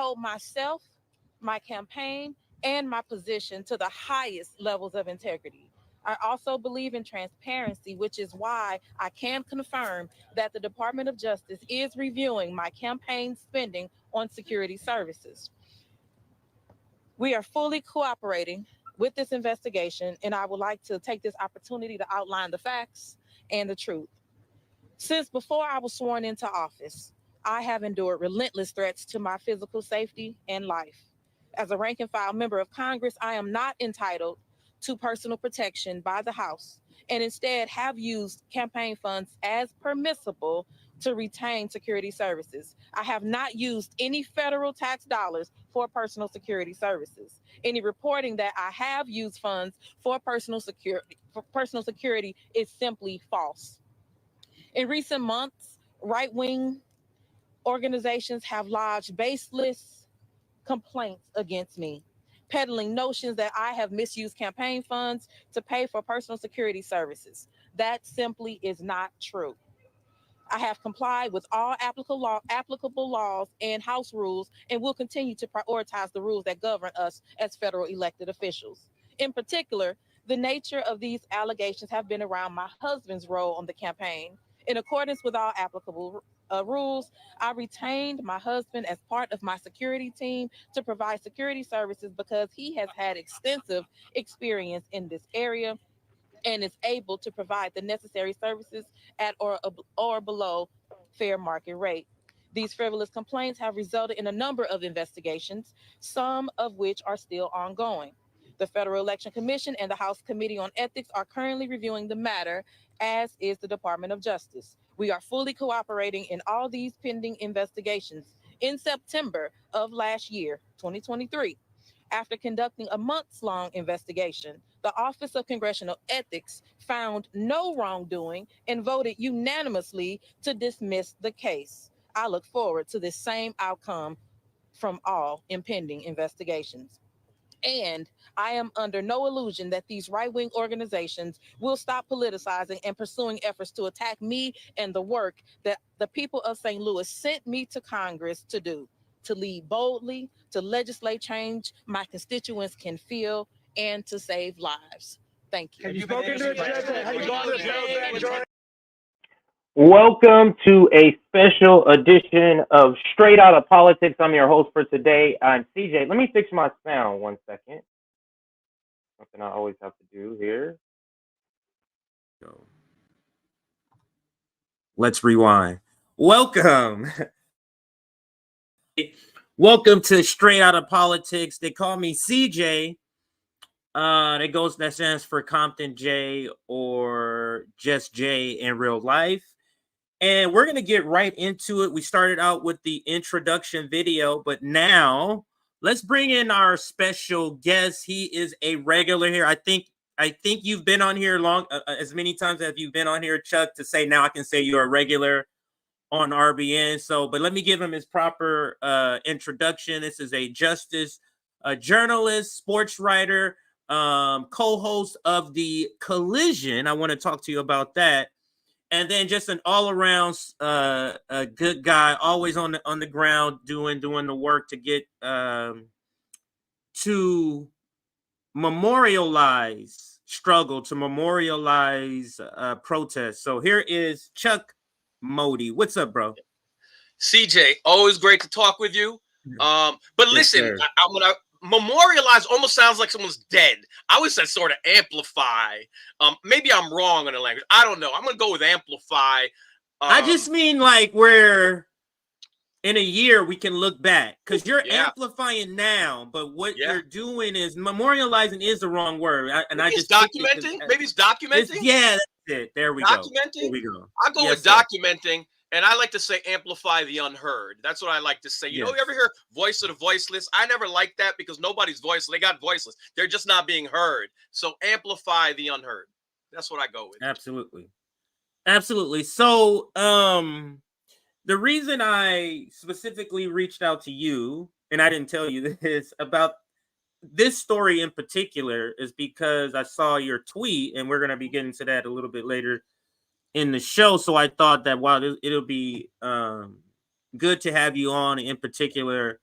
hold myself, my campaign, and my position to the highest levels of integrity. I also believe in transparency, which is why I can confirm that the Department of Justice is reviewing my campaign spending on security services. We are fully cooperating with this investigation, and I would like to take this opportunity to outline the facts and the truth. Since before I was sworn into office, I have endured relentless threats to my physical safety and life. As a rank and file member of Congress, I am not entitled to personal protection by the House and instead have used campaign funds as permissible to retain security services. I have not used any federal tax dollars for personal security services. Any reporting that I have used funds for personal security is simply false. In recent months, right wing organizations have lodged baseless complaints against me, peddling notions that I have misused campaign funds to pay for personal security services. That simply is not true. I have complied with all applicable laws and House rules and will continue to prioritize the rules that govern us as federal elected officials. In particular, the nature of these allegations have been around my husband's role on the campaign. In accordance with all applicable rules, I retained my husband as part of my security team to provide security services because he has had extensive experience in this area and is able to provide the necessary services at or below fair market rate. These frivolous complaints have resulted in a number of investigations, some of which are still ongoing. The Federal Election Commission and the House Committee on Ethics are currently reviewing the matter, as is the Department of Justice. We are fully cooperating in all these pending investigations. In September of last year, 2023, after conducting a months-long investigation, the Office of Congressional Ethics found no wrongdoing and voted unanimously to dismiss the case. I look forward to this same outcome from all impending investigations. And I am under no illusion that these right wing organizations will stop politicizing and pursuing efforts to attack me and the work that the people of St. Louis sent me to Congress to do, to lead boldly, to legislate change my constituents can feel, and to save lives. Thank you. Have you spoken to a judge? Have you gone to jail? Welcome to a special edition of Straight Outta Politics. I'm your host for today. I'm CJ. Let me fix my sound 1 second. Something I always have to do here. Let's rewind. Welcome. Welcome to Straight Outta Politics. They call me CJ. That stands for Compton J or just J in real life. And we're going to get right into it. We started out with the introduction video, but now let's bring in our special guest. He is a regular here. I think you've been on here as many times as you've been on here, Chuck, to say now I can say you're a regular on RBN. But let me give him his proper introduction. This is a journalist, sports writer, co-host of the Collision. I want to talk to you about that. And then just an all-around a good guy, always on the ground doing the work to get to memorialize protests. So here is Chuck Modi. What's up, bro? CJ, always great to talk with you. But listen, I'm gonna memorialize almost sounds like someone's dead. I always said sort of amplify. Maybe I'm wrong on the language. I don't know. I'm gonna go with amplify. I just mean like where in a year we can look back because you're amplifying now, but what you're doing is memorializing is the wrong word. Maybe it's documenting. Maybe it's documenting. That's it. There we go. There we go. I'll go with documenting. And I like to say amplify the unheard. That's what I like to say. You know, you ever hear voice of the voiceless? I never liked that because nobody's voiceless. They got voiceless. They're just not being heard. So amplify the unheard. That's what I go with. Absolutely. So the reason I specifically reached out to you, and I didn't tell you this, about this story in particular is because I saw your tweet, and we're going to be getting to that a little bit later in the show. So I thought that it'll be good to have you on, in particular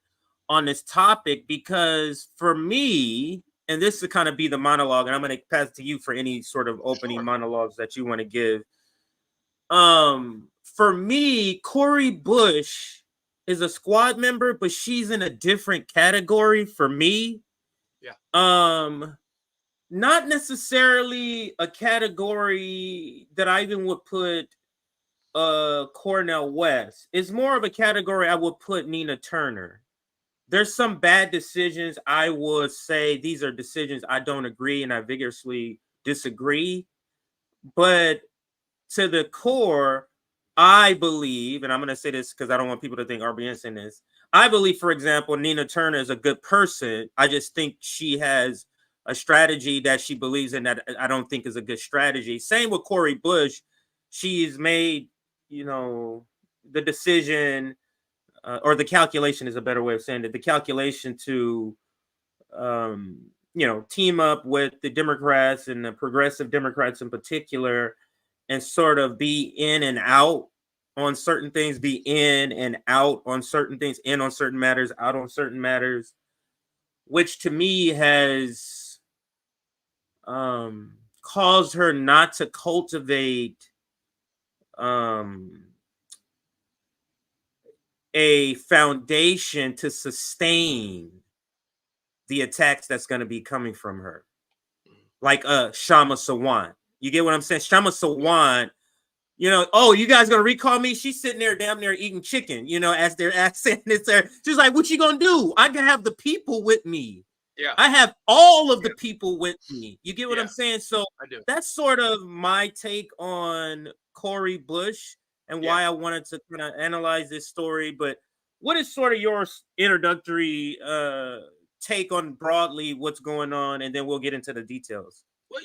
on this topic, because for me, and this to kind of be the monologue, and I'm going to pass it to you for any sort of opening monologues that you want to give. For me, Cori Bush is a squad member, but she's in a different category for me. Yeah. Not necessarily a category that I even would put Cornel West. It's more of a category I would put Nina Turner. There's some bad decisions. I would say these are decisions I don't agree and I vigorously disagree. But to the core, I believe, and I'm going to say this because I don't want people to think RBN's in this. I believe, for example, Nina Turner is a good person. I just think she has a strategy that she believes in that I don't think is a good strategy. Same with Cori Bush. She's made, the decision, or the calculation is a better way of saying it. The calculation to, team up with the Democrats and the progressive Democrats in particular, and sort of be in and out on certain things, be in and out on certain things, in on certain matters, out on certain matters, which to me has caused her not to cultivate a foundation to sustain the attacks that's going to be coming from her. Like Shama Sawant. You get what I'm saying? Shama Sawant, you guys gonna recall me? She's sitting there damn near eating chicken, as they're asking this there. She's like, what you gonna do? I can have the people with me. Yeah. I have all of the people with me. You get what I'm saying? So I do. That's sort of my take on Cori Bush and why I wanted to kind of analyze this story. But what is sort of your introductory take on broadly what's going on, and then we'll get into the details. Well,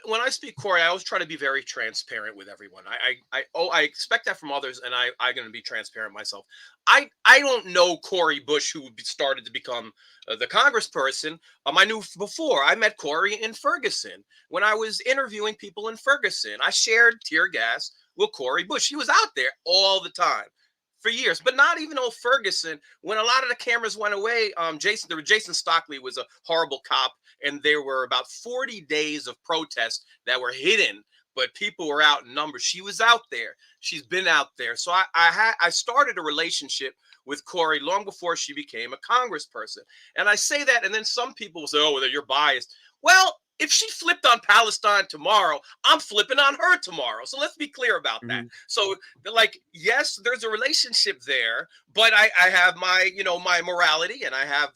when I speak, Cori, I always try to be very transparent with everyone. I expect that from others, and I'm going to be transparent myself. I don't know Cori Bush, who started to become the congressperson. I knew before. I met Cori in Ferguson when I was interviewing people in Ferguson. I shared tear gas with Cori Bush. She was out there all the time for years, but not even old Ferguson. When a lot of the cameras went away, Jason Stockley was a horrible cop, and there were about 40 days of protest that were hidden, but people were out in numbers. She was out there. She's been out there. So I started a relationship with Cori long before she became a congressperson. And I say that, and then some people will say, oh, well, you're biased. Well, if she flipped on Palestine tomorrow, I'm flipping on her tomorrow. So let's be clear about that. So, yes, there's a relationship there, but I have my, my morality, and I have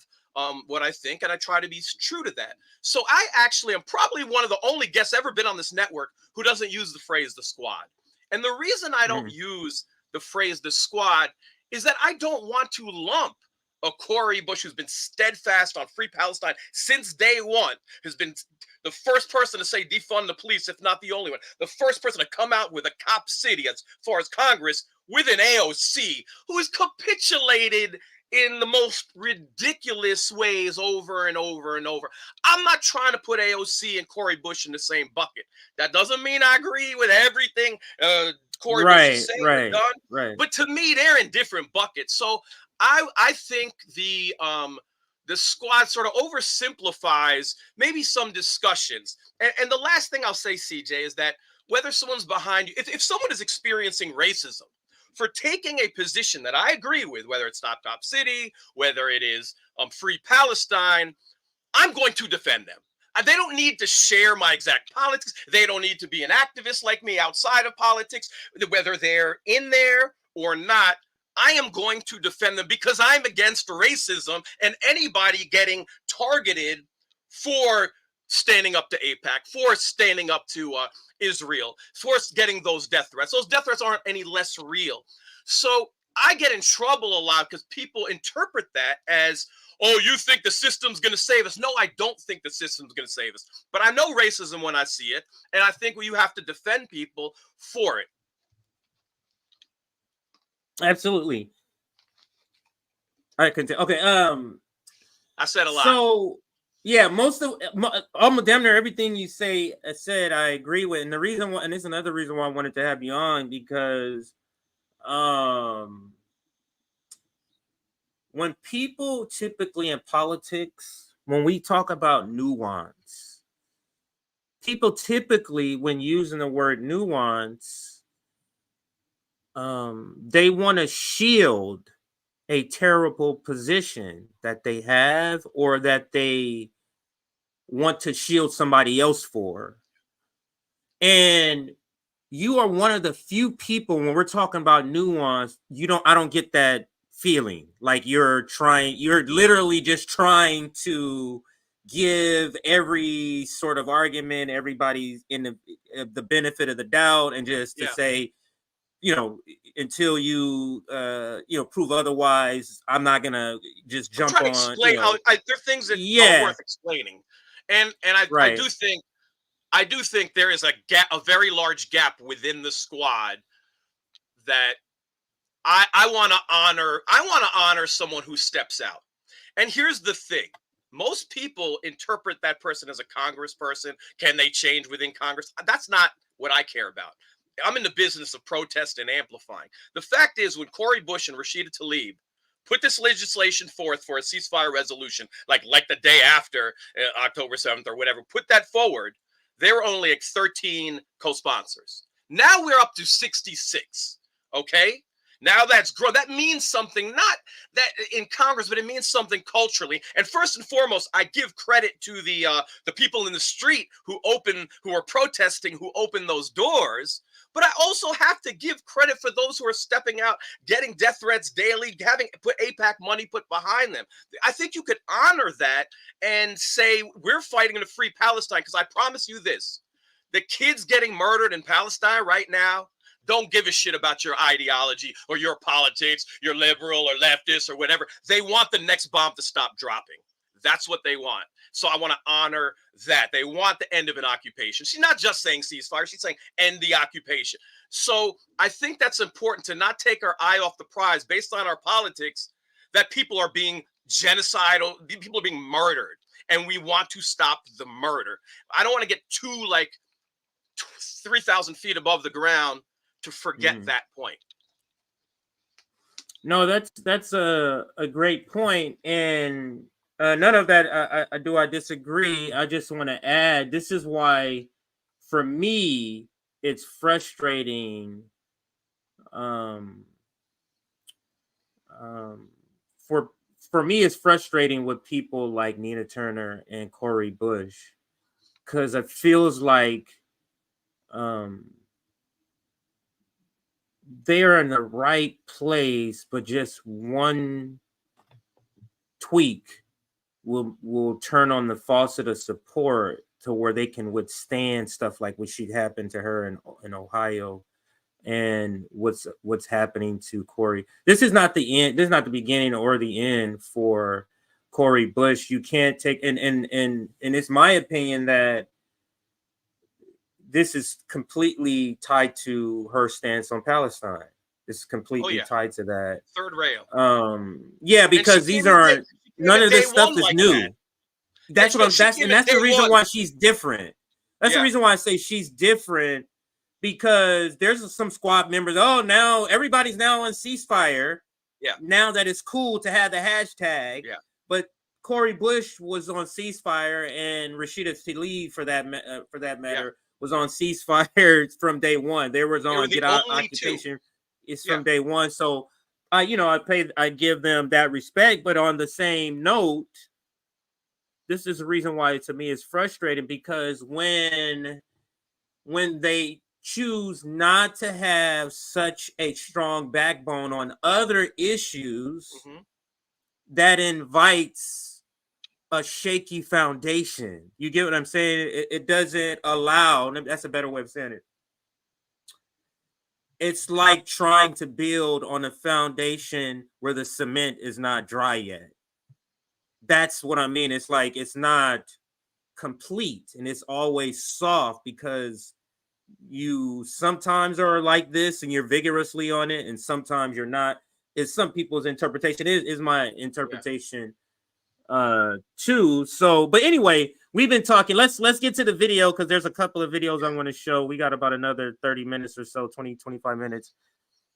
what I think, and I try to be true to that. So I actually am probably one of the only guests ever been on this network who doesn't use the phrase "the squad." And the reason I don't use the phrase "the squad" is that I don't want to lump a Cori Bush, who's been steadfast on Free Palestine since day one, has been the first person to say defund the police, if not the only one, the first person to come out with a cop city as far as Congress, with an AOC, who has capitulated in the most ridiculous ways over and over and over. I'm not trying to put AOC and Cori Bush in the same bucket. That doesn't mean I agree with everything Cori Bush is saying or done. Right. But to me, they're in different buckets. So I think the squad sort of oversimplifies maybe some discussions. And the last thing I'll say, CJ, is that whether someone's behind you, if someone is experiencing racism for taking a position that I agree with, whether it's Stop Cop City, whether it is Free Palestine, I'm going to defend them. They don't need to share my exact politics. They don't need to be an activist like me outside of politics, whether they're in there or not. I am going to defend them because I'm against racism and anybody getting targeted for standing up to AIPAC, for standing up to Israel, for getting those death threats. Those death threats aren't any less real. So I get in trouble a lot because people interpret that as, oh, you think the system's going to save us. No, I don't think the system's going to save us. But I know racism when I see it, and I think you have to defend people for it. Absolutely. All right, continue. Okay. I said a lot. So, yeah, almost damn near everything you said, I agree with. And the reason why, and this is another reason why I wanted to have you on, because when when people typically in politics, when we talk about nuance, people typically, when using the word nuance, they want to shield a terrible position that they have or that they want to shield somebody else for. And you are one of the few people, when we're talking about nuance, I don't get that feeling like you're literally just trying to give every sort of argument, everybody in the benefit of the doubt, and just to say, until you prove otherwise, I'm not gonna just jump on. Explain. There are things that are worth explaining, and I do think there is a very large gap within the squad that I want to honor. I want to honor someone who steps out. And here's the thing: most people interpret that person as a congressperson. Can they change within Congress? That's not what I care about. I'm in the business of protest and amplifying. The fact is, when Cori Bush and Rashida Tlaib put this legislation forth for a ceasefire resolution, like the day after October 7th or whatever, put that forward, there were only 13 co-sponsors. Now we're up to 66. Okay? Now that's grown. That means something, not that in Congress, but it means something culturally. And first and foremost, I give credit to the people in the street who are protesting, who opened those doors. But I also have to give credit for those who are stepping out, getting death threats daily, having put AIPAC money put behind them. I think you could honor that and say, we're fighting to free Palestine, because I promise you this, the kids getting murdered in Palestine right now don't give a shit about your ideology or your politics, you're liberal or leftist or whatever. They want the next bomb to stop dropping. That's what they want. So I want to honor that. They want the end of an occupation. She's not just saying ceasefire. She's saying end the occupation. So I think that's important, to not take our eye off the prize based on our politics, that people are being genocidal, people are being murdered, and we want to stop the murder. I don't want to get too 3,000 feet above the ground to forget that point. No, that's a great point, and none of that I disagree. I just want to add, this is why, for me, it's frustrating. For me, it's frustrating with people like Nina Turner and Cori Bush, because it feels like they are in the right place, but just one tweak will turn on the faucet of support to where they can withstand stuff like what should happen to her in Ohio, and what's happening to Cori. This is not the end. This is not the beginning or the end for Cori Bush. You can't take and it's my opinion that this is completely tied to her stance on Palestine. This is completely tied to that. Third rail. Yeah, because these aren't, none of this stuff is new. That's the reason why she's different. That's the reason why I say she's different, because there's some squad members. Oh, now everybody's now on ceasefire. Yeah. Now that it's cool to have the hashtag. Yeah. But Cori Bush was on ceasefire, and Rashida Tlaib, for that matter, was on ceasefire from day one. They was on get out occupation. It's from day one. So I give them that respect. But on the same note, this is the reason why to me it's frustrating, because when they choose not to have such a strong backbone on other issues, that invites a shaky foundation. You get what I'm saying? It doesn't allow, that's a better way of saying it. It's like trying to build on a foundation where the cement is not dry yet. That's what I mean. It's like it's not complete, and it's always soft, because you sometimes are like this and you're vigorously on it, and sometimes you're not. It's some people's interpretation. Is my interpretation too. So, but anyway, we've been talking. Let's get to the video, because there's a couple of videos I want to show. We got about another 30 minutes or so, 20, 25 minutes.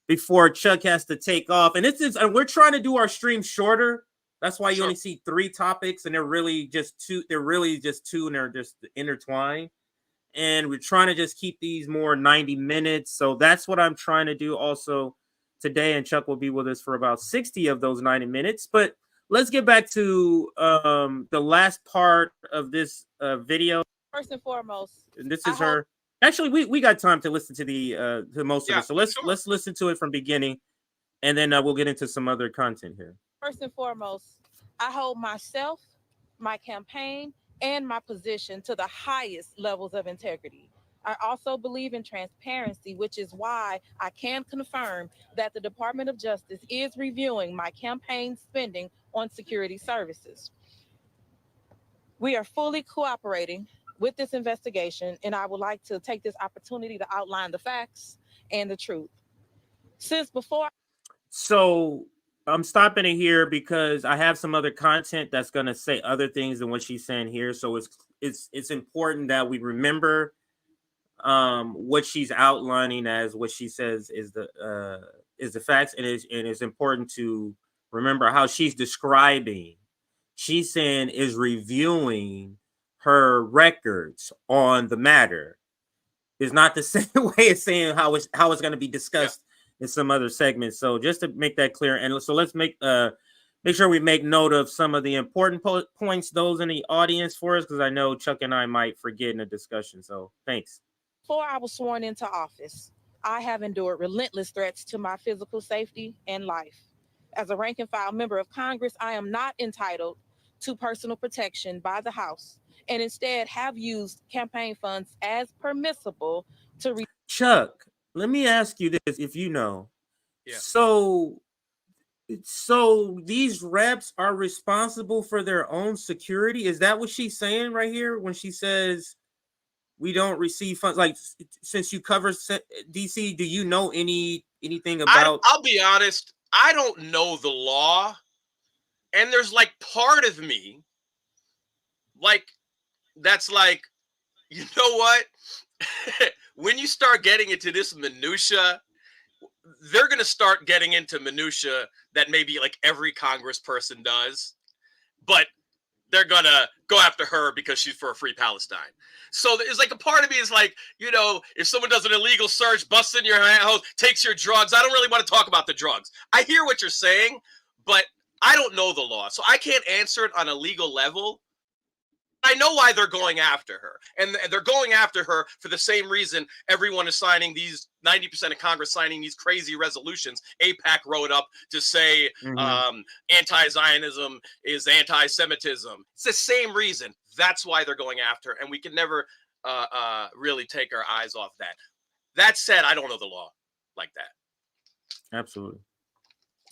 before Chuck has to take off. And we're trying to do our stream shorter. That's why you only see 3 topics, and they're really just two. They're really just 2, and they're just intertwined. And we're trying to just keep these more 90 minutes. So that's what I'm trying to do also today. And Chuck will be with us for about 60 of those 90 minutes. But let's get back to the last part of this video. First and foremost, and this is her. Actually, we got time to listen to to most of it. So let's listen to it from beginning, and then we'll get into some other content here. First and foremost, I hold myself, my campaign, and my position to the highest levels of integrity. I also believe in transparency, which is why I can confirm that the Department of Justice is reviewing my campaign spending on security services. We are fully cooperating with this investigation, and I would like to take this opportunity to outline the facts and the truth. So I'm stopping it here because I have some other content that's going to say other things than what she's saying here. So it's important that we remember what she's outlining as what she says is the facts, and it's important to remember how she's describing. She's saying is reviewing her records on the matter. Is not the same way as saying how it's going to be discussed in some other segments. So just to make that clear, and so let's make sure we make note of some of the important points, those in the audience for us, because I know Chuck and I might forget in the discussion. So thanks. Before I was sworn into office, I have endured relentless threats to my physical safety and life. As a rank and file member of Congress, I am not entitled to personal protection by the House, and instead have used campaign funds as permissible to Chuck, let me ask you this, if you know. Yeah. So these reps are responsible for their own security? Is that what she's saying right here when she says we don't receive funds? Like, since you cover DC, do you know anything about? I'll be honest, I don't know the law, and there's like part of me like that's like, you know what? When you start getting into this minutia, they're going to start getting into minutia that maybe like every congressperson does, but they're going to go after her because she's for a free Palestine. So there's like a part of me is like, you know, if someone does an illegal search, busts in your house, takes your drugs, I don't really want to talk about the drugs. I hear what you're saying, but I don't know the law, so I can't answer it on a legal level. I know why they're going after her, and they're going after her for the same reason everyone is signing these, 90% of Congress signing these crazy resolutions. AIPAC wrote up to say anti-Zionism is anti-Semitism. It's the same reason. That's why they're going after her, and we can never really take our eyes off that. That said, I don't know the law like that. Absolutely.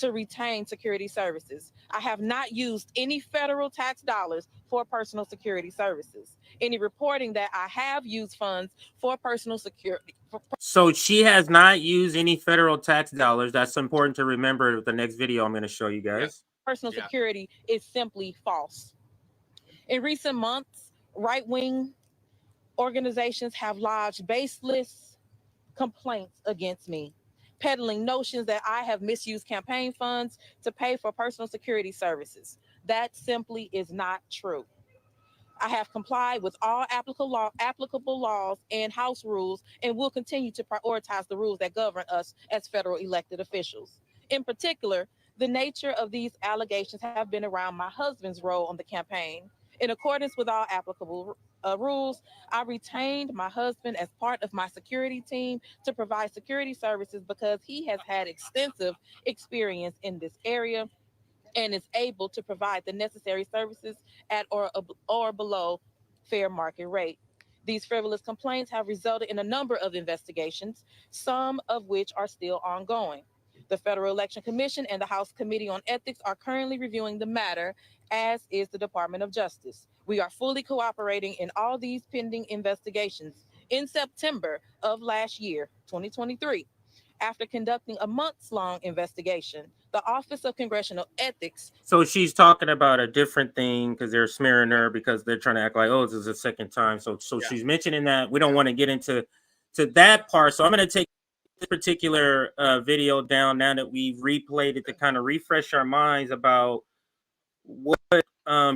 To retain security services. I have not used any federal tax dollars for personal security services. Any reporting that I have used funds for personal security. So she has not used any federal tax dollars. That's important to remember with the next video I'm going to show you guys. Personal security is simply false. In recent months, right-wing organizations have lodged baseless complaints against me, peddling notions that I have misused campaign funds to pay for personal security services. That simply is not true. I have complied with all applicable laws and House rules, and will continue to prioritize the rules that govern us as federal elected officials. In particular, the nature of these allegations have been around my husband's role on the campaign. In accordance with all applicable rules, I retained my husband as part of my security team to provide security services because he has had extensive experience in this area and is able to provide the necessary services at or below fair market rate. These frivolous complaints have resulted in a number of investigations, some of which are still ongoing. The Federal Election Commission and the House Committee on Ethics are currently reviewing the matter, as is the Department of Justice. We are fully cooperating in all these pending investigations. In September of last year, 2023, after conducting a months-long investigation, the Office of Congressional Ethics. So she's talking about a different thing because they're smearing her because they're trying to act like, oh, this is the second time. So she's mentioning that. We don't want to get into that part. So I'm going to take particular video down now that we've replayed it to kind of refresh our minds about what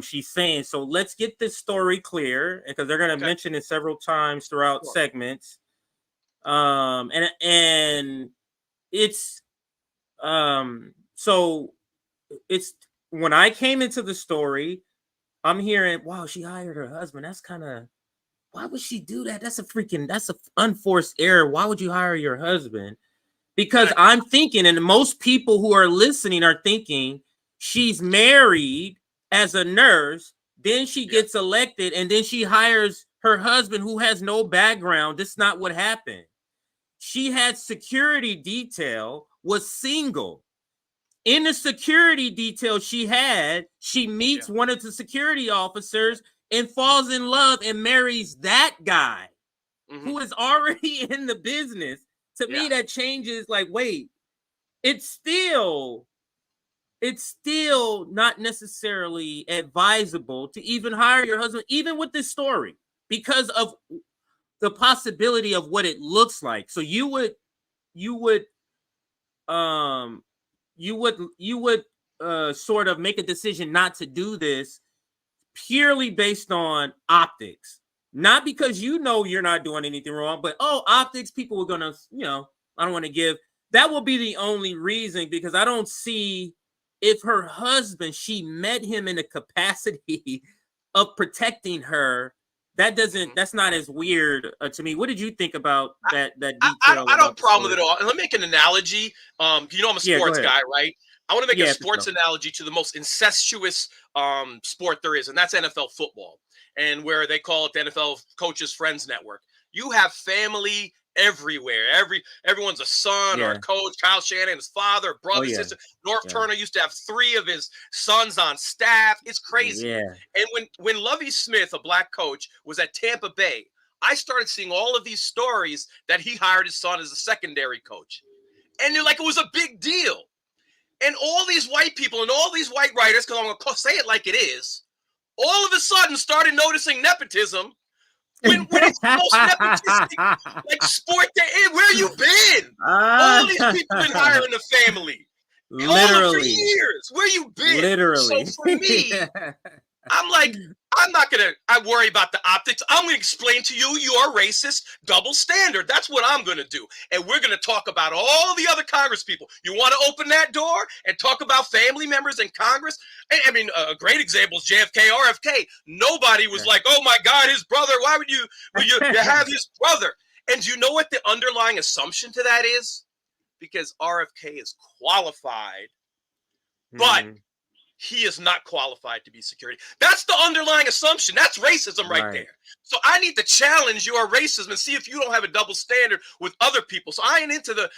she's saying. So let's get this story clear, because they're going to mention it several times throughout segments. And it's so it's when I came into the story, I'm hearing, wow, she hired her husband. That's kind of, why would she do that? That's an unforced error. Why would you hire your husband? Because I'm thinking, and most people who are listening are thinking, she's married as a nurse, then she gets elected, and then she hires her husband who has no background. That's not what happened. She had security detail, was single. In the security detail she meets one of the security officers and falls in love and marries that guy who is already in the business. To me, that changes, like, wait, it's still not necessarily advisable to even hire your husband, even with this story, because of the possibility of what it looks like. So you would sort of make a decision not to do this purely based on optics, not because you're not doing anything wrong, but optics, people were gonna, I don't want to give. That will be the only reason, because I don't see, if her husband, she met him in the capacity of protecting her. That's not as weird to me. What did you think about that detail? I don't have a problem with it all. And let me make an analogy. I'm a sports guy, right? I want to make a sports analogy to the most incestuous sport there is, and that's NFL football, and where they call it the NFL Coaches Friends Network. You have family everywhere. Everyone's a son or a coach. Kyle Shanahan, his father, brother, sister. North Turner used to have 3 of his sons on staff. It's crazy. Yeah. And when Lovie Smith, a black coach, was at Tampa Bay, I started seeing all of these stories that he hired his son as a secondary coach. And it was a big deal. And all these white people and all these white writers, because I'm going to say it like it is, all of a sudden started noticing nepotism when it's the most nepotistic sport there is. Where you been? All these people been hiring the family. Literally. For years. Where you been? Literally. So for me, I'm like, I'm not going to worry about the optics. I'm going to explain to you your racist double standard. That's what I'm going to do. And we're going to talk about all the other Congress people. You want to open that door and talk about family members in Congress? I mean, a great example is JFK, RFK. Nobody was like, oh my God, his brother. Why would you have his brother? And do you know what the underlying assumption to that is? Because RFK is qualified, but he is not qualified to be security. That's the underlying assumption. That's racism right there. So I need to challenge your racism and see if you don't have a double standard with other people. So I ain't into the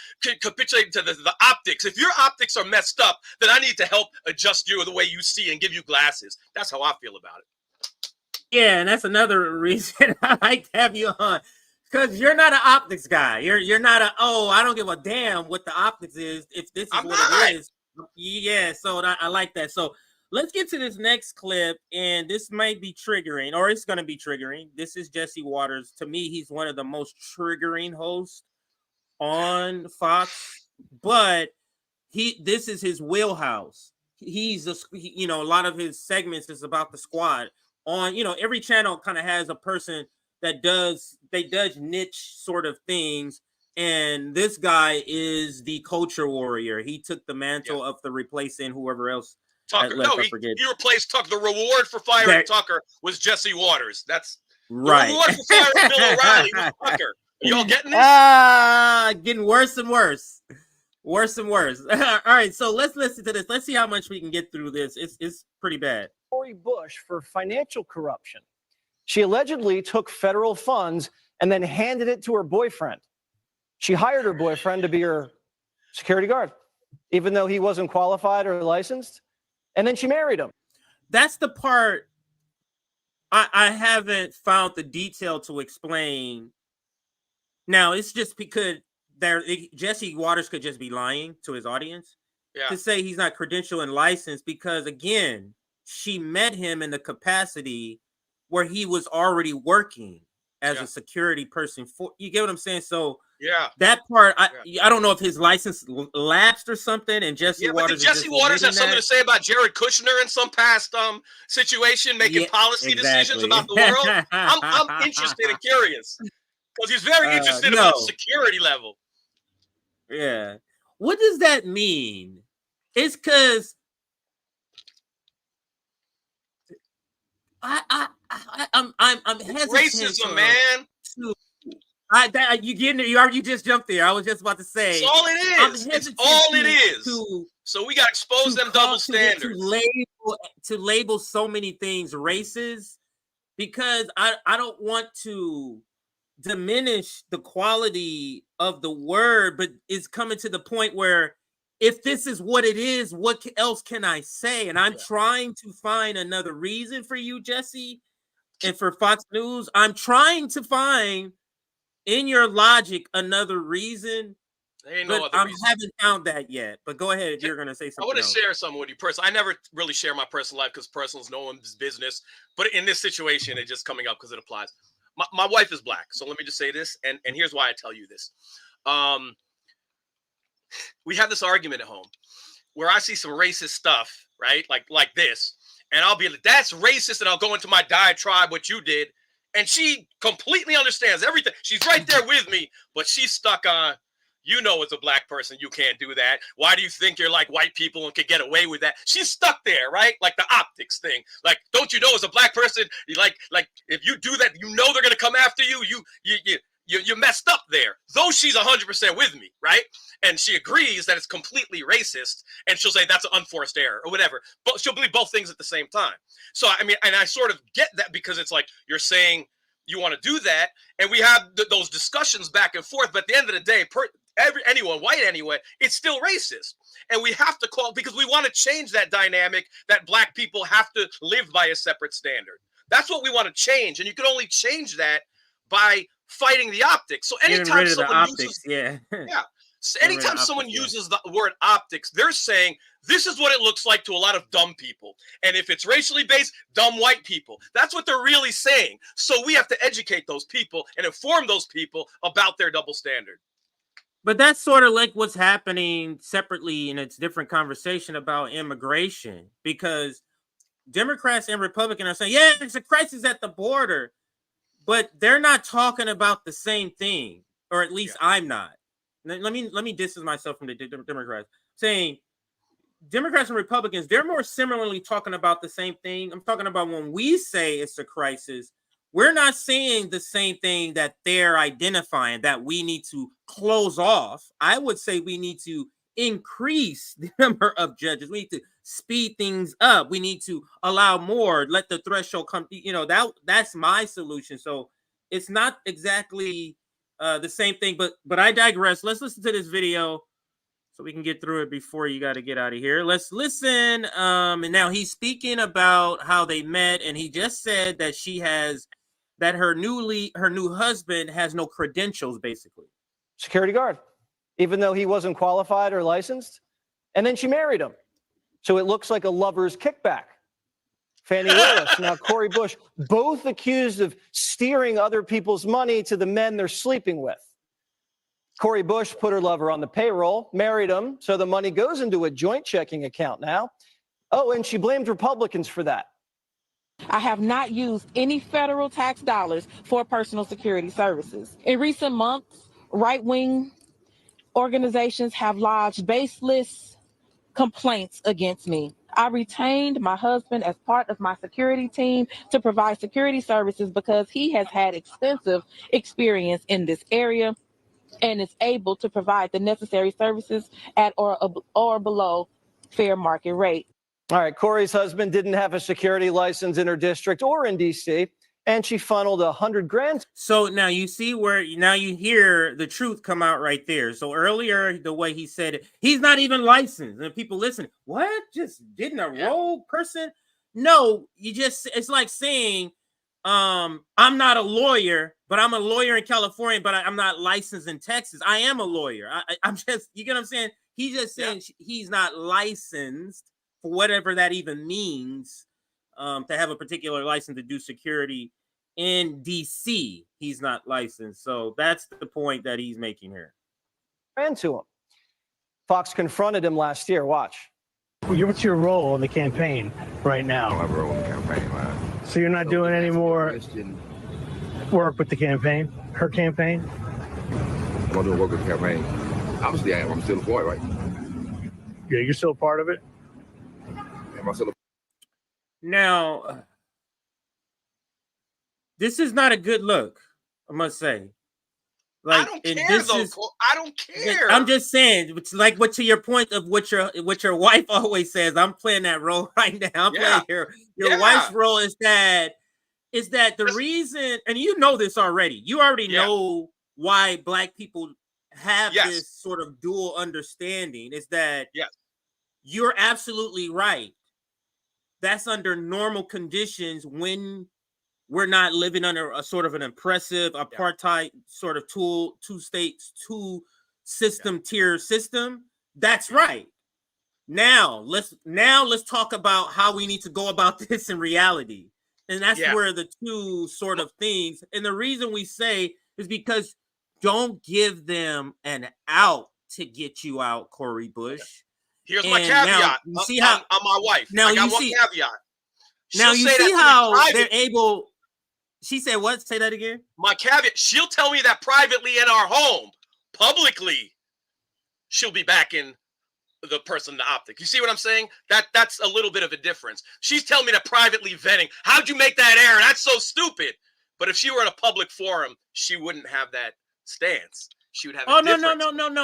capitulating to the optics. If your optics are messed up, then I need to help adjust you the way you see and give you glasses. That's how I feel about it. Yeah, and that's another reason I like to have you on. Because you're not an optics guy. You're not I don't give a damn what the optics is if this is it is. Yeah, so I like that. So let's get to this next clip, and this might be triggering, or it's going to be triggering. This is Jesse Waters. To me, he's one of the most triggering hosts on Fox, but this is his wheelhouse. He's a lot of his segments is about the squad. On every channel kind of has a person that does niche sort of things. And this guy is the culture warrior. He took the mantle of the replacing whoever else. Tucker. He replaced Tucker. The reward for firing Tucker was Jesse Waters. That's right. The reward for firing Bill O'Reilly was Tucker. Y'all getting this? Getting worse and worse. Worse and worse. All right, so let's listen to this. Let's see how much we can get through this. It's pretty bad. Cori Bush for financial corruption. She allegedly took federal funds and then handed it to her boyfriend. She hired her boyfriend to be her security guard, even though he wasn't qualified or licensed. And then she married him. That's the part I haven't found the detail to explain. Now, it's just because Jesse Waters could just be lying to his audience to say he's not credentialed and licensed because, again, she met him in the capacity where he was already working as a security person. You get what I'm saying? So Yeah. That part, I don't know if his license lapsed or something, and Jesse But did Waters. Jesse Waters have something to say about Jared Kushner in some past situation, making policy decisions about the world? I'm interested and curious because he's very interested about security level. Yeah. What does that mean? It's because I'm hesitant. Racism, man. You just jumped there. I was just about to say. It's all it is. It's all it is. So we got to expose them double standards. To label so many things racist, because I don't want to diminish the quality of the word, but it's coming to the point where if this is what it is, what else can I say? And I'm trying to find another reason for you, Jesse, and for Fox News. I'm trying to find in your logic another reason. But I haven't found that yet. But go ahead if you're going to say something. I want to share something with you personally. I never really share my personal life because personal is no one's business. But in this situation, it's just coming up because it applies. My wife is black. So let me just say this. And here's why I tell you this. We have this argument at home where I see some racist stuff, right? Like this. And I'll be like, that's racist. And I'll go into my diatribe, what you did. And she completely understands everything. She's right there with me, but she's stuck on, you know, as a black person, you can't do that. Why do you think you're like white people and could get away with that? She's stuck there, right? Like the optics thing. Like, don't you know, as a black person, you like if you do that, you know they're gonna come after you. You messed up there. Though she's 100% with me, right? And she agrees that it's completely racist, and she'll say that's an unforced error or whatever. But she'll believe both things at the same time. So I mean, and I sort of get that because it's like you're saying you want to do that, and we have those discussions back and forth. But at the end of the day, anyone, white anyway, it's still racist. And we have to call, because we want to change that dynamic that black people have to live by a separate standard. That's what we want to change. And you can only change that by fighting the optics. So anytime someone uses, so anytime someone uses the word optics, they're saying this is what it looks like to a lot of dumb people. And if it's racially based, dumb white people. That's what they're really saying. So we have to educate those people and inform those people about their double standard. But that's sort of like what's happening separately in a different conversation about immigration, because Democrats and Republicans are saying, yeah, there's a crisis at the border, but they're not talking about the same thing, or at least I'm not. Let me distance myself from the Democrats, saying Democrats and Republicans, they're more similarly talking about the same thing. I'm talking about when we say it's a crisis, we're not saying the same thing that they're identifying, that we need to close off. I would say we need to increase the number of judges. We need to speed things up. We need to allow more, let the threshold come, that's my solution. So it's not exactly the same thing, but I digress. Let's listen to this video so we can get through it before you got to get out of here. Let's listen. And now he's speaking about how they met, and he just said that her new husband has no credentials, basically. Security guard, even though he wasn't qualified or licensed. And then she married him. So it looks like a lover's kickback. Fannie Willis, now Cori Bush, both accused of steering other people's money to the men they're sleeping with. Cori Bush put her lover on the payroll, married him, so the money goes into a joint checking account now. Oh, and she blamed Republicans for that. I have not used any federal tax dollars for personal security services. In recent months, right-wing organizations have lodged baseless complaints against me. I retained my husband as part of my security team to provide security services because he has had extensive experience in this area and is able to provide the necessary services at or below fair market rate. All right, Cori's husband didn't have a security license in her district or in D.C., and she funneled $100,000. So now you see now you hear the truth come out right there. So earlier, the way he said it, he's not even licensed. And people listen, what? Just didn't a rogue person? No, it's like saying, I'm not a lawyer, but I'm a lawyer in California, but I'm not licensed in Texas. I am a lawyer. I'm just, you get what I'm saying? He's just saying he's not licensed, for whatever that even means, to have a particular license to do security in DC, he's not licensed. So that's the point that he's making here. Into him. Fox confronted him last year. Watch. What's your role in the campaign right I don't now? have a role in the campaign, man. So you're not doing any more work with the campaign, her campaign? I'm not doing work with the campaign. Obviously, I am. I'm still employed, right? Yeah, you're still a part of it? Am I still Now, this is not a good look, I must say. I don't care though. I don't care. I'm just saying, it's like what to your point of what your wife always says. I'm playing that role right now. I'm playing your wife's role is that the reason, and you know this already. You already know why Black people have this sort of dual understanding. Is that you're absolutely right. That's under normal conditions when we're not living under a sort of an oppressive apartheid sort of two states, two system tier system. That's right. Now let's talk about how we need to go about this in reality. And that's where the two sort of things, and the reason we say is because don't give them an out to get you out, Cori Bush. Here's my caveat. Now, you see how I'm my wife. Now I got you one see, caveat. Now you see how they're able. She said what? Say that again. My caveat. She'll tell me that privately in our home. Publicly, she'll be backing the person, the optic. You see what I'm saying? That's a little bit of a difference. She's telling me that privately venting. How'd you make that error? That's so stupid. But if she were in a public forum, she wouldn't have that stance. She would have. No.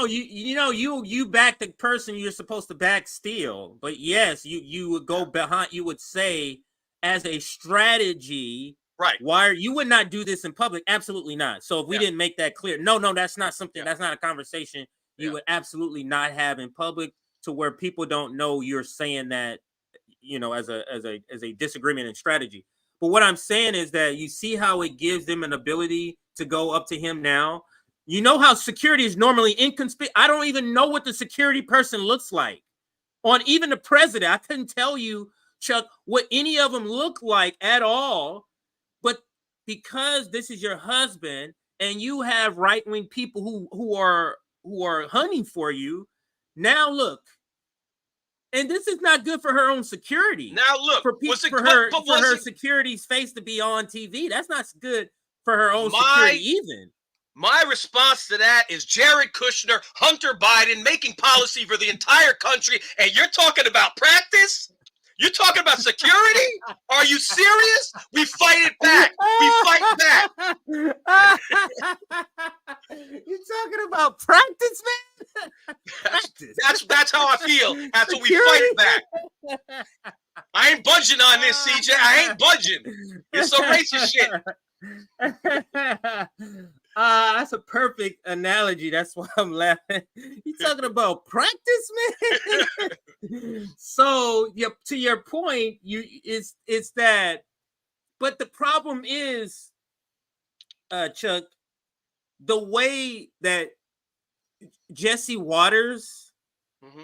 You back the person you're supposed to back still. But yes, you would go behind. You would say as a strategy. Right. Why you would not do this in public? Absolutely not. So if we didn't make that clear, no, that's not something. That's not a conversation you would absolutely not have in public, to where people don't know you're saying that, as a disagreement in strategy. But what I'm saying is that you see how it gives them an ability to go up to him now. You know how security is normally inconspicuous. I don't even know what the security person looks like. On even the president, I couldn't tell you, Chuck, what any of them look like at all. But because this is your husband and you have right-wing people who are hunting for you, now look, and this is not good for her own security. Now look, for her security's face to be on TV, that's not good for her own security even. My response to that is Jared Kushner, Hunter Biden making policy for the entire country, and you're talking about practice? You're talking about security? Are you serious? We fight it back. We fight back. You're talking about practice, man? That's how I feel. That's what we fight it back. I ain't budging on this, CJ. I ain't budging. It's some racist shit. That's a perfect analogy. That's why I'm laughing. You talking about practice, man? So, to your point, it's that. But the problem is, Chuck, the way that Jesse Waters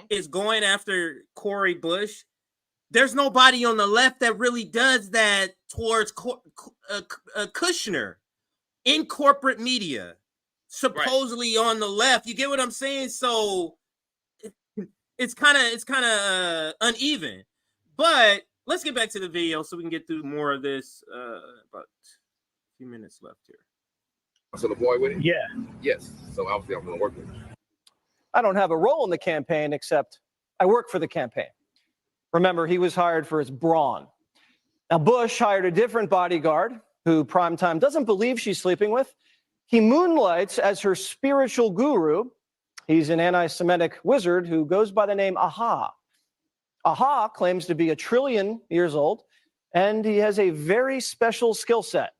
is going after Cori Bush. There's nobody on the left that really does that towards Kushner. In corporate media, supposedly on the left. You get what I'm saying? So it's kind of uneven. But let's get back to the video so we can get through more of this. About a few minutes left here. So the boy with it? Yeah. Yes. So obviously I'm going to work with him. I don't have a role in the campaign, except I work for the campaign. Remember, he was hired for his brawn. Now, Bush hired a different bodyguard who Primetime doesn't believe she's sleeping with. He moonlights as her spiritual guru. He's an anti-Semitic wizard who goes by the name Aha. Aha claims to be 1 trillion years old, and he has a very special skill set.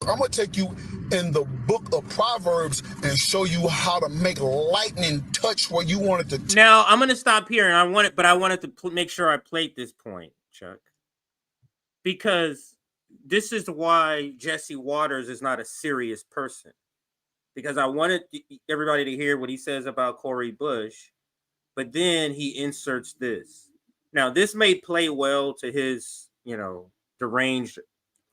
I'm going to take you in the book of Proverbs and show you how to make lightning touch where you want it to. Now, I'm going to stop here, and I wanted to make sure I played this point, Chuck, because this is why Jesse Waters is not a serious person, because I wanted everybody to hear what he says about Cori Bush, but then he inserts this. Now, this may play well to his, deranged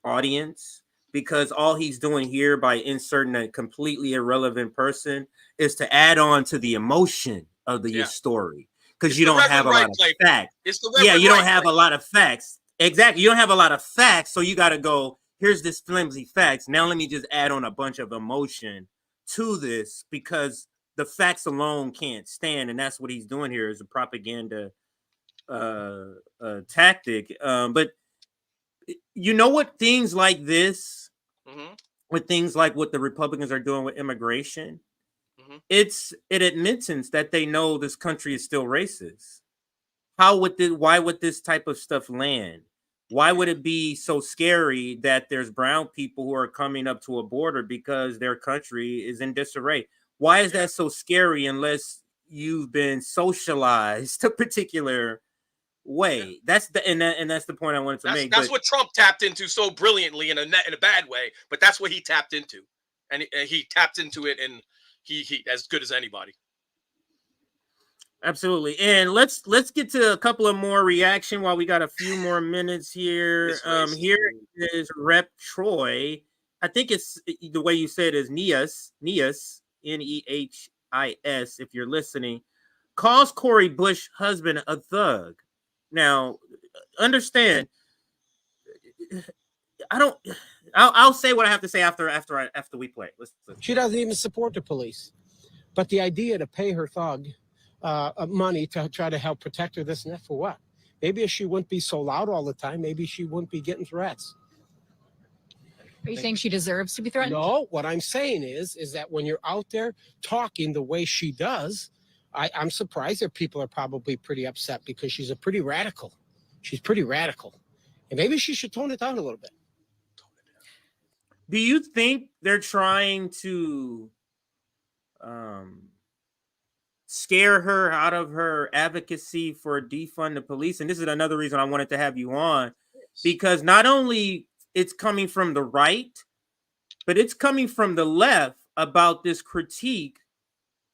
audience, because all he's doing here by inserting a completely irrelevant person is to add on to the emotion of the story, because you don't have a lot of facts. It's the Yeah, you don't Reverend have a lot of facts. Exactly. You don't have a lot of facts, so you got to go, here's this flimsy facts. Now let me just add on a bunch of emotion to this, because the facts alone can't stand, and that's what he's doing here, is a propaganda tactic. But you know what, things like this, with things like what the Republicans are doing with immigration, it's an admittance that they know this country is still racist. Why would this type of stuff land? Why would it be so scary that there's brown people who are coming up to a border because their country is in disarray? Why is that so scary unless you've been socialized a particular way? That's the point I wanted to make. That's what Trump tapped into so brilliantly in a bad way, but that's what he tapped into, and he tapped into it, and he as good as anybody. Absolutely. And let's get to a couple of more reaction while we got a few more minutes here. Here is Rep Troy. I think it's the way you said is Neas, Nehis, if you're listening, calls Cori Bush husband a thug. Now, understand, I'll say what I have to say after we play. She doesn't even support the police. But the idea to pay her thug money to try to help protect her, this and that, for what? Maybe if she wouldn't be so loud all the time, maybe she wouldn't be getting threats. Are you saying she deserves to be threatened? No, what I'm saying is that when you're out there talking the way she does, I'm surprised that people are probably pretty upset, because she's pretty radical. She's pretty radical. And maybe she should tone it down a little bit. Do you think they're trying to scare her out of her advocacy for defund the police? And this is another reason I wanted to have you on, because not only it's coming from the right, but it's coming from the left about this critique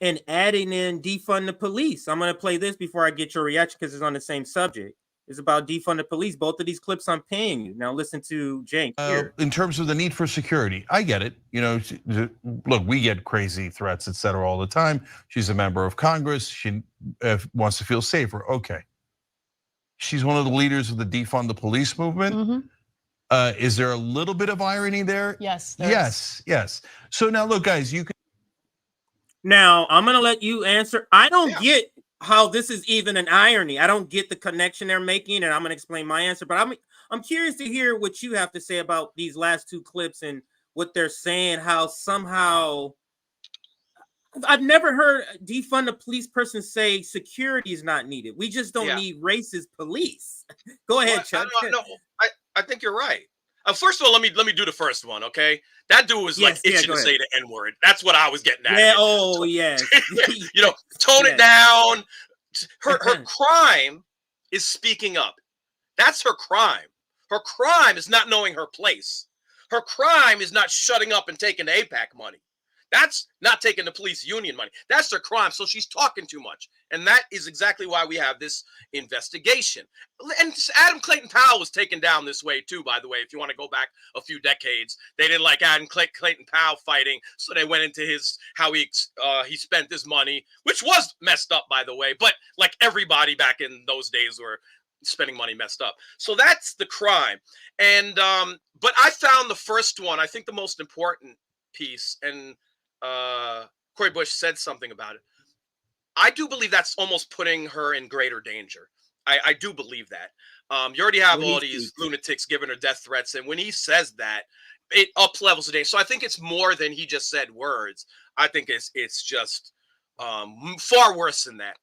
and adding in defund the police. I'm going to play this before I get your reaction, because it's on the same subject. It's about defund the police. Both of these clips I'm paying you. Now listen to Cenk here. In terms of the need for security, I get it. You know, look, we get crazy threats, et cetera, all the time. She's a member of Congress. She wants to feel safer. Okay. She's one of the leaders of the defund the police movement. Is there a little bit of irony there? Yes. Yes. So now look, guys, you can. Now I'm going to let you answer. I don't get how this is even an irony. I don't get the connection they're making, and I'm going to explain my answer. But I'm curious to hear what you have to say about these last two clips and what they're saying. How somehow I've never heard defund the police person say security is not needed. We just don't need racist police. Go ahead, Chuck. No, I think you're right. First of all, let me do the first one, okay? That dude was like itching to say the N-word. That's what I was getting at. Yeah, oh yes. You know, tone it down. Her crime is speaking up. That's her crime. Her crime is not knowing her place. Her crime is not shutting up and taking the AIPAC money. That's not taking the police union money. That's her crime. So she's talking too much. And that is exactly why we have this investigation. And Adam Clayton Powell was taken down this way too, by the way. If you want to go back a few decades, they didn't like Adam Clayton Powell fighting. So they went into how he spent his money, which was messed up, by the way. But like everybody back in those days were spending money messed up. So that's the crime. And but I found the first one, I think the most important piece, and Cori Bush said something about it. I do believe that's almost putting her in greater danger. I do believe that. You already have all these lunatics giving her death threats, and when he says that, it up levels the danger. So I think it's more than he just said words. I think it's just far worse than that.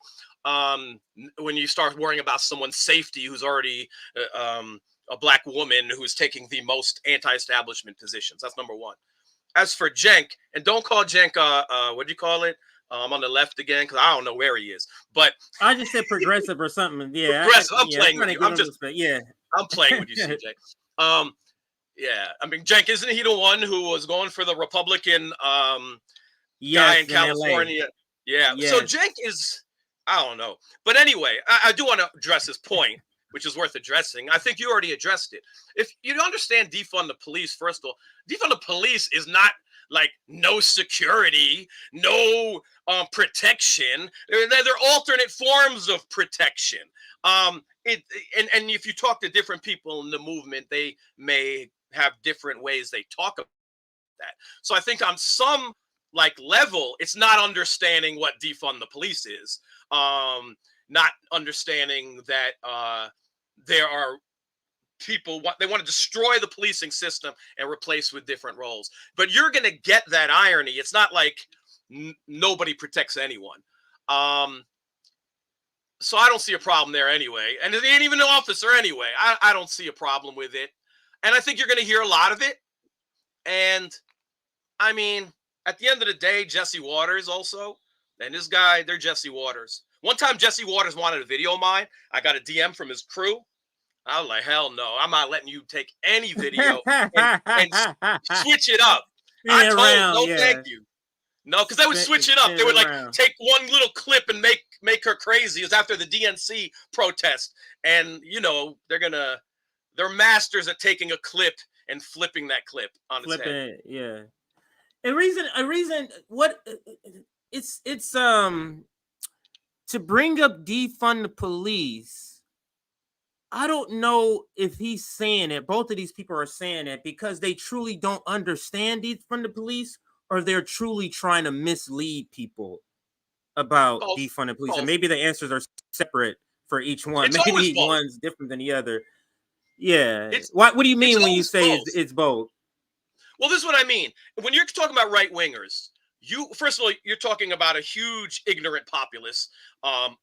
When you start worrying about someone's safety who's already a black woman who's taking the most anti-establishment positions. That's number one. As for Cenk, and don't call Cenk, what do you call it? On the left again, because I don't know where he is. But I just said progressive or something. Yeah, progressive. I'm playing with you. I'm playing with you, CJ. Yeah. I mean, Cenk, isn't he the one who was going for the Republican guy in California? Yeah. So Cenk is, I don't know. But anyway, I do want to address this point, which is worth addressing. I think you already addressed it. If you understand defund the police, first of all, defund the police is not like no security, no protection. They're alternate forms of protection. And if you talk to different people in the movement, they may have different ways they talk about that. So I think on some like level, it's not understanding what defund the police is. Not understanding that there are people, they want to destroy the policing system and replace with different roles. But you're going to get that irony. It's not like nobody protects anyone. So I don't see a problem there anyway. And it ain't even an officer anyway. I don't see a problem with it. And I think you're going to hear a lot of it. And I mean, at the end of the day, Jesse Waters also, and this guy, they're Jesse Waters. One time Jesse Waters wanted a video of mine. I got a DM from his crew. I was like, hell no, I'm not letting you take any video and switch it up. I told him, no, thank you. No, because they would switch it up. They would like take one little clip and make her crazy. It was after the DNC protest. And, you know, they're masters at taking a clip and flipping that clip on its head. Yeah. A reason what it's to bring up defund the police. I don't know if he's saying it. Both of these people are saying it because they truly don't understand defund the police, or they're truly trying to mislead people about defund the police. And maybe the answers are separate for each one. Maybe one's different than the other. Yeah. What do you mean when you say it's both? Well, this is what I mean. When you're talking about right wingers, first of all, you're talking about a huge ignorant populace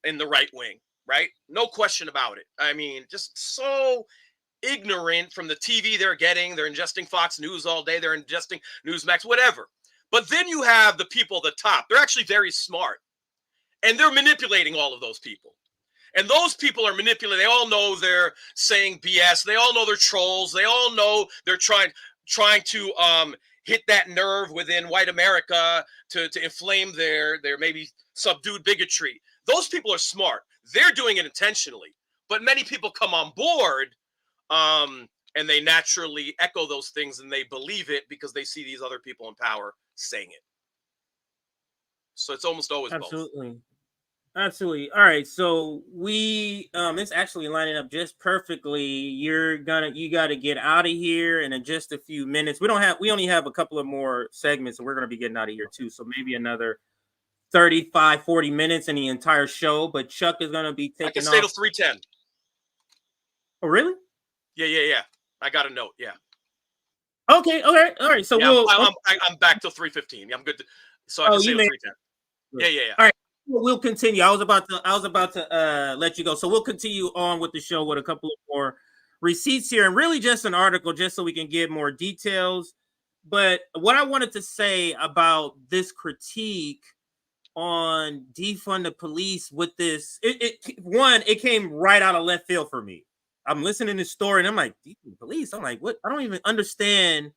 in the right wing, right? No question about it. I mean, just so ignorant from the TV they're getting. They're ingesting Fox News all day. They're ingesting Newsmax, whatever. But then you have the people at the top. They're actually very smart. And they're manipulating all of those people. And those people are manipulating. They all know they're saying BS. They all know they're trolls. They all know they're trying to hit that nerve within white America to inflame their maybe subdued bigotry. Those people are smart. They're doing it intentionally. But many people come on board and they naturally echo those things and they believe it because they see these other people in power saying it. So it's almost always both. Absolutely. All right. So it's actually lining up just perfectly. You got to get out of here in just a few minutes. We only have a couple of more segments, and we're going to be getting out of here too. So maybe another 35, 40 minutes in the entire show. But Chuck is going to be taking off. I can stay till 3:10. Oh, really? Yeah. I got a note. Yeah. Okay. All right. So yeah, I'm back till 3:15. I'm good. So I can stay till 3:10. Yeah. All right. We'll continue. I was about to let you go. So we'll continue on with the show with a couple of more receipts here, and really just an article just so we can get more details. But what I wanted to say about this critique on defund the police with this, it came right out of left field for me. I'm listening to this story and I'm like, defund the police. I'm like, what? I don't even understand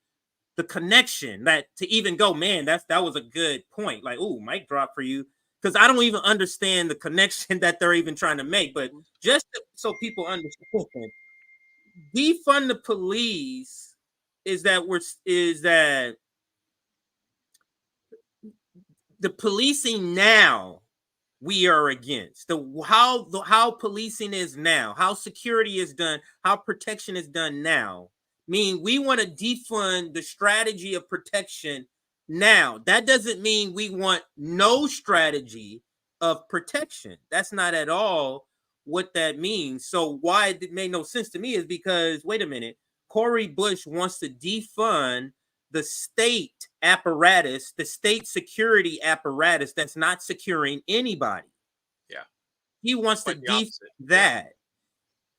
the connection that to even go, man, that was a good point. Like, ooh, mic drop for you. Because I don't even understand the connection that they're even trying to make. But just so people understand, defund the police is that the policing now we are against. How policing is now, how security is done, how protection is done now. Mean we want to defund the strategy of protection now. That doesn't mean we want no strategy of protection. That's not at all what that means. So why it made no sense to me is because, wait a minute, Cori Bush wants to defund the state apparatus, the state security apparatus that's not securing anybody. Yeah. He wants to defund that. Yeah.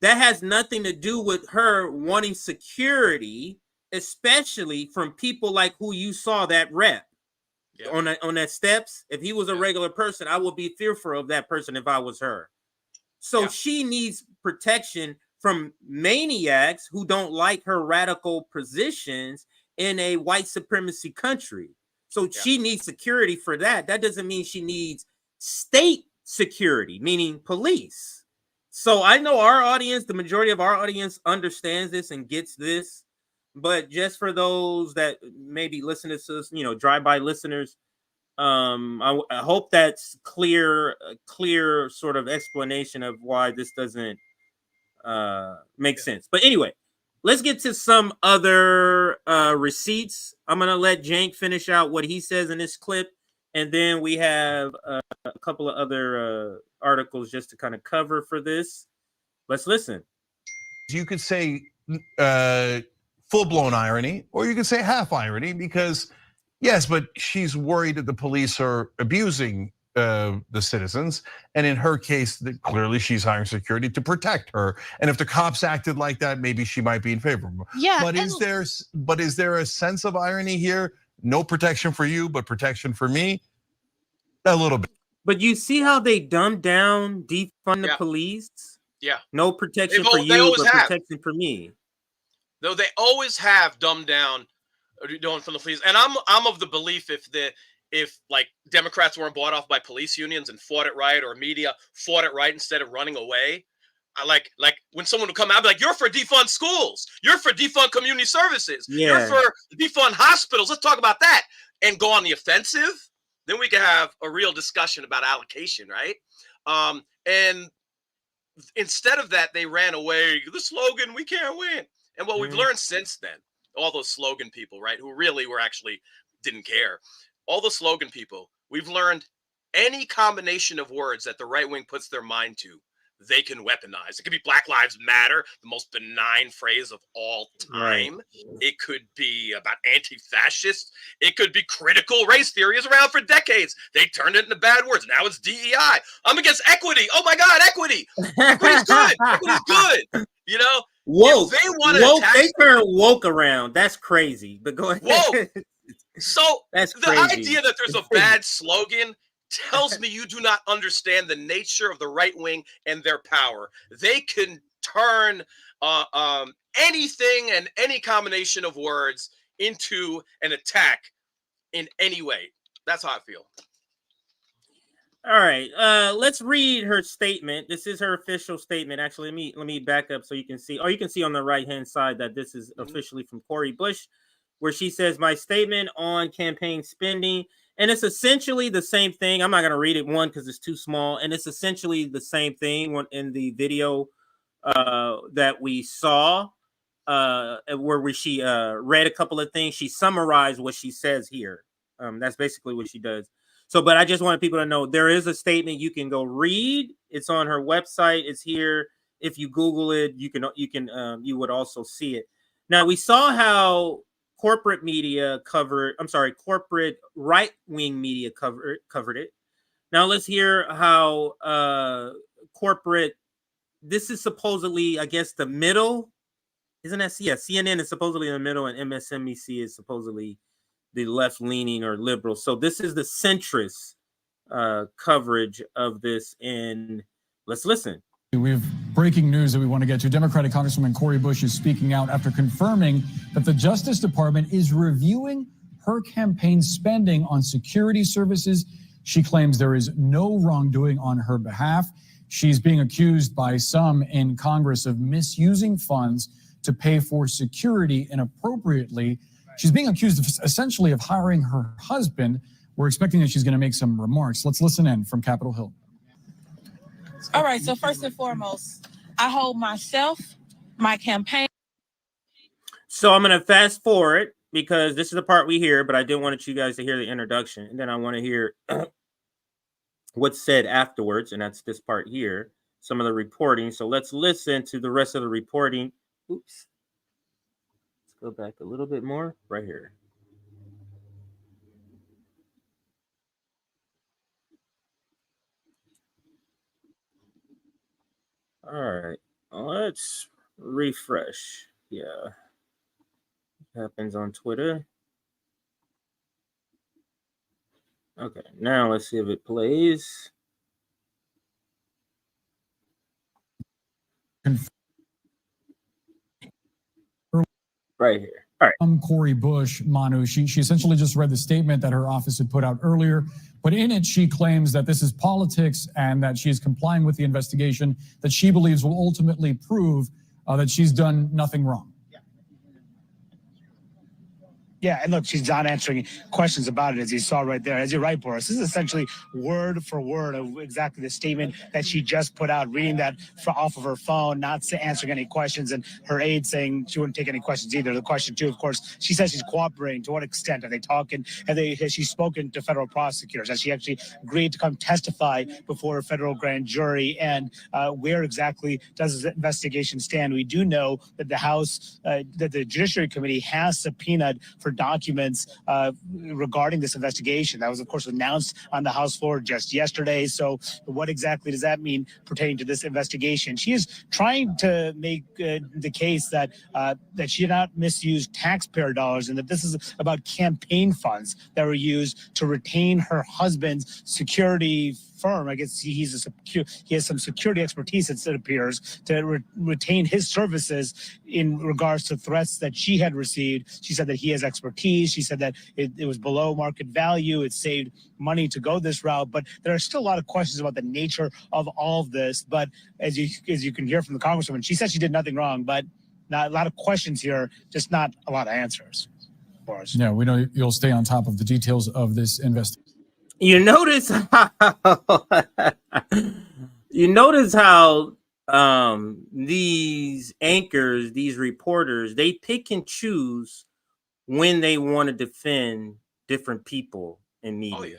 That has nothing to do with her wanting security, especially from people like who you saw that rep on that steps. If he was a regular person, I would be fearful of that person if I was her. So she needs protection from maniacs who don't like her radical positions in a white supremacy country. So she needs security for that. That doesn't mean she needs state security, meaning police. So I know our audience, the majority of our audience understands this and gets this, but just for those that maybe listen to us, drive-by listeners, I hope that's clear sort of explanation of why this doesn't make sense. But anyway, let's get to some other receipts. I'm gonna let Jank finish out what he says in this clip, and then we have a couple of other articles just to kind of cover for this. Let's listen. You could say full-blown irony, or you could say half irony, because yes, but she's worried that the police are abusing the citizens, and in her case, that clearly she's hiring security to protect her. And if the cops acted like that, maybe she might be in favor of them. Yeah, But is there a sense of irony here? No protection for you, but protection for me. A little bit. But you see how they dumbed down, defund the police? Yeah. No protection for you, but protection for me. Though they always have dumbed down from the police. And I'm of the belief if like Democrats weren't bought off by police unions and fought it right, or media fought it right instead of running away. I like when someone would come out and be like, you're for defund schools, you're for defund community services, you're for defund hospitals, let's talk about that, and go on the offensive, then we can have a real discussion about allocation, right? And instead of that, they ran away. The slogan, we can't win. And what we've learned since then, all those slogan people, right, who really were actually didn't care, all the slogan people, we've learned any combination of words that the right wing puts their mind to, they can weaponize. It could be Black Lives Matter, the most benign phrase of all time. Right. It could be about anti-fascist. It could be critical race theory is around for decades. They turned it into bad words. Now it's DEI. I'm against equity. Oh my God, equity. Equity's good. Equity's good. You know? Woke. They want to attack. They turn woke around. That's crazy. But go ahead. Woke. So that's the crazy. idea that there's a bad slogan tells me you do not understand the nature of the right wing and their power. They can turn anything and any combination of words into an attack in any way. That's how I feel. All right, let's read her statement. This is her official statement. Actually, let me back up so you can see. Oh, you can see on the right-hand side that this is officially from Cori Bush, where she says, my statement on campaign spending. And it's essentially the same thing. I'm not going to read it, one, because it's too small. And it's essentially the same thing in the video that we saw, where she read a couple of things. She summarized what she says here. That's basically what she does. So, but I just wanted people to know there is a statement you can go read. It's on her website. It's here. If you Google it, you would also see it. Now, we saw how corporate media corporate right-wing media covered it. Now let's hear how corporate, this is supposedly, I guess, the middle. Isn't that? Yeah, CNN is supposedly in the middle and MSNBC is supposedly the left-leaning or liberal. So this is the centrist coverage of this, and let's listen. We have breaking news that we want to get to. Democratic Congresswoman Cori Bush is speaking out after confirming that the Justice Department is reviewing her campaign spending on security services. She claims there is no wrongdoing on her behalf. She's being accused by some in Congress of misusing funds to pay for security inappropriately. She's being accused essentially of hiring her husband. We're expecting that she's going to make some remarks. Let's listen in from Capitol Hill. All right, so first and foremost, I hold myself, my campaign. So I'm going to fast forward because this is the part we hear, but I didn't want you guys to hear the introduction. And then I want to hear what's said afterwards, and that's this part here, some of the reporting. So let's listen to the rest of the reporting. Oops. Let's go back a little bit more right here. All right, let's refresh. Yeah, happens on Twitter. Okay, now let's see if it plays. Right here. Cori Bush, Manu. She essentially just read the statement that her office had put out earlier, but in it she claims that this is politics and that she is complying with the investigation that she believes will ultimately prove that she's done nothing wrong. Yeah, and look, she's not answering questions about it, as you saw right there. As you're right, Boris, this is essentially word for word of exactly the statement that she just put out, reading that off of her phone, not answering any questions, and her aide saying she wouldn't take any questions either. The question, too, of course, she says she's cooperating. To what extent? Are they talking? Has she spoken to federal prosecutors? Has she actually agreed to come testify before a federal grand jury? And where exactly does this investigation stand? We do know that the House, that the Judiciary Committee has subpoenaed for documents regarding this investigation. That was, of course, announced on the House floor just yesterday. So what exactly does that mean pertaining to this investigation? She is trying to make the case that that she did not misuse taxpayer dollars and that this is about campaign funds that were used to retain her husband's security firm. I guess he has some security expertise, it appears, to retain his services in regards to threats that she had received. She said that he has expertise. She said that it was below market value. It saved money to go this route. But there are still a lot of questions about the nature of all of this. But as you can hear from the Congresswoman, she said she did nothing wrong, but not a lot of questions here, just not a lot of answers for us. Yeah, we know you'll stay on top of the details of this investigation. You notice how these anchors, these reporters, they pick and choose when they want to defend different people in media. Oh, yeah.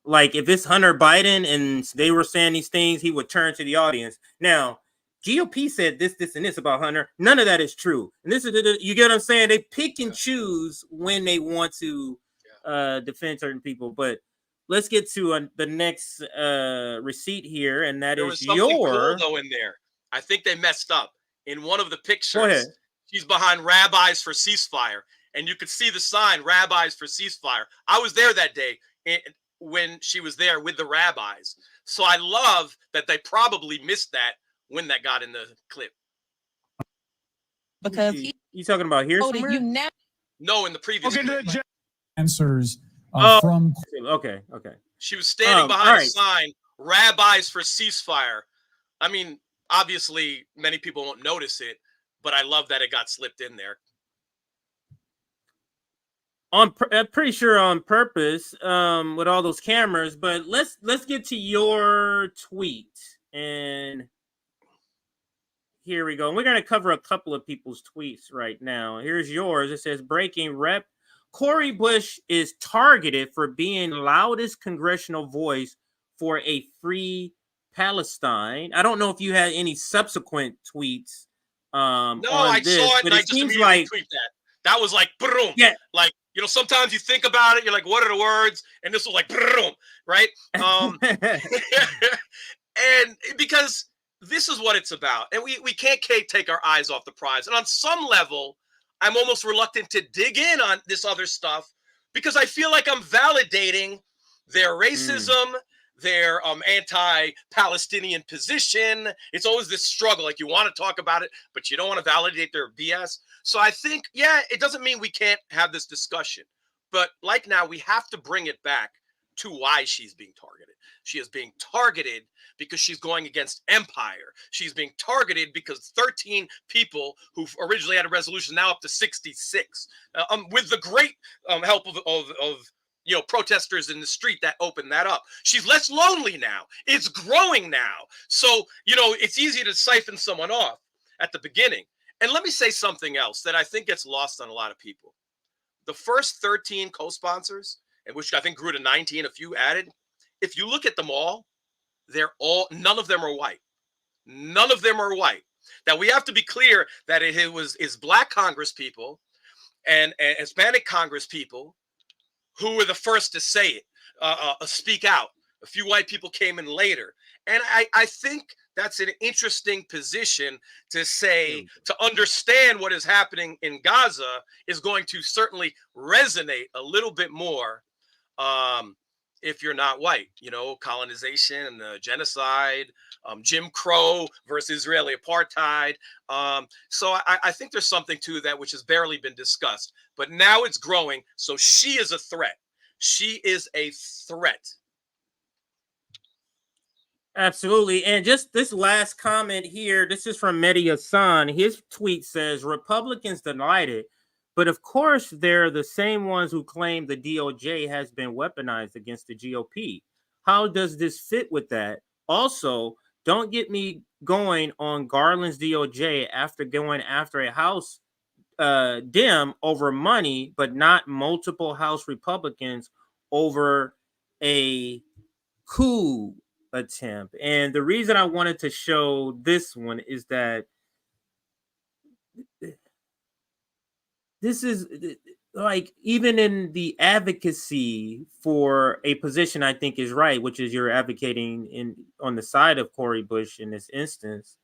Like if it's Hunter Biden and they were saying these things, he would turn to the audience. Now, GOP said this, and this about Hunter. None of that is true. And this is, you get what I'm saying? They pick and choose when they want to defend certain people. But let's get to the next receipt here, and that is something cool, though, in there. I think they messed up. In one of the pictures, she's behind Rabbis for Ceasefire, and you could see the sign, Rabbis for Ceasefire. I was there that day when she was there with the rabbis. So I love that they probably missed that when that got in the clip. Because you talking about here somewhere? No, in the previous clip. Answers from... Okay. She was standing behind a sign, Rabbis for Ceasefire. I mean, obviously, many people won't notice it, but I love that it got slipped in there. I'm pretty sure on purpose, with all those cameras. But let's get to your tweet, and here we go. And we're going to cover a couple of people's tweets right now. Here's yours. It says, breaking rep. Cori Bush is targeted for being loudest congressional voice for a free Palestine. I don't know if you had any subsequent tweets. No, I saw it, and I just immediately tweeted that. That was like, boom. Yeah. Like, you know, sometimes you think about it, you're like, what are the words? And this was like, boom, right? And because this is what it's about. And we can't take our eyes off the prize. And on some level, I'm almost reluctant to dig in on this other stuff because I feel like I'm validating their racism, their anti-Palestinian position. It's always this struggle. Like you want to talk about it, but you don't want to validate their BS. So I think, yeah, it doesn't mean we can't have this discussion. But like now, we have to bring it back to why she's being targeted. She is being targeted because she's going against empire. She's being targeted because 13 people who originally had a resolution, now up to 66, with the great help of protesters in the street that opened that up. She's less lonely now. It's growing now. So, it's easy to siphon someone off at the beginning. And let me say something else that I think gets lost on a lot of people. The first 13 co-sponsors, and which I think grew to 19, a few added, if you look at them all, none of them are white. None of them are white. Now, we have to be clear that it's Black Congress people and Hispanic Congress people who were the first to say it, speak out. A few white people came in later. And I think that's an interesting position to say, to understand what is happening in Gaza is going to certainly resonate a little bit more if you're not white. Colonization and genocide, Jim Crow versus Israeli apartheid. So I think there's something to that which has barely been discussed, but now it's growing. So she is a threat. She is a threat. Absolutely. And just this last comment here, this is from Mehdi Hassan. His tweet says, Republicans denied it, but of course they're the same ones who claim the DOJ has been weaponized against the GOP. How does this fit with that? Also, don't get me going on Garland's DOJ after going after a House Dem over money, but not multiple House Republicans over a coup attempt. And the reason I wanted to show this one is that this is like, even in the advocacy for a position I think is right, which is you're advocating on the side of Cori Bush in this instance,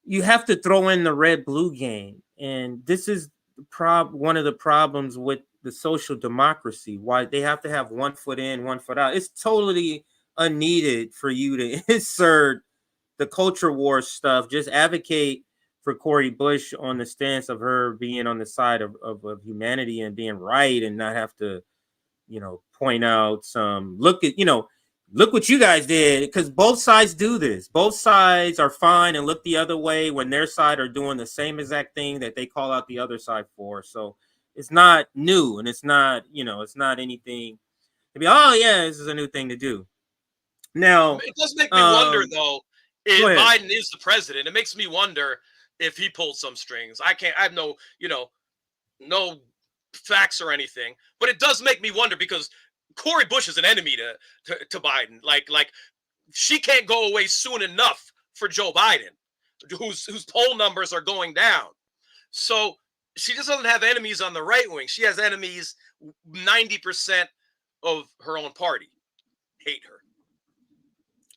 you have to throw in the red-blue game. And this is one of the problems with the social democracy, why they have to have one foot in, one foot out. It's totally unneeded for you to insert the culture war stuff. Just advocate for Cori Bush on the stance of her being on the side of humanity and being right, and not have to, point out some, look what you guys did, because both sides do this. Both sides are fine and look the other way when their side are doing the same exact thing that they call out the other side for. So it's not new, and it's not, it's not anything to be, oh yeah, this is a new thing to do. Now, it does make me wonder, though, if Biden is the president. It makes me wonder if he pulled some strings. I have no facts or anything, but it does make me wonder, because Cori Bush is an enemy to Biden. Like she can't go away soon enough for Joe Biden, whose poll numbers are going down. So she just doesn't have enemies on the right wing. She has enemies. 90% of her own party hate her.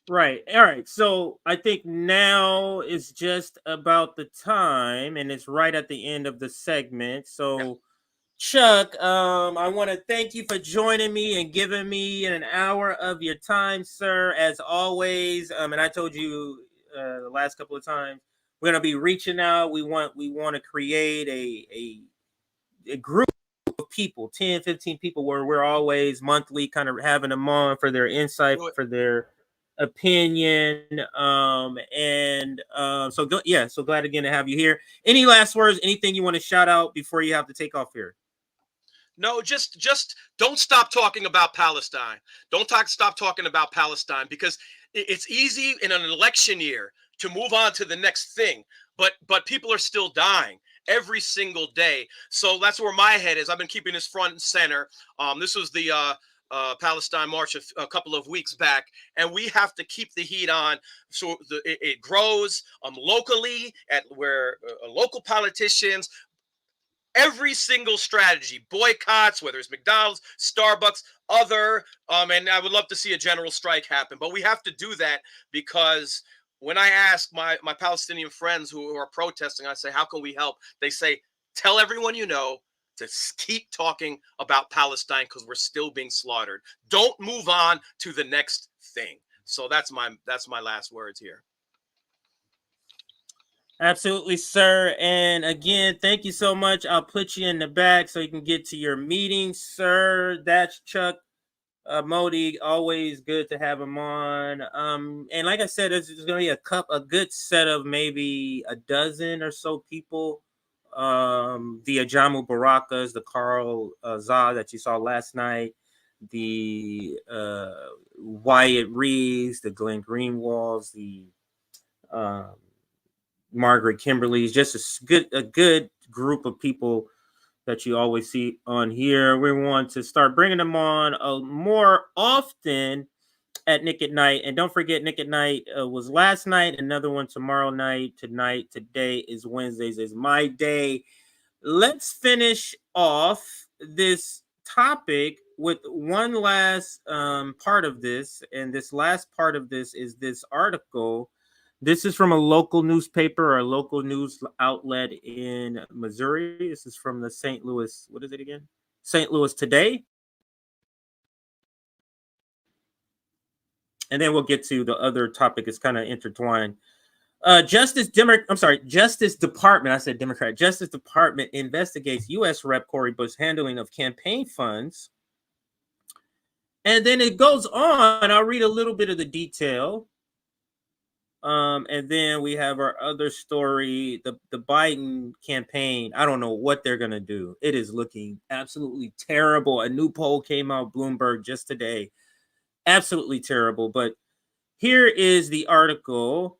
Right. All right. So I think now is just about the time, and it's right at the end of the segment. So, Chuck, I want to thank you for joining me and giving me an hour of your time, sir, as always. And I told you the last couple of times, we're going to be reaching out. We want to create a group of people, 10, 15 people, where we're always monthly kind of having them on for their insight, for their opinion. So glad again to have you here. Any last words, anything you want to shout out before you have to take off here? No, just don't stop talking about Palestine. Stop talking about Palestine, because it's easy in an election year to move on to the next thing, but people are still dying every single day. So that's where my head is. I've been keeping this front and center. This was the Palestine march a couple of weeks back, and we have to keep the heat on so it grows locally, at where local politicians. Every single strategy, boycotts, whether it's McDonald's, Starbucks, and I would love to see a general strike happen. But we have to do that, because when I ask my Palestinian friends who are protesting, I say, how can we help? They say, tell everyone you know to keep talking about Palestine, because we're still being slaughtered. Don't move on to the next thing. So that's my last words here. Absolutely, sir. And again, thank you so much. I'll put you in the back so you can get to your meeting, sir. That's Chuck Modi. Always good to have him on. And like I said, there's going to be a good set of maybe a dozen or so people. The Ajamu Barakas, the Carl Zah that you saw last night, the Wyatt Reeves, the Glenn Greenwalds, the Margaret Kimberly's, just a good group of people that you always see on here. We want to start bringing them on more often at Nick at Night. And don't forget, Nick at Night was last night, another one tomorrow night. Today is Wednesdays, is my day. Let's finish off this topic with one last part of this. And this last part of this is this article. This is from a local newspaper or a local news outlet in Missouri. This is from the St. Louis, what is it again? St. Louis Today. and then we'll get to the other topic. It's kind of intertwined. Justice Department, I said Democrat, Justice Department investigates U.S. Rep. Cori Bush handling of campaign funds. And then it goes on. I'll read a little bit of the detail. And then we have our other story, the Biden campaign. I don't know what they're going to do. It is looking absolutely terrible. A new poll came out, Bloomberg, just today. Absolutely terrible. But here is the article.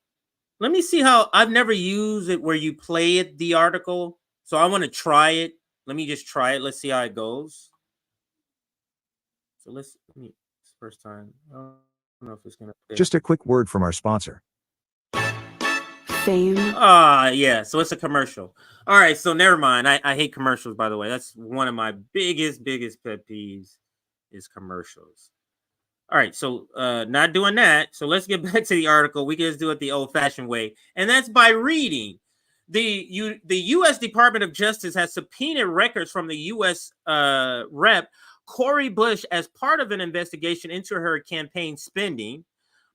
Let me see how, I've never used it where you play it, the article. So I want to try it. Let me just try it. Let's see how it goes. So it's first time. I don't know if it's going to. Just a quick word from our sponsor. Fame. Yeah. So it's a commercial. All right. So never mind. I hate commercials, by the way. That's one of my biggest pet peeves is commercials. All right. So not doing that. So let's get back to the article. We can just do it the old fashioned way. And that's by reading. The U.S. Department of Justice has subpoenaed records from the U.S. Rep. Cori Bush as part of an investigation into her campaign spending.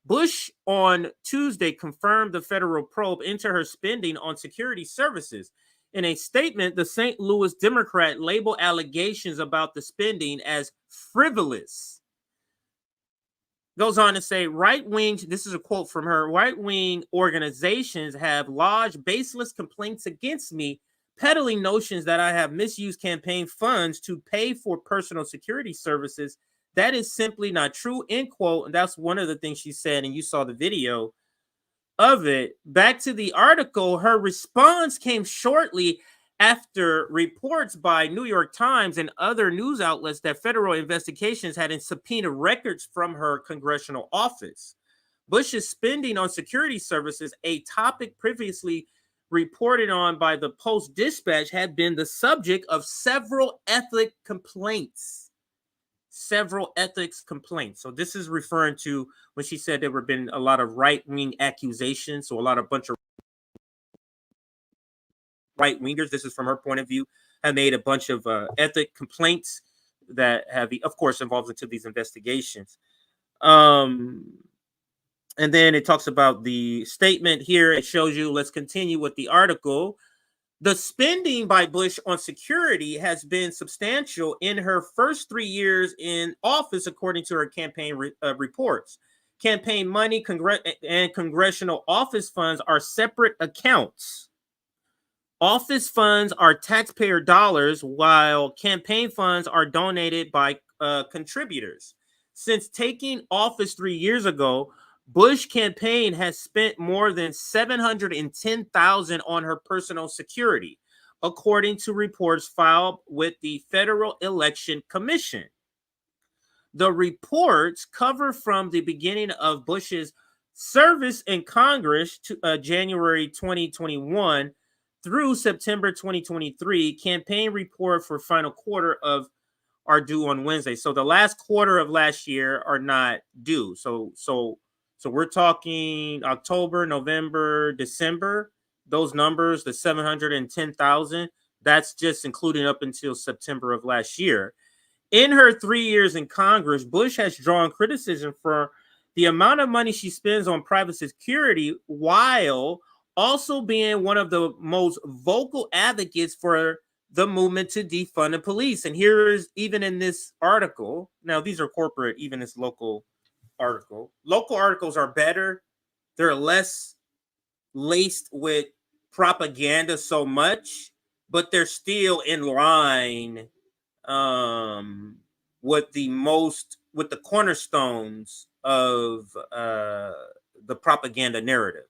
Bush on Tuesday confirmed the federal probe into her spending on security services. In a statement, the St. Louis Democrat labeled allegations about the spending as frivolous. Goes on to say, right-wing, this is a quote from her, right-wing organizations have lodged baseless complaints against me, peddling notions that I have misused campaign funds to pay for personal security services. That is simply not true, end quote. And that's one of the things she said, and you saw the video of it. Back to the article, her response came shortly after reports by New York Times and other news outlets that federal investigations had subpoenaed records from her congressional office. Bush's spending on security services, a topic previously reported on by the Post-Dispatch, had been the subject of several ethics complaints. So this is referring to when she said there have been a lot of right-wing accusations. So a bunch of right-wingers, this is from her point of view, have made a bunch of ethic complaints that have, of course, involved into these investigations. And then it talks about the statement here. It shows you, let's continue with the article. The spending by Bush on security has been substantial in her first 3 years in office, according to her campaign reports. Campaign money and congressional office funds are separate accounts. Office funds are taxpayer dollars, while campaign funds are donated by contributors. Since taking office 3 years ago, Bush campaign has spent more than $710,000 on her personal security, according to reports filed with the Federal Election Commission. The reports cover from the beginning of Bush's service in Congress to January 2021 through September 2023. Campaign report for final quarter are due on Wednesday. So the last quarter of last year are not due. So we're talking October, November, December. Those numbers, the 710,000, that's just including up until September of last year. In her 3 years in Congress, Bush has drawn criticism for the amount of money she spends on private security, while also being one of the most vocal advocates for the movement to defund the police. And here's, even in this article, now these are corporate, even this local article. Local articles are better. They're less laced with propaganda so much, but they're still in line with the cornerstones of the propaganda narrative.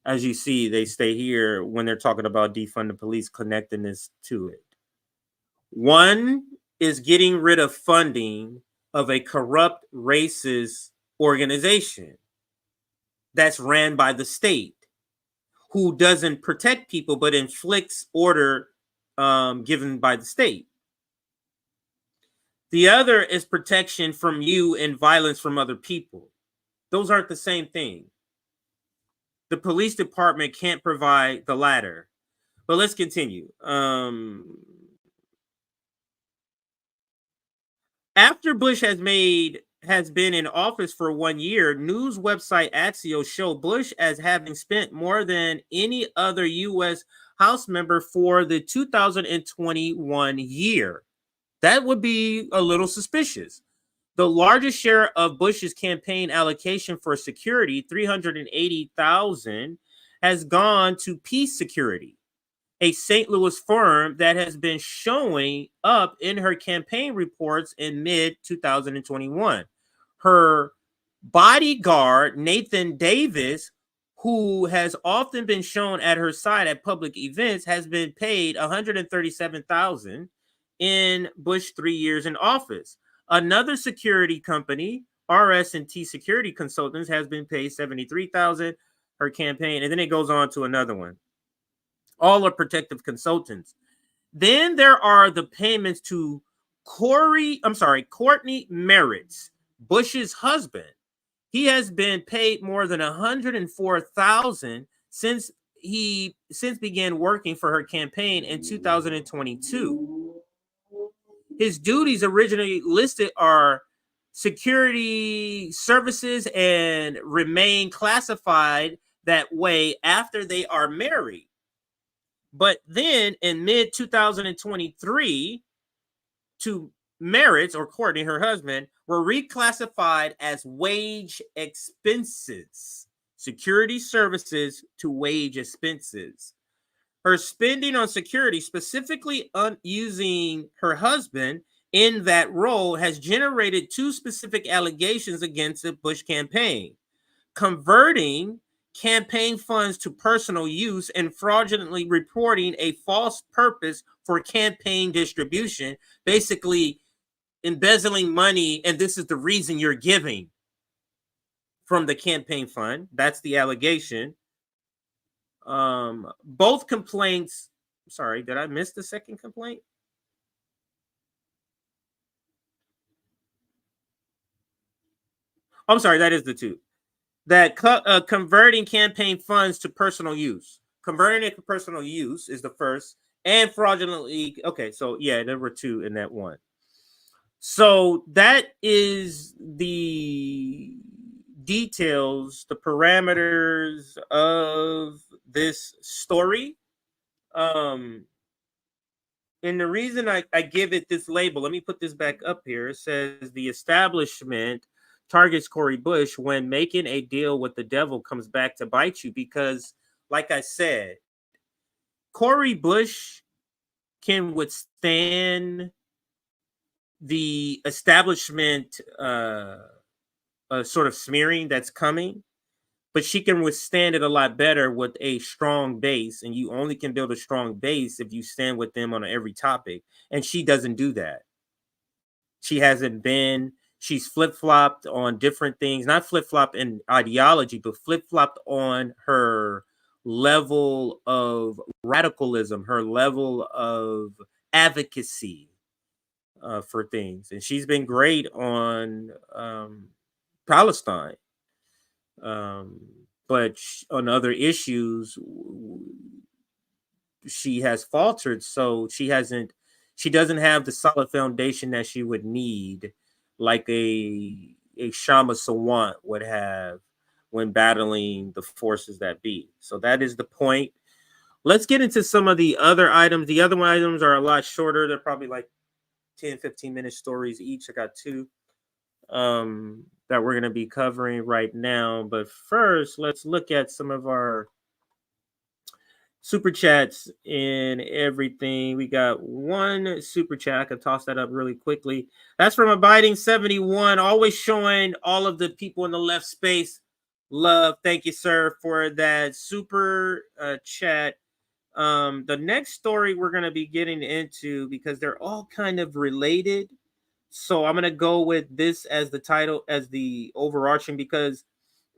As you see, they stay here when they're talking about defund the police, connecting this to it. One is getting rid of funding of a corrupt, racist organization that's ran by the state, who doesn't protect people but inflicts order given by the state. The other is protection from you and violence from other people. Those aren't the same thing. The police department can't provide the latter. But let's continue. After Bush has has been in office for 1 year, news website Axios showed Bush as having spent more than any other U.S. House member for the 2021 year. That would be a little suspicious. The largest share of Bush's campaign allocation for security, $380,000, has gone to Peace Security, a St. Louis firm that has been showing up in her campaign reports in mid-2021. Her bodyguard, Nathan Davis, who has often been shown at her side at public events, has been paid $137,000 in Bush 3 years in office. Another security company, RS&T Security Consultants, has been paid $73,000 her campaign, and then it goes on to another one. All are protective consultants. Then there are the payments to Courtney Merritt's, Bush's husband. He has been paid more than $104,000 since began working for her campaign in 2022. His duties originally listed are security services and remain classified that way after they are married. But then in mid-2023, to Merritt's, or Courtney, her husband, were reclassified as wage expenses. Security services to wage expenses. Her spending on security, specifically using her husband in that role, has generated two specific allegations against the Bush campaign: converting campaign funds to personal use and fraudulently reporting a false purpose for campaign distribution, basically embezzling money, and this is the reason you're giving from the campaign fund. That's the allegation. Both complaints, sorry, did I miss the second complaint? I'm sorry, that is the two. That converting campaign funds to personal use. Converting it to personal use is the first, and fraudulently, okay, so yeah, there were two in that one. So that is the details, the parameters of this story. And the reason I give it this label, let me put this back up here. It says the establishment targets Cori Bush when making a deal with the devil comes back to bite you, because, like I said, Cori Bush can withstand the establishment sort of smearing that's coming, but she can withstand it a lot better with a strong base, and you only can build a strong base if you stand with them on every topic, and she doesn't do that. She hasn't been. She's flip-flopped on different things, not flip-flop in ideology, but flip-flopped on her level of radicalism, her level of advocacy for things. And she's been great on Palestine. But on other issues, she has faltered. So she doesn't have the solid foundation that she would need, like a Shama Sawant would have when battling the forces that be. So that is the point. Let's get into some of the other items. The other items are a lot shorter. They're probably like 10, 15-minute stories each. I got two that we're going to be covering right now. But first, let's look at some of our super chats and everything. We got one super chat. I can toss that up really quickly. That's from Abiding 71, always showing all of the people in the left space love. Thank you, sir, for that super chat. The next story we're going to be getting into, because they're all kind of related, so I'm going to go with this as the title, as the overarching, because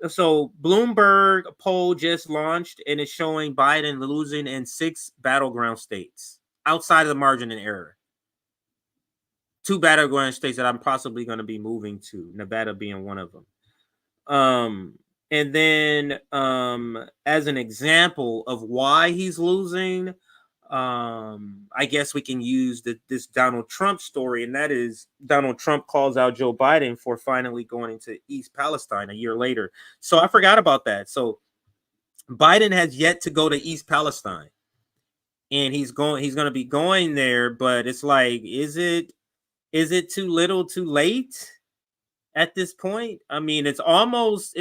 so Bloomberg poll just launched and it's showing Biden losing in 6 battleground states outside of the margin of error. 2 battleground states that I'm possibly going to be moving to, Nevada being one of them. And then as an example of why he's losing, I guess we can use this Donald Trump story, and that is Donald Trump calls out Joe Biden for finally going into East Palestine a year later. So I forgot about that. So Biden has yet to go to East Palestine, and he's going to be going there, but it's like, is it too little too late at this point? I mean, it's almost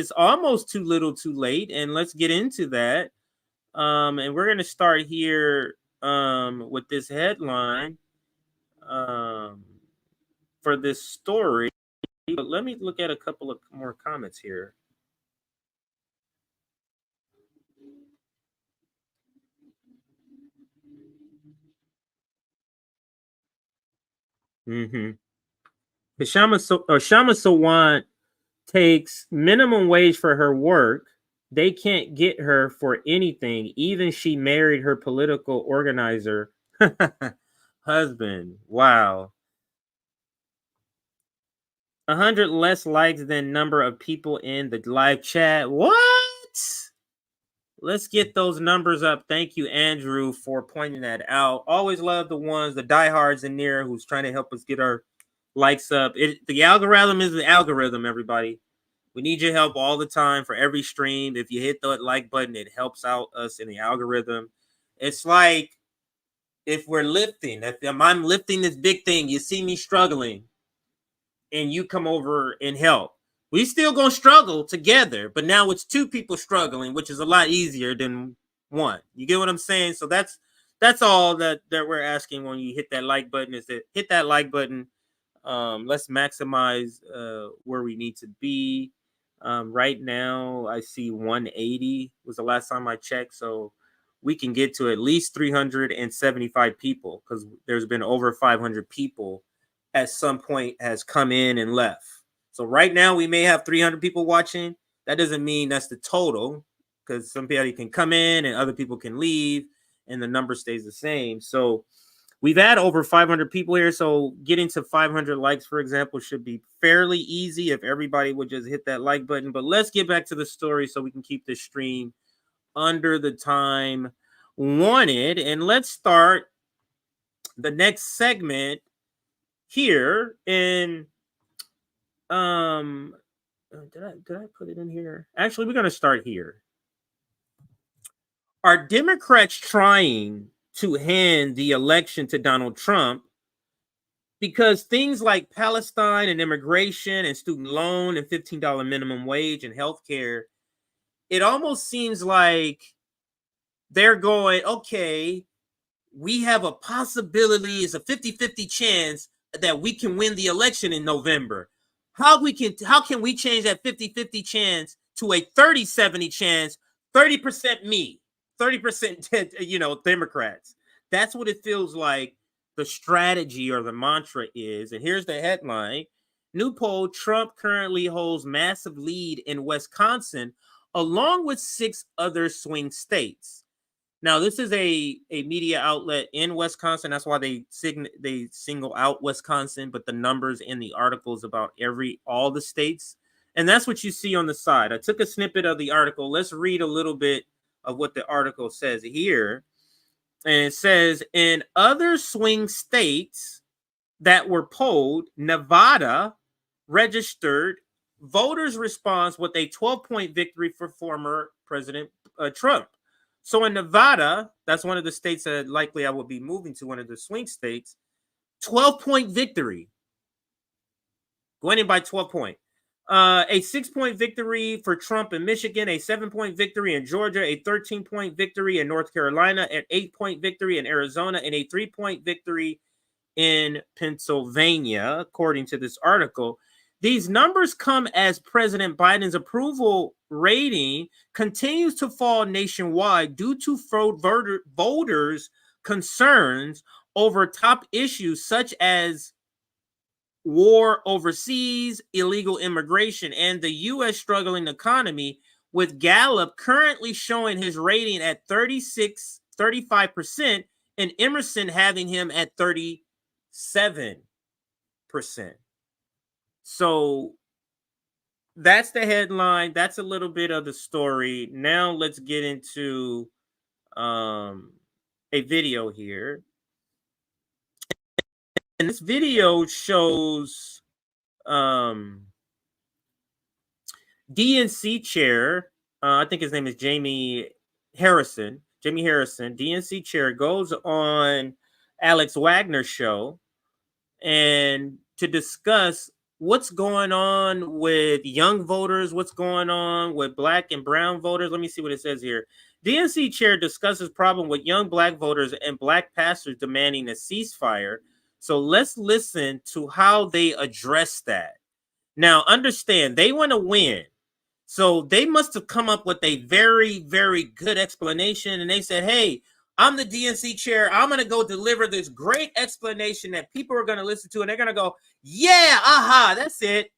too little too late, and let's get into that. And we're going to start here with this headline for this story. But let me look at a couple of more comments here. Shama Sawant takes minimum wage for her work. They can't get her for anything. Even she married her political organizer husband. Wow. 100 less likes than number of people in the live chat. What? Let's get those numbers up. Thank you, Andrew, for pointing that out. Always love the ones, the diehards in there who's trying to help us get our likes up. The algorithm is the algorithm, everybody. We need your help all the time for every stream. If you hit that like button, it helps out us in the algorithm. It's like if we're lifting, if I'm lifting this big thing, you see me struggling, and you come over and help. We still gonna struggle together, but now it's two people struggling, which is a lot easier than one. You get what I'm saying? So that's all that we're asking when you hit that like button, is that hit that like button. Let's maximize where we need to be. Right now, I see 180 was the last time I checked, so we can get to at least 375 people, because there's been over 500 people at some point has come in and left. So right now we may have 300 people watching. That doesn't mean that's the total, because somebody can come in and other people can leave and the number stays the same. So we've had over 500 people here. So getting to 500 likes, for example, should be fairly easy if everybody would just hit that like button. But let's get back to the story so we can keep this stream under the time wanted. And let's start the next segment here in did I put it in here? Actually, we're going to start here. Are Democrats trying to hand the election to Donald Trump because things like Palestine and immigration and student loan and $15 minimum wage and healthcare, it almost seems like they're going, okay, we have a possibility, it's a 50-50 chance that we can win the election in November. How can we change that 50-50 chance to a 30-70 chance, 30% me, 30% Democrats? That's what it feels like the strategy or the mantra is. And here's the headline. New poll, Trump currently holds massive lead in Wisconsin, along with 6 other swing states. Now, this is a media outlet in Wisconsin. That's why they single out Wisconsin, but the numbers in the articles about all the states. And that's what you see on the side. I took a snippet of the article. Let's read a little bit of what the article says here. And it says, in other swing states that were polled, Nevada registered voters' response with a 12-point victory for former President Trump. So in Nevada, that's one of the states that likely I will be moving to, one of the swing states, 12-point victory. Going in by 12 points. A 6-point victory for Trump in Michigan, a 7-point victory in Georgia, a 13-point victory in North Carolina, an 8-point victory in Arizona, and a 3-point victory in Pennsylvania, according to this article. These numbers come as President Biden's approval rating continues to fall nationwide due to voters' concerns over top issues such as war overseas, illegal immigration, and the U.S. struggling economy, with Gallup currently showing his rating at 35%, and Emerson having him at 37%. So that's the headline. That's a little bit of the story. Now let's get into a a video here. And this video shows DNC chair, I think his name is Jamie Harrison, DNC chair, goes on Alex Wagner's show and to discuss what's going on with young voters, what's going on with black and brown voters. Let me see what it says here. DNC chair discusses problem with young black voters and black pastors demanding a ceasefire. So let's listen to how they address that. Now, understand, they want to win. So they must have come up with a very, very good explanation. And they said, hey, I'm the DNC chair. I'm going to go deliver this great explanation that people are going to listen to. And they're going to go, yeah, aha, that's it.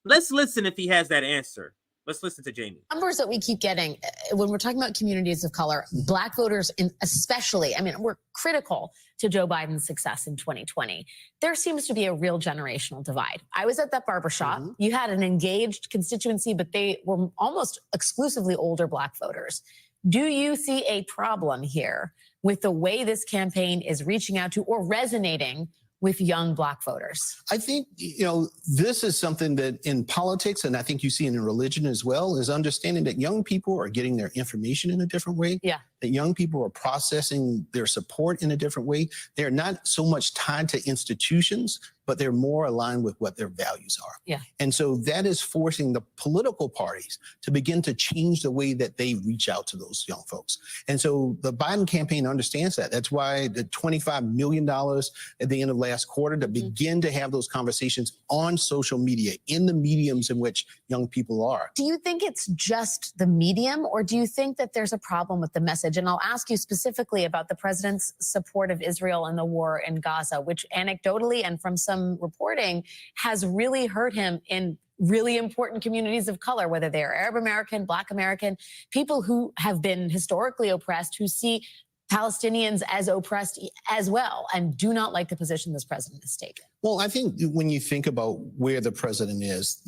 Let's listen if he has that answer. Let's listen to Jamie. Numbers that we keep getting when we're talking about communities of color, black voters especially, I mean, we're critical to Joe Biden's success in 2020. There seems to be a real generational divide. I was at that barbershop. Mm-hmm. You had an engaged constituency, but they were almost exclusively older black voters. Do you see a problem here with the way this campaign is reaching out to or resonating with young black voters? I think, this is something that in politics, and I think you see it in religion as well, is understanding that young people are getting their information in a different way. Yeah. That young people are processing their support in a different way. They're not so much tied to institutions, but they're more aligned with what their values are. Yeah. And so that is forcing the political parties to begin to change the way that they reach out to those young folks. And so the Biden campaign understands that. That's why the $25 million at the end of last quarter to begin to have those conversations on social media, in the mediums in which young people are. Do you think it's just the medium, or do you think that there's a problem with the message? And I'll ask you specifically about the president's support of Israel and the war in Gaza, which anecdotally and from some reporting has really hurt him in really important communities of color, whether they are Arab American, Black American, people who have been historically oppressed, who see Palestinians as oppressed as well and do not like the position this president has taken. Well, I think when you think about where the president is,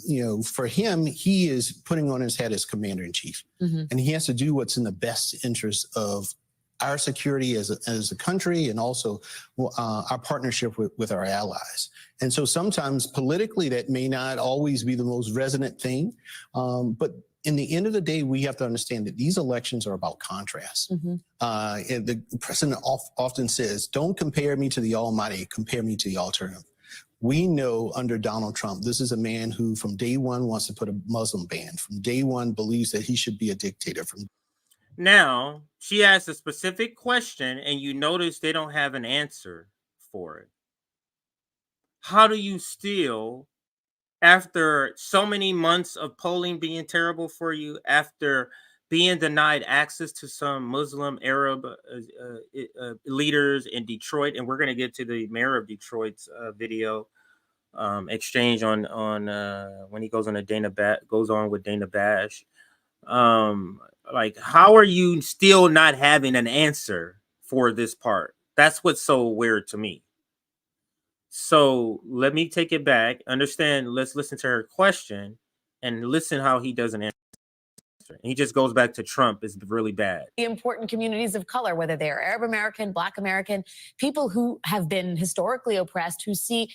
for him, he is putting on his head as commander in chief, and he has to do what's in the best interest of our security as a country, and also our partnership with our allies. And so sometimes politically that may not always be the most resonant thing, but in the end of the day, we have to understand that these elections are about contrast. And the president often says, don't compare me to the almighty, compare me to the alternative. We know under Donald Trump, this is a man who from day one wants to put a Muslim ban, from day one believes that he should be a dictator. Now, she asked a specific question, and you notice they don't have an answer for it. How do you still, after so many months of polling being terrible for you, after being denied access to some Muslim Arab leaders in Detroit, and we're going to get to the mayor of Detroit's video exchange on when he goes on with Dana Bash. Like, how are you still not having an answer for this part? That's what's so weird to me. So let me take it back. Understand, let's listen to her question and listen how he doesn't answer. He just goes back to Trump is really bad. The important communities of color, whether they are Arab American, Black American, people who have been historically oppressed, who see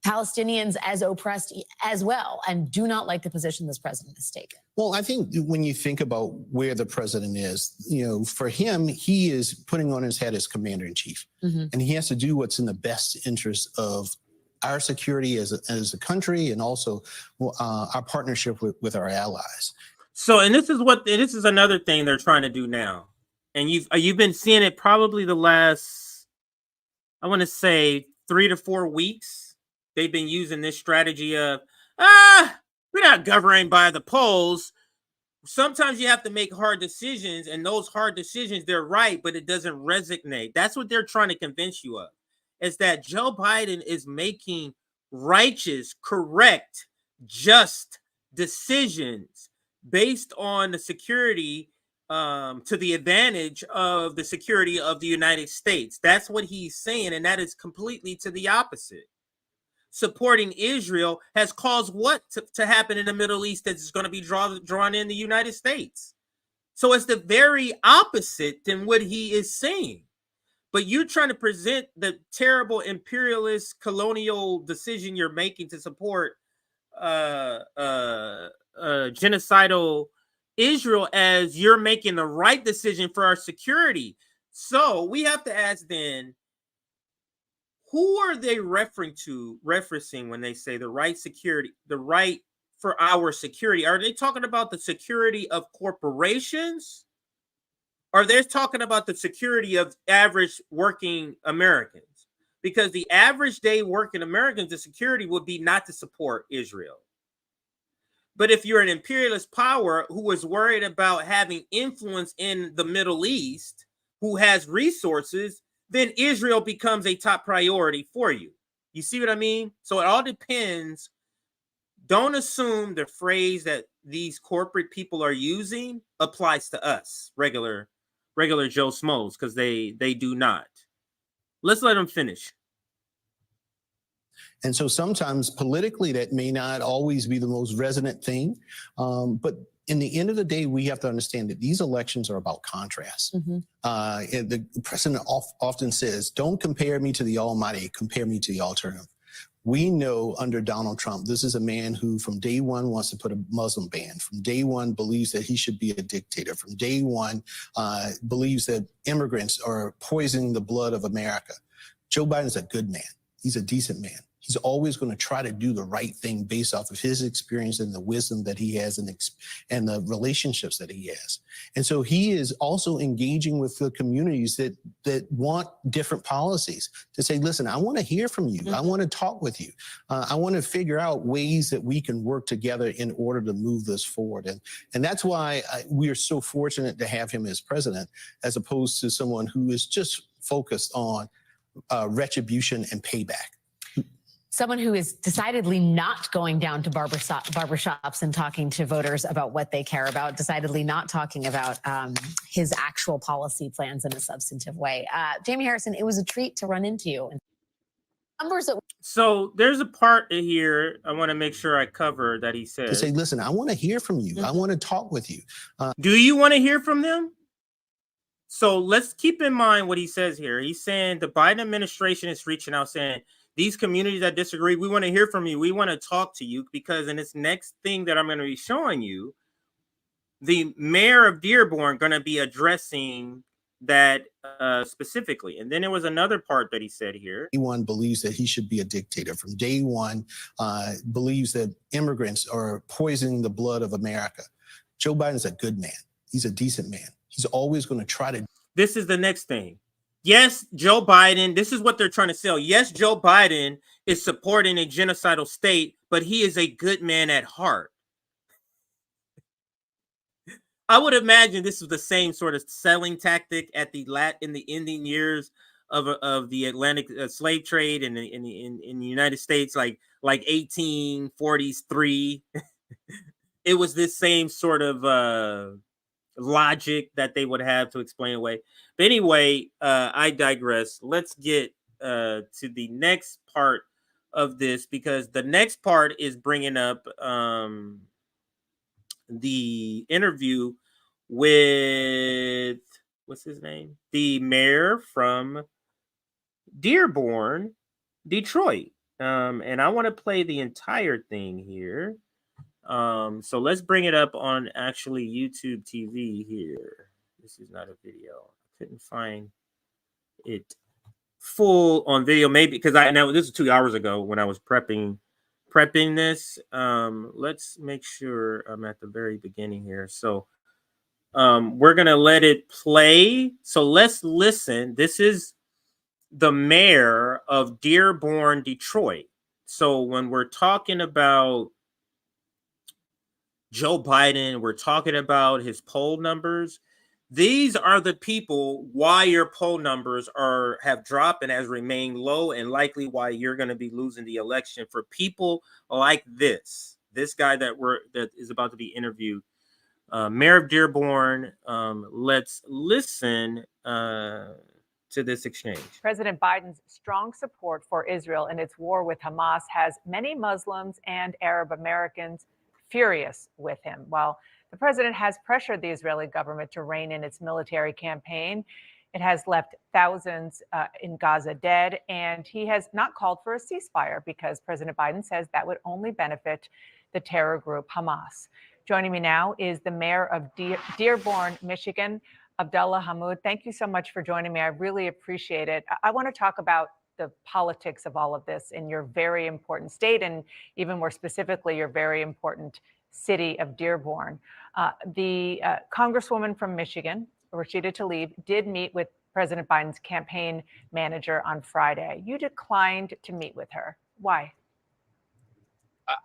Palestinians as oppressed as well and do not like the position this president has taken. Well, I think when you think about where the president is, for him, he is putting on his head as commander in chief, and he has to do what's in the best interest of our security as a country, and also our partnership with our allies. So, and this is another thing they're trying to do now, and you've been seeing it probably the last, I want to say 3 to 4 weeks. They've been using this strategy of, we're not governing by the polls. Sometimes you have to make hard decisions, and those hard decisions, they're right, but it doesn't resonate. That's what they're trying to convince you of, is that Joe Biden is making righteous, correct, just decisions based on the security to the advantage of the security of the United States. That's what he's saying, and that is completely to the opposite. Supporting Israel has caused what to happen in the Middle East that's going to be drawn in the United States. So it's the very opposite than what he is saying. but you're trying to present the terrible imperialist colonial decision you're making to support genocidal Israel as you're making the right decision for our security. So we have to ask then, who are they referencing when they say the right security, the right for our security? Are they talking about the security of corporations? Or they're talking about the security of average working Americans? Because the average day working Americans, the security would be not to support Israel. But if you're an imperialist power who is worried about having influence in the Middle East, who has resources, then Israel becomes a top priority for you. You see what I mean? So it all depends. Don't assume the phrase that these corporate people are using applies to us, regular Joe Schmoes, because they do not. Let's let them finish. And so sometimes politically that may not always be the most resonant thing. But in the end of the day, we have to understand that these elections are about contrast. And the president often says, don't compare me to the almighty, compare me to the alternative. We know under Donald Trump, this is a man who from day one wants to put a Muslim ban, from day one believes that he should be a dictator, from day one believes that immigrants are poisoning the blood of America. Joe Biden's a good man. He's a decent man. He's always going to try to do the right thing based off of his experience and the wisdom that he has and the relationships that he has. And so he is also engaging with the communities that want different policies to say, listen, I want to hear from you. I want to talk with you. I want to figure out ways that we can work together in order to move this forward. And that's why we are so fortunate to have him as president, as opposed to someone who is just focused on retribution and payback. Someone who is decidedly not going down to barbershops and talking to voters about what they care about, decidedly not talking about his actual policy plans in a substantive way. Jamie Harrison, it was a treat to run into you. So there's a part here I want to make sure I cover that he says. To say, listen, I want to hear from you. I want to talk with you. Do you want to hear from them? So let's keep in mind what he says here. He's saying the Biden administration is reaching out saying, these communities that disagree, we want to hear from you. We want to talk to you, because in this next thing that I'm going to be showing you, the mayor of Dearborn going to be addressing that specifically. And then there was another part that he said here. Day one believes that he should be a dictator. From day one believes that immigrants are poisoning the blood of America. Joe Biden's a good man. He's a decent man. He's always going to try to. This is the next thing. Yes, Joe Biden, this is what they're trying to sell. Yes, Joe Biden is supporting a genocidal state, but he is a good man at heart. I would imagine this is the same sort of selling tactic at in the ending years of the Atlantic slave trade in the United States, like 1843. It was this same sort of logic that they would have to explain away. But anyway, I digress. Let's get to the next part of this, because the next part is bringing up the interview with, what's his name? The mayor from Dearborn, Detroit. And I want to play the entire thing here. So let's bring it up on actually YouTube TV here. This is not a video. I couldn't find it full on video, maybe because I know this is 2 hours ago when I was prepping this. Let's make sure I'm at the very beginning here. So we're gonna let it play. So let's listen. This is the mayor of Dearborn, Detroit. So when we're talking about Joe Biden, we're talking about his poll numbers. These are the people why your poll numbers have dropped and has remained low, and likely why you're going to be losing the election. For people like this guy that is about to be interviewed, Mayor of Dearborn. Let's listen to this exchange. President Biden's strong support for Israel in its war with Hamas has many Muslims and Arab Americans furious with him. While the president has pressured the Israeli government to rein in its military campaign It has left thousands in Gaza dead, and he has not called for a ceasefire because President Biden says that would only benefit the terror group Hamas. Joining me now is the mayor of Dearborn, Michigan, Abdullah Hammoud. Thank you so much for joining me. I really appreciate it. I want to talk about the politics of all of this in your very important state, and even more specifically, your very important city of Dearborn. The Congresswoman from Michigan, Rashida Tlaib, did meet with President Biden's campaign manager on Friday. You declined to meet with her. Why?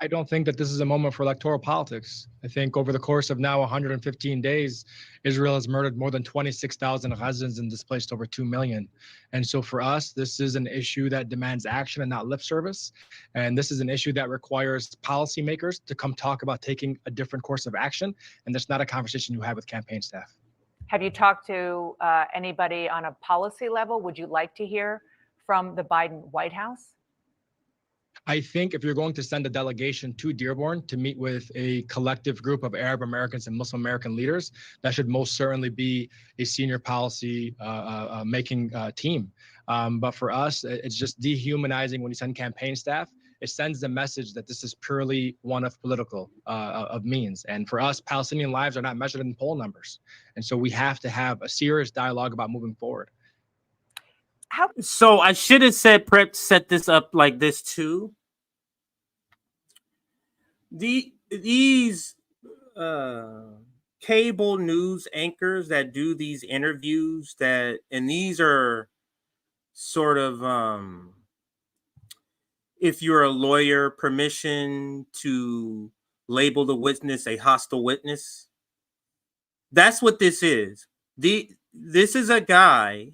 I don't think that this is a moment for electoral politics. I think over the course of now 115 days, Israel has murdered more than 26,000 Gazans and displaced over 2 million. And so for us, this is an issue that demands action and not lip service. And this is an issue that requires policymakers to come talk about taking a different course of action. And that's not a conversation you have with campaign staff. Have you talked to anybody on a policy level? Would you like to hear from the Biden White House? I think if you're going to send a delegation to Dearborn to meet with a collective group of Arab Americans and Muslim American leaders, that should most certainly be a senior policy making team. But for us, it's just dehumanizing when you send campaign staff. It sends the message that this is purely one of political of means. And for us, Palestinian lives are not measured in poll numbers. And so we have to have a serious dialogue about moving forward. So I should have said prep set this up like this too. These cable news anchors that do these interviews and these are sort of if you're a lawyer, permission to label the witness a hostile witness. That's what this is. This is a guy.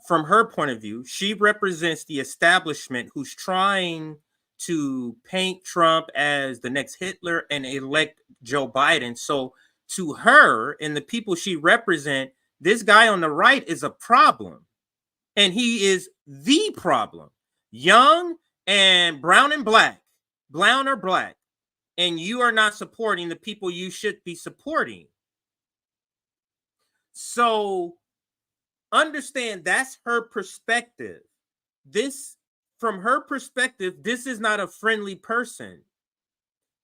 From her point of view, she represents the establishment who's trying to paint Trump as the next Hitler and elect Joe Biden. So to her and the people she represents, this guy on the right is a problem. And he is the problem. Young and brown or black. And you are not supporting the people you should be supporting. So understand that's her perspective. From her perspective, this is not a friendly person.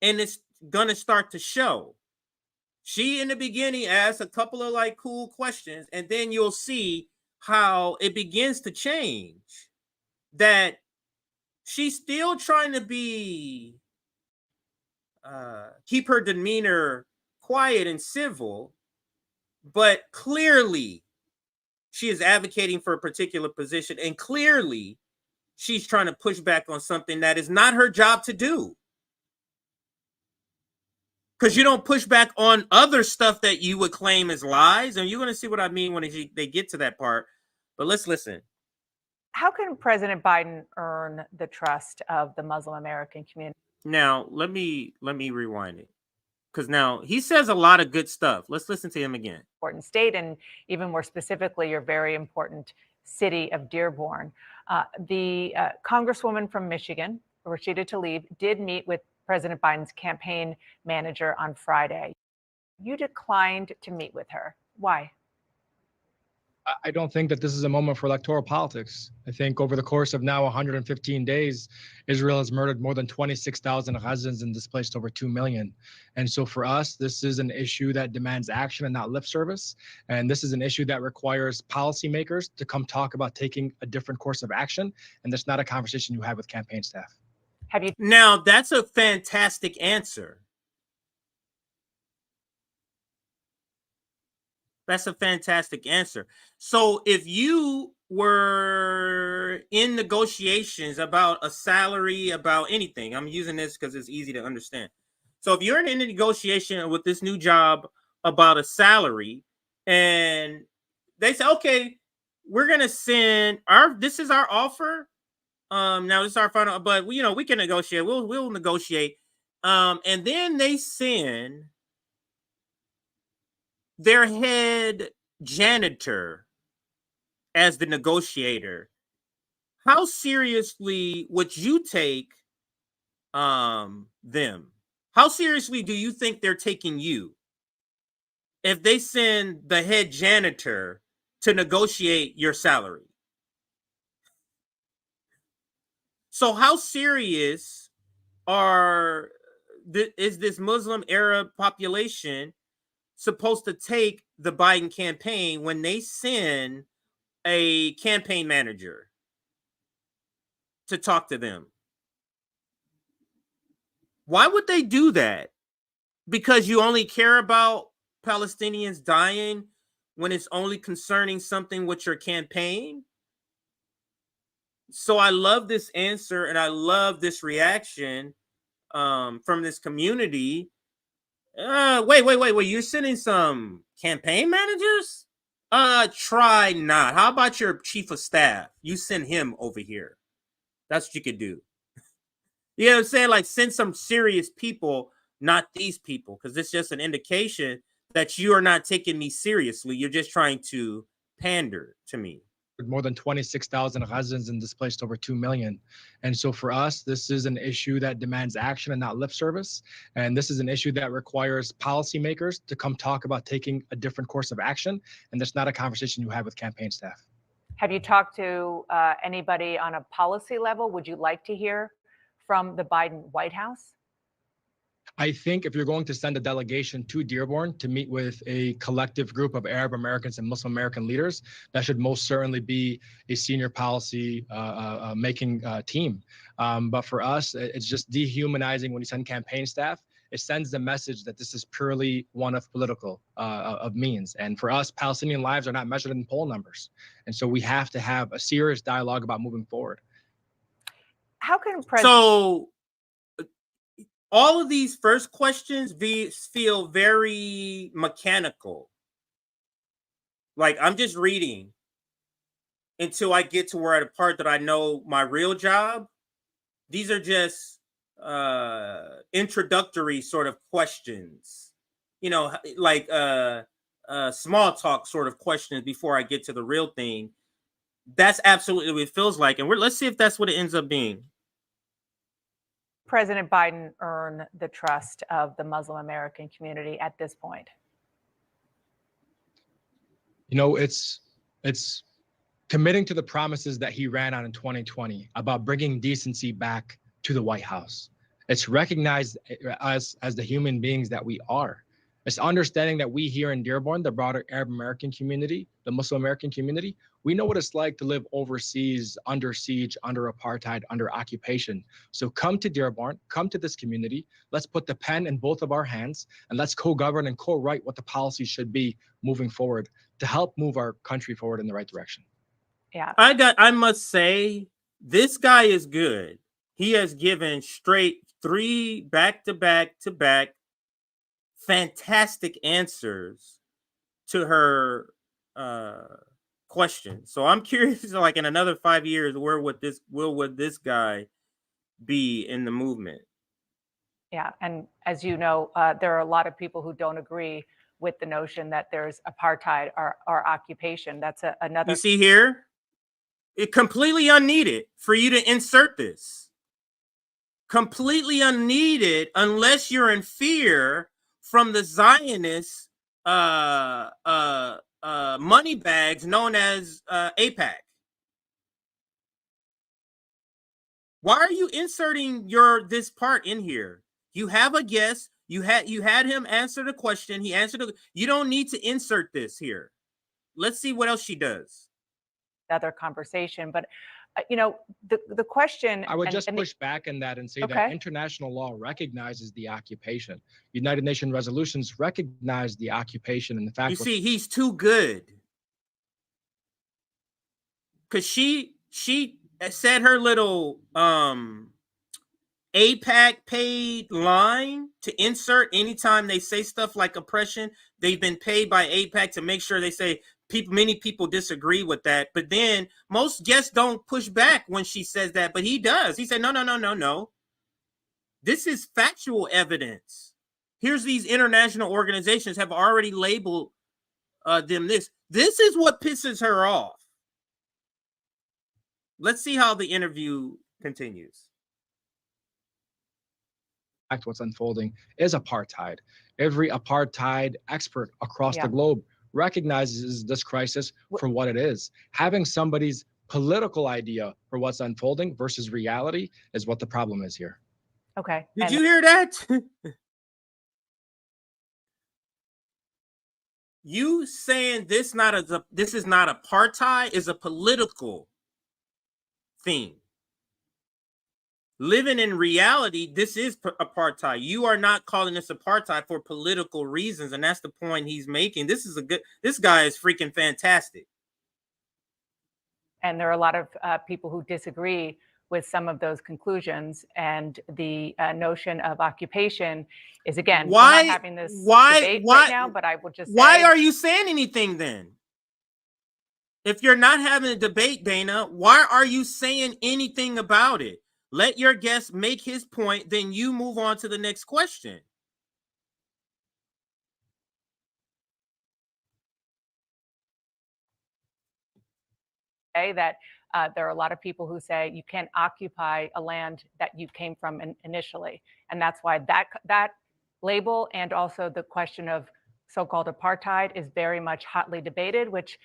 And it's going to start to show. She, in the beginning, asked a couple of cool questions, and then you'll see how it begins to change. That she's still trying to keep her demeanor quiet and civil, but clearly she is advocating for a particular position, and clearly she's trying to push back on something that is not her job to do. Because you don't push back on other stuff that you would claim as lies, and you're going to see what I mean when they get to that part. But let's listen. How can President Biden earn the trust of the Muslim American community? Now, let me rewind it. Because now he says a lot of good stuff. Let's listen to him again. Important state, and even more specifically, your very important city of Dearborn. The Congresswoman from Michigan, Rashida Tlaib, did meet with President Biden's campaign manager on Friday. You declined to meet with her. Why? I don't think that this is a moment for electoral politics. I think over the course of now 115 days, Israel has murdered more than 26,000 Gazans and displaced over 2 million. And so for us, this is an issue that demands action and not lip service. And this is an issue that requires policymakers to come talk about taking a different course of action. And that's not a conversation you have with campaign staff. Now, that's a fantastic answer. That's a fantastic answer. So if you were in negotiations about a salary, about anything, I'm using this because it's easy to understand. So if you're in a negotiation with this new job about a salary, and they say, okay, we're going to send this is our offer. Now this is our final, but we can negotiate. We'll negotiate. And then they send their head janitor as the negotiator. How seriously would you take them? How seriously do you think they're taking you if they send the head janitor to negotiate your salary. So how serious is this Muslim Arab population supposed to take the Biden campaign when they send a campaign manager to talk to them? Why would they do that? Because you only care about Palestinians dying when it's only concerning something with your campaign? So I love this answer and I love this reaction from this community. Wait. You're sending some campaign managers? Try not. How about your chief of staff? You send him over here. That's what you could do. You know what I'm saying? Like, send some serious people, not these people, because it's just an indication that you are not taking me seriously. You're just trying to pander to me. More than 26,000 Gazans and displaced over 2 million. And so for us, this is an issue that demands action and not lip service. And this is an issue that requires policymakers to come talk about taking a different course of action. And that's not a conversation you have with campaign staff. Have you talked to anybody on a policy level? Would you like to hear from the Biden White House? I think if you're going to send a delegation to Dearborn to meet with a collective group of Arab Americans and Muslim American leaders, that should most certainly be a senior policy making team. But for us, it's just dehumanizing when you send campaign staff. It sends the message that this is purely one of political of means. And for us, Palestinian lives are not measured in poll numbers. And so we have to have a serious dialogue about moving forward. How can So all of these first questions feel very mechanical. Like, I'm just reading until I get to where the part that I know my real job. These are just introductory sort of questions, you know, like small talk sort of questions before I get to the real thing. That's absolutely what it feels like. And let's see if that's what it ends up being. President Biden earn the trust of the Muslim American community at this point? You know, it's committing to the promises that he ran on in 2020 about bringing decency back to the White House. It's recognized as the human beings that we are. It's understanding that we here in Dearborn, the broader Arab American community, the Muslim American community, we know what it's like to live overseas, under siege, under apartheid, under occupation. So come to Dearborn, come to this community. Let's put the pen in both of our hands and let's co-govern and co-write what the policy should be moving forward to help move our country forward in the right direction. Yeah. I must say, this guy is good. He has given straight 3 back-to-back fantastic answers to her question. So I'm curious, like, in another 5 years, where would this guy be in the movement? Yeah, and as you know, there are a lot of people who don't agree with the notion that there's apartheid or occupation. That's another. You see here, it completely unneeded for you to insert this. Completely unneeded, unless you're in fear from the Zionist money bags known as AIPAC. Why are you inserting this part in here? You have a guess. You had him answer the question. He answered it. You don't need to insert this here. Let's see what else she does. Other conversation, but you know, the question. I would just push back in that and say that international law recognizes the occupation. United Nations resolutions recognize the occupation and the fact. You see, he's too good. Because she said her little AIPAC paid line to insert anytime they say stuff like oppression. They've been paid by AIPAC to make sure they say many people disagree with that. But then most guests don't push back when she says that, but he does. He said, no. This is factual evidence. Here's these international organizations have already labeled them this. This is what pisses her off. Let's see how the interview continues. What's unfolding is apartheid. Every apartheid expert across the globe recognizes this crisis for what it is. Having somebody's political idea for what's unfolding versus reality is what the problem is here. Okay. Did you hear that? You saying this is not apartheid is a political thing. Living in reality, this is apartheid. You are not calling this apartheid for political reasons, and that's the point he's making. This guy is freaking fantastic. And there are a lot of people who disagree with some of those conclusions, and the notion of occupation is, again, we're not having this debate right now, but I will just say, why are you saying anything then? If you're not having a debate, Dana, why are you saying anything about it? Let your guest make his point, then you move on to the next question. that there are a lot of people who say you can't occupy a land that you came from initially. And that's why that label and also the question of so-called apartheid is very much hotly debated, which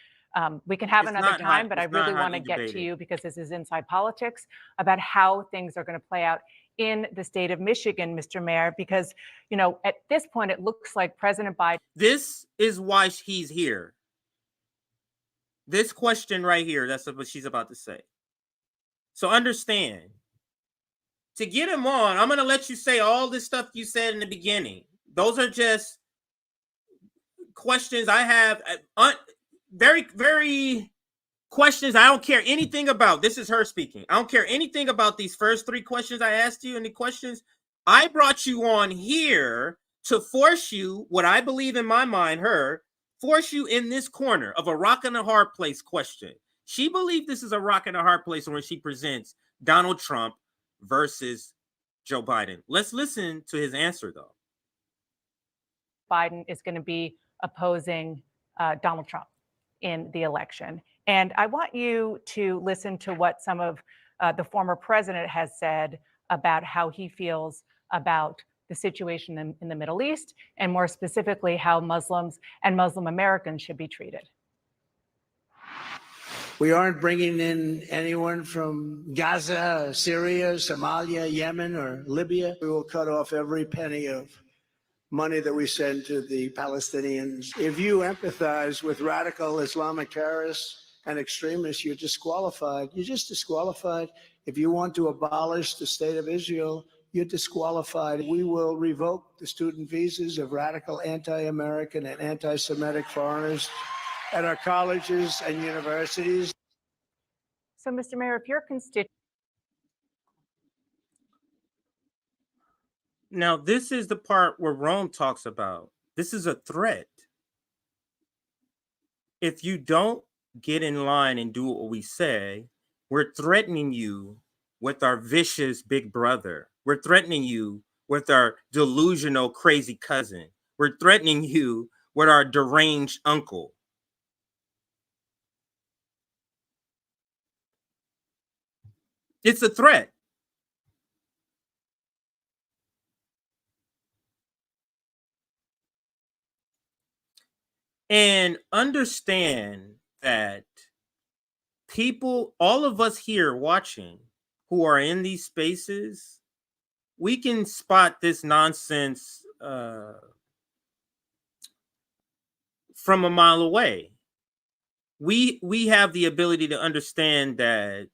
we can have another time, but I really want to get to you, because this is inside politics, about how things are going to play out in the state of Michigan, Mr. Mayor, because, you know, at this point, it looks like President Biden. This is why he's here. This question right here, that's what she's about to say. So understand, to get him on, I'm going to let you say all this stuff you said in the beginning. Those are just questions I have, very, very questions I don't care anything about. This is her speaking. I don't care anything about these first three questions I asked you, and the questions I brought you on here to force you, what I believe in my mind, force you in this corner of a rock and a hard place question. She believed this is a rock and a hard place when she presents Donald Trump versus Joe Biden. Let's listen to his answer, though. Biden is going to be opposing Donald Trump in the election. And I want you to listen to what some of the former president has said about how he feels about the situation in the Middle East, and more specifically, how Muslims and Muslim Americans should be treated. We aren't bringing in anyone from Gaza, Syria, Somalia, Yemen, or Libya. We will cut off every penny of money that we send to the Palestinians. If you empathize with radical Islamic terrorists and extremists, you're disqualified. You're just disqualified. If you want to abolish the state of Israel, you're disqualified. We will revoke the student visas of radical anti-American and anti-Semitic foreigners at our colleges and universities. So, Mr. Mayor, if your constituents. Now, this is the part where Rome talks about this is a threat. If you don't get in line and do what we say, we're threatening you with our vicious big brother. We're threatening you with our delusional crazy cousin. We're threatening you with our deranged uncle. It's a threat. And understand that people, all of us here watching who are in these spaces, we can spot this nonsense from a mile away. We have the ability to understand that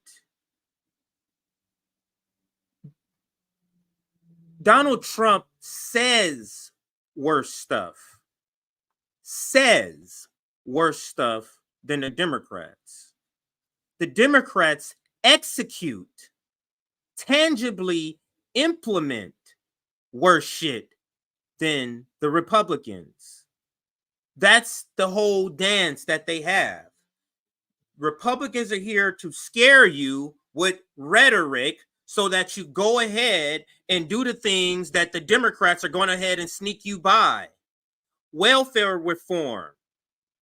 Donald Trump says worse stuff than the Democrats. The Democrats execute, tangibly implement worse shit than the Republicans. That's the whole dance that they have. Republicans are here to scare you with rhetoric so that you go ahead and do the things that the Democrats are going ahead and sneak you by. Welfare reform.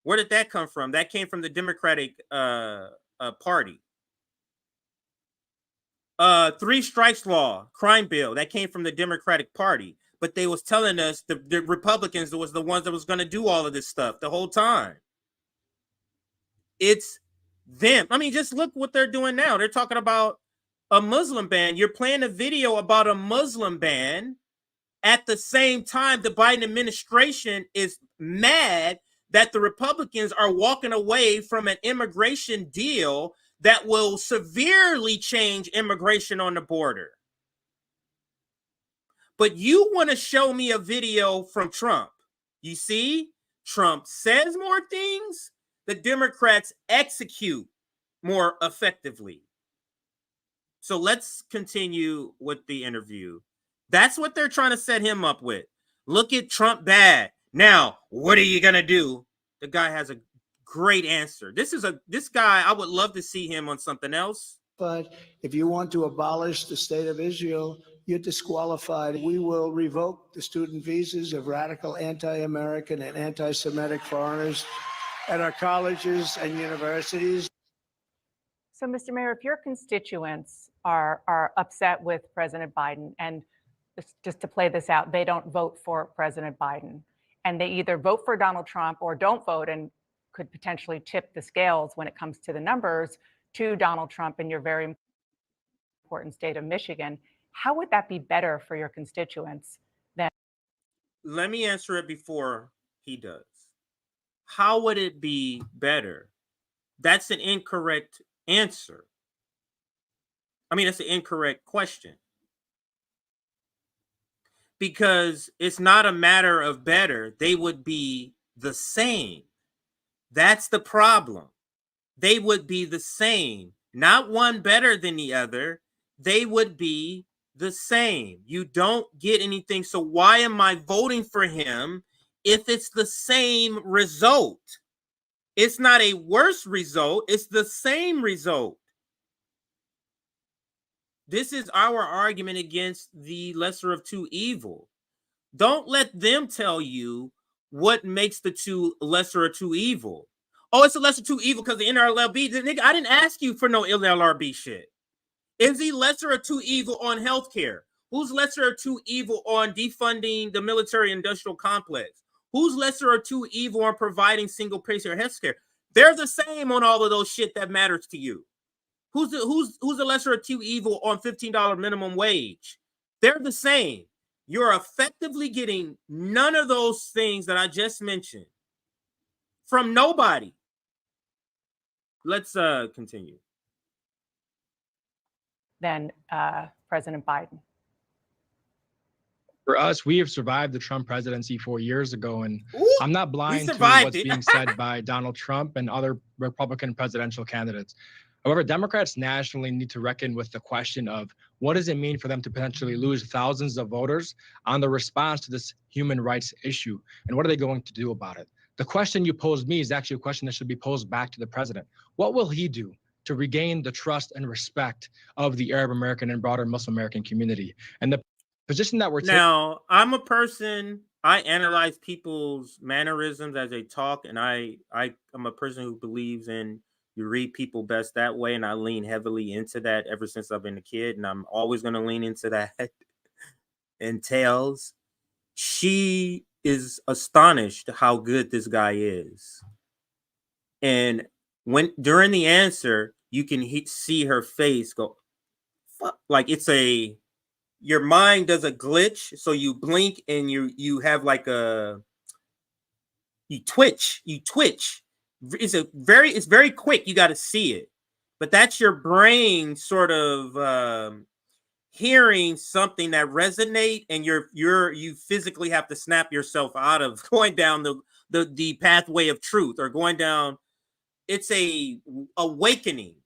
Where did that come from? That came from the Democratic Party. 3 strikes law, crime bill, that came from the Democratic Party. But they was telling us the Republicans was the ones that was going to do all of this stuff the whole time. It's them. I mean, just look what they're doing now. They're talking about a Muslim ban. You're playing a video about a Muslim ban. At the same time, the Biden administration is mad that the Republicans are walking away from an immigration deal that will severely change immigration on the border. But you want to show me a video from Trump. You see, Trump says more things, the Democrats execute more effectively. So let's continue with the interview. That's what they're trying to set him up with. Look at Trump bad. Now, what are you going to do? The guy has a great answer. This guy, I would love to see him on something else. But if you want to abolish the state of Israel, you're disqualified. We will revoke the student visas of radical anti-American and anti-Semitic foreigners at our colleges and universities. So, Mr. Mayor, if your constituents are upset with President Biden, and just to play this out, they don't vote for President Biden, and they either vote for Donald Trump or don't vote and could potentially tip the scales when it comes to the numbers to Donald Trump in your very important state of Michigan, how would that be better for your constituents than? Let me answer it before he does. How would it be better? That's an incorrect answer. I mean, that's an incorrect question. Because it's not a matter of better. They would be the same. That's the problem. They would be the same. Not one better than the other. They would be the same. You don't get anything. So why am I voting for him if it's the same result? It's not a worse result. It's the same result. This is our argument against the lesser of two evil. Don't let them tell you what makes the two lesser of two evil. Oh, it's a lesser of two evil because the NLRB. Nigga, I didn't ask you for no NLRB shit. Is he lesser of two evil on healthcare? Who's lesser of two evil on defunding the military industrial complex? Who's lesser of two evil on providing single payer healthcare? They're the same on all of those shit that matters to you. Who's the lesser of two evil on $15 minimum wage? They're the same. You're effectively getting none of those things that I just mentioned from nobody. Let's continue. Than President Biden. For us, we have survived the Trump presidency 4 years ago, and Ooh, I'm not blind to what's being said by Donald Trump and other Republican presidential candidates. However, Democrats nationally need to reckon with the question of what does it mean for them to potentially lose thousands of voters on the response to this human rights issue, and what are they going to do about it? The question you posed me is actually a question that should be posed back to the president. What will he do to regain the trust and respect of the Arab American and broader Muslim American community? And the position that we're taking. Now, I'm a person, I analyze people's mannerisms as they talk, and I'm a person who believes in you read people best that way, and I lean heavily into that ever since I've been a kid, and I'm always going to lean into that. And Tails, she is astonished how good this guy is. And when during the answer, you can see her face go, fuck, like your mind does a glitch, so you blink and you have like you twitch. It's very quick. You got to see it, but that's your brain sort of hearing something that resonate, and you physically have to snap yourself out of going down the pathway of truth or going down. It's a awakening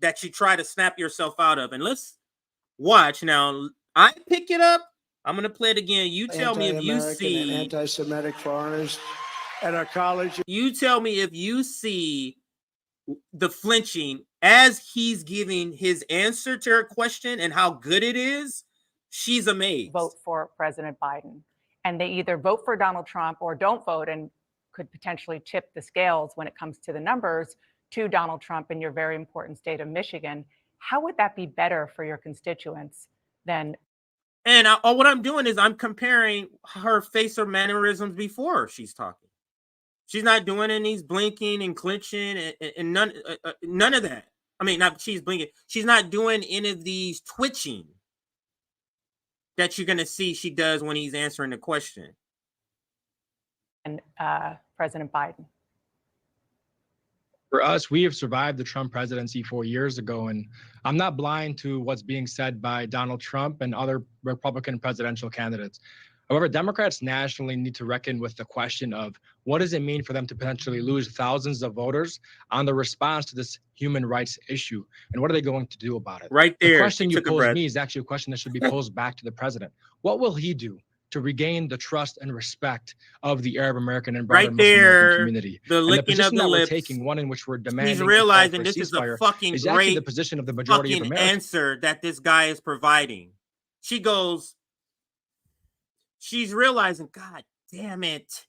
that you try to snap yourself out of. And let's watch now. I pick it up. I'm gonna play it again. You tell me if you see anti-Semitic foreigners at our college. You tell me if you see the flinching as he's giving his answer to her question and how good it is. She's amazed. Vote for President Biden, and they either vote for Donald Trump or don't vote and could potentially tip the scales when it comes to the numbers to Donald Trump in your very important state of Michigan. How would that be better for your constituents than? And what I'm doing is I'm comparing her face or mannerisms before she's talking. She's not doing any of these blinking and clenching and none of that. I mean, not she's blinking. She's not doing any of these twitching that you're going to see she does when he's answering the question. And President Biden. For us, we have survived the Trump presidency 4 years ago, and I'm not blind to what's being said by Donald Trump and other Republican presidential candidates. However, Democrats nationally need to reckon with the question of what does it mean for them to potentially lose thousands of voters on the response to this human rights issue, and what are they going to do about it? Right there. The question you posed me is actually a question that should be posed back to the president. What will he do to regain the trust and respect of the Arab American and broader Right Muslim American there, community? the And licking of position the that lips. we're taking, one in which we're demanding He's a call realizing for this is a ceasefire, fucking is actually great the position of the majority of fucking Americans. answer that this guy is providing. She goes, she's realizing, God damn it.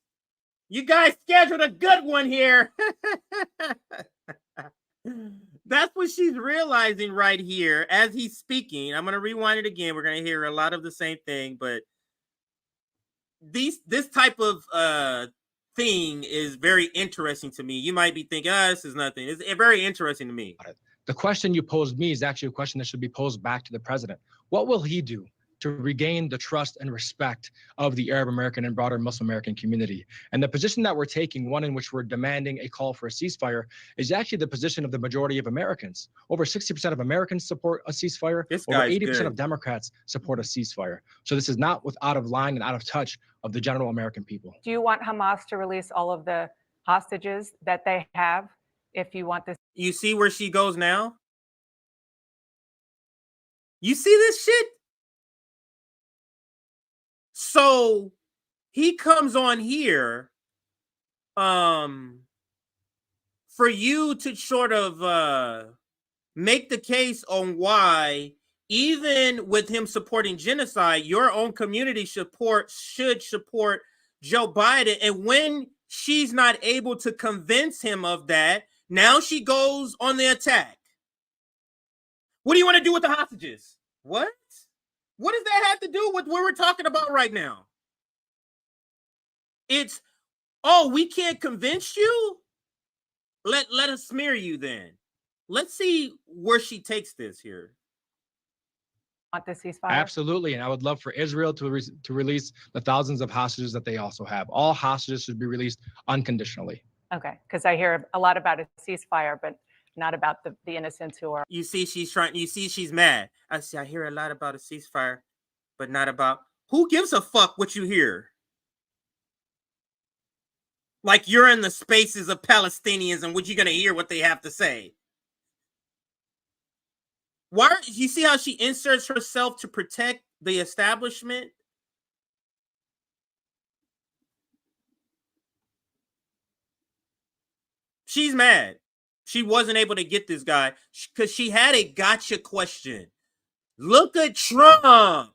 You guys scheduled a good one here. That's what she's realizing right here as he's speaking. I'm going to rewind it again. We're going to hear a lot of the same thing, but this type of thing is very interesting to me. You might be thinking, this is nothing. It's very interesting to me. The question you posed me is actually a question that should be posed back to the president. What will he do to regain the trust and respect of the Arab American and broader Muslim American community? And the position that we're taking, one in which we're demanding a call for a ceasefire, is actually the position of the majority of Americans. Over 60% of Americans support a ceasefire. Over 80% of Democrats support a ceasefire. So this is not out of line and out of touch of the general American people. Do you want Hamas to release all of the hostages that they have if you want this? You see where she goes now? You see this shit? So he comes on here for you to sort of make the case on why, even with him supporting genocide, your own community should support Joe Biden. And when she's not able to convince him of that, now she goes on the attack. What do you want to do with the hostages? What? What does that have to do with what we're talking about right now? It's, oh, we can't convince you? Let us smear you then. Let's see where she takes this here. Want the ceasefire? Absolutely, and I would love for Israel to release the thousands of hostages that they also have. All hostages should be released unconditionally. Okay, because I hear a lot about a ceasefire, but not about the innocents who are. You see, she's mad. I hear a lot about a ceasefire, but not about, who gives a fuck what you hear? Like you're in the spaces of Palestinians and what you're going to hear what they have to say. Why? You see how she inserts herself to protect the establishment? She's mad. She wasn't able to get this guy because she had a gotcha question. Look at Trump.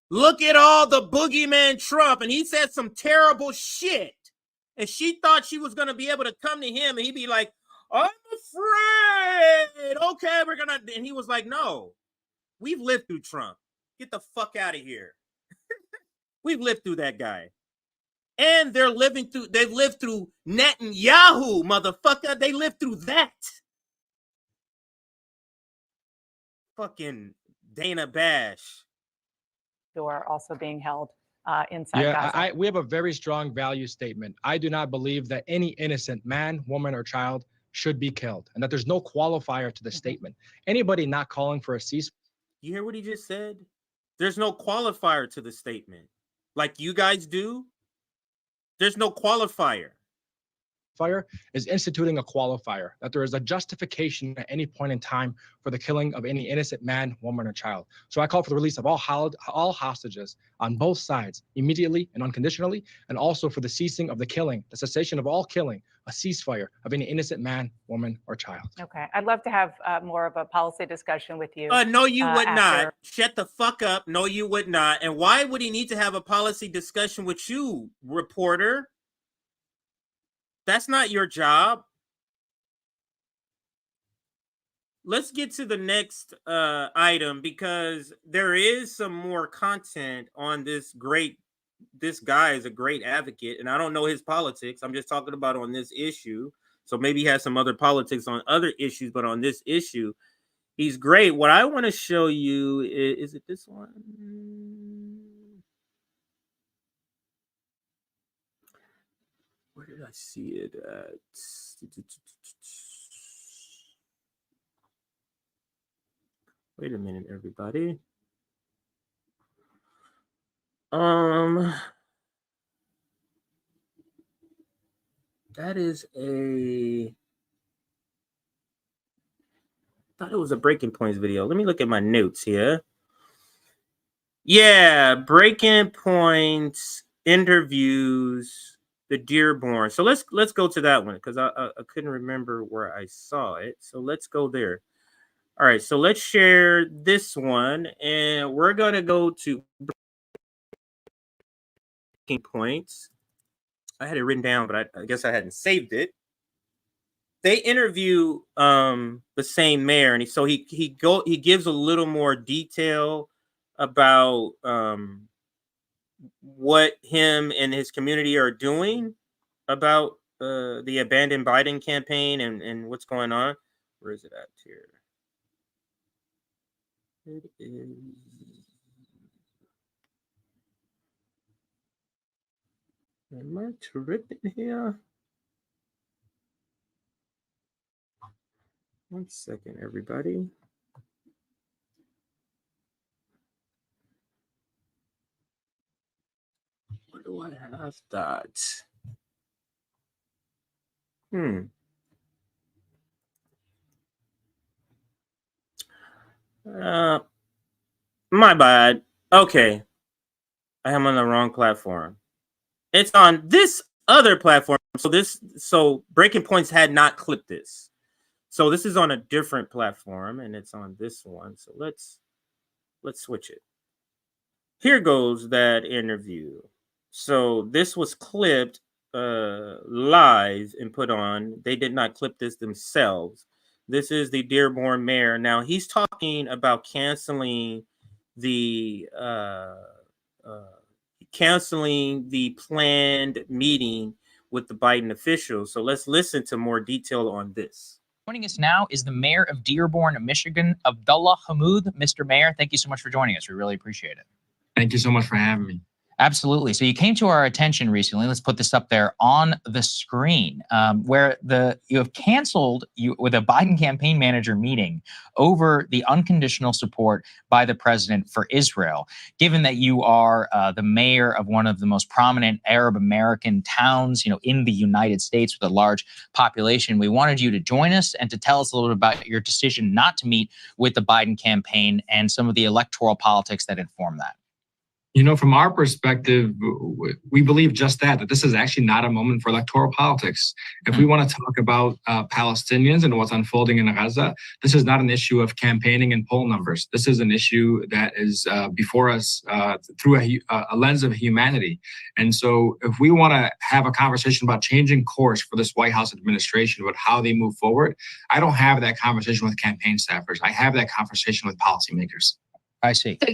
Look at all the boogeyman Trump. And he said some terrible shit. And she thought she was going to be able to come to him and he'd be like, I'm afraid. Okay, we're going to. And he was like, no, we've lived through Trump. Get the fuck out of here. We've lived through that guy. And they've lived through Netanyahu, motherfucker. They lived through that. Fucking Dana Bash. Who are also being held inside Gaza. Yeah, we have a very strong value statement. I do not believe that any innocent man, woman, or child should be killed, and that there's no qualifier to the statement. Anybody not calling for a ceasefire. You hear what he just said? There's no qualifier to the statement. Like you guys do. There's no qualifier. Fire is instituting a qualifier, that there is a justification at any point in time for the killing of any innocent man, woman, or child. So I call for the release of all hostages on both sides immediately and unconditionally, and also for the ceasing of the killing, the cessation of all killing, a ceasefire of any innocent man, woman, or child. Okay, I'd love to have more of a policy discussion with you. No, you would not. Shut the fuck up. No, you would not. And why would he need to have a policy discussion with you, reporter? That's not your job. Let's get to the next item because there is some more content on this great this guy is a great advocate, and I don't know his politics. I'm just talking about on this issue. So maybe he has some other politics on other issues, but on this issue, he's great. What I want to show you is it this one? Where did I see it at? Wait a minute, everybody. That is I thought it was a Breaking Points video. Let me look at my notes here. Yeah, Breaking Points interviews the Dearborn. So let's go to that one because I couldn't remember where I saw it. So let's go there. All right, so let's share this one, and we're gonna go to Breaking Points. I had it written down, but I guess I hadn't saved it. They interview the same mayor, and he gives a little more detail about what him and his community are doing about the abandoned Biden campaign and what's going on. Where is it at here? It is. Am I tripping here? One second, everybody. Where do I have that? My bad. Okay. I am on the wrong platform. It's on this other platform. So Breaking Points had not clipped this. So this is on a different platform, and it's on this one. So let's switch it. Here goes that interview. So this was clipped live and put on. They did not clip this themselves. This is the Dearborn mayor. Now he's talking about canceling the planned meeting with the Biden officials. So let's listen to more detail on this. Joining us now is the mayor of Dearborn, Michigan, Abdullah Hammoud. Mr. Mayor, thank you so much for joining us. We really appreciate it. Thank you so much for having me. Absolutely. So you came to our attention recently. Let's put this up there on the screen, where you have canceled with a Biden campaign manager meeting over the unconditional support by the president for Israel. Given that you are the mayor of one of the most prominent Arab American towns, in the United States with a large population, we wanted you to join us and to tell us a little bit about your decision not to meet with the Biden campaign and some of the electoral politics that inform that. From our perspective, we believe just that this is actually not a moment for electoral politics. If we want to talk about Palestinians and what's unfolding in Gaza, this is not an issue of campaigning and poll numbers. This is an issue that is before us through a lens of humanity. And so if we want to have a conversation about changing course for this White House administration, about how they move forward, I don't have that conversation with campaign staffers. I have that conversation with policymakers. I see. So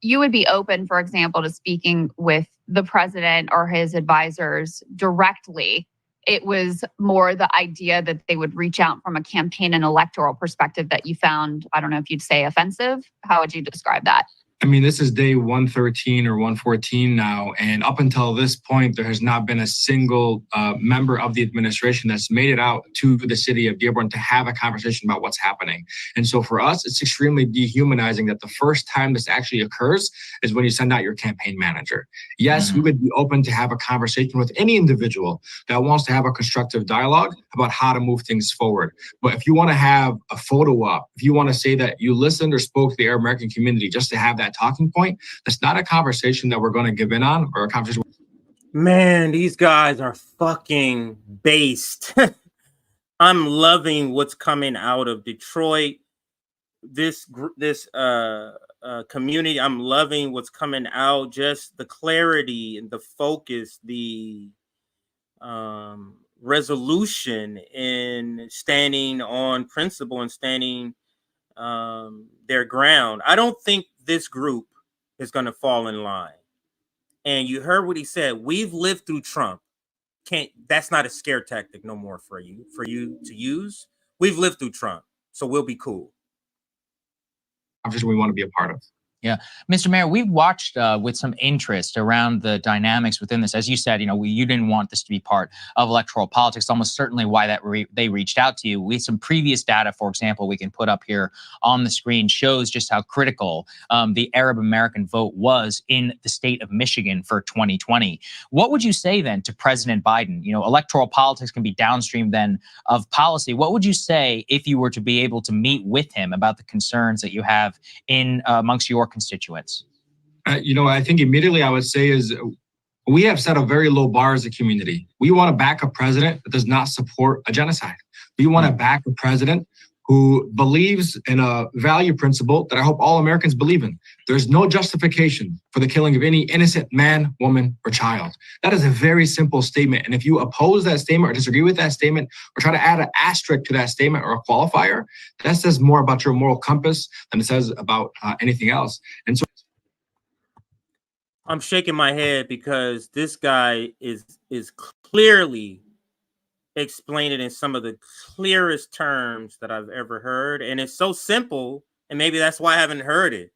you would be open, for example, to speaking with the president or his advisors directly. It was more the idea that they would reach out from a campaign and electoral perspective that you found, I don't know if you'd say offensive. How would you describe that? I mean, this is day 113 or 114 now. And up until this point, there has not been a single member of the administration that's made it out to the city of Dearborn to have a conversation about what's happening. And so for us, it's extremely dehumanizing that the first time this actually occurs is when you send out your campaign manager. Yes, we would be open to have a conversation with any individual that wants to have a constructive dialogue about how to move things forward. But if you want to have a photo op, if you want to say that you listened or spoke to the Arab American community just to have that talking point, that's not a conversation that we're going to give in on, or a conversation. Man, these guys are fucking based. I'm loving what's coming out of Detroit. This community, I'm loving what's coming out. Just the clarity and the focus, the resolution in standing on principle and standing their ground. I don't think this group is going to fall in line. And you heard what he said. We've lived through Trump. That's not a scare tactic no more for you to use. We've lived through Trump, so we'll be cool. Conversation we want to be a part of. Yeah, Mr. Mayor, we've watched with some interest around the dynamics within this. As you said, you didn't want this to be part of electoral politics. Almost certainly why that they reached out to you. We some previous data, for example, we can put up here on the screen shows just how critical the Arab American vote was in the state of Michigan for 2020. What would you say then to President Biden? Electoral politics can be downstream then of policy. What would you say if you were to be able to meet with him about the concerns that you have in amongst your constituents? I think immediately I would say is we have set a very low bar as a community. We want to back a president that does not support a genocide. We want to back a president who believes in a value principle that I hope all Americans believe in. There's no justification for the killing of any innocent man, woman, or child. That is a very simple statement. And if you oppose that statement or disagree with that statement or try to add an asterisk to that statement or a qualifier, that says more about your moral compass than it says about anything else. And so I'm shaking my head because this guy is clearly explained it in some of the clearest terms that I've ever heard. And it's so simple, and maybe that's why I haven't heard it.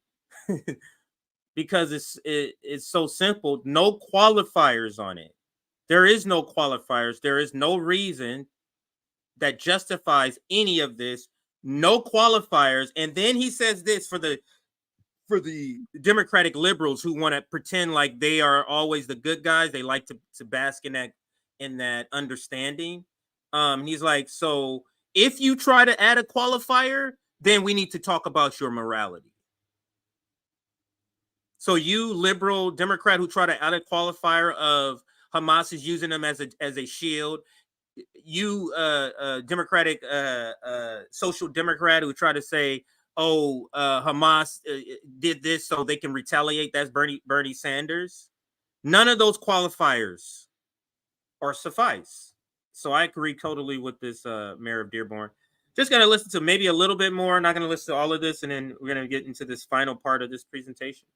Because it's so simple. No qualifiers on it. There is no qualifiers. There is no reason that justifies any of this. No qualifiers. And then he says this for the Democratic liberals who want to pretend like they are always the good guys. They like to bask in that understanding. He's like, so if you try to add a qualifier, then we need to talk about your morality. So you liberal Democrat who try to add a qualifier of Hamas is using them as a shield, you Democratic social Democrat who try to say, Hamas did this so they can retaliate. That's Bernie Sanders. None of those qualifiers are suffice. So I agree totally with this mayor of Dearborn. Just going to listen to maybe a little bit more. Not going to listen to all of this. And then we're going to get into this final part of this presentation.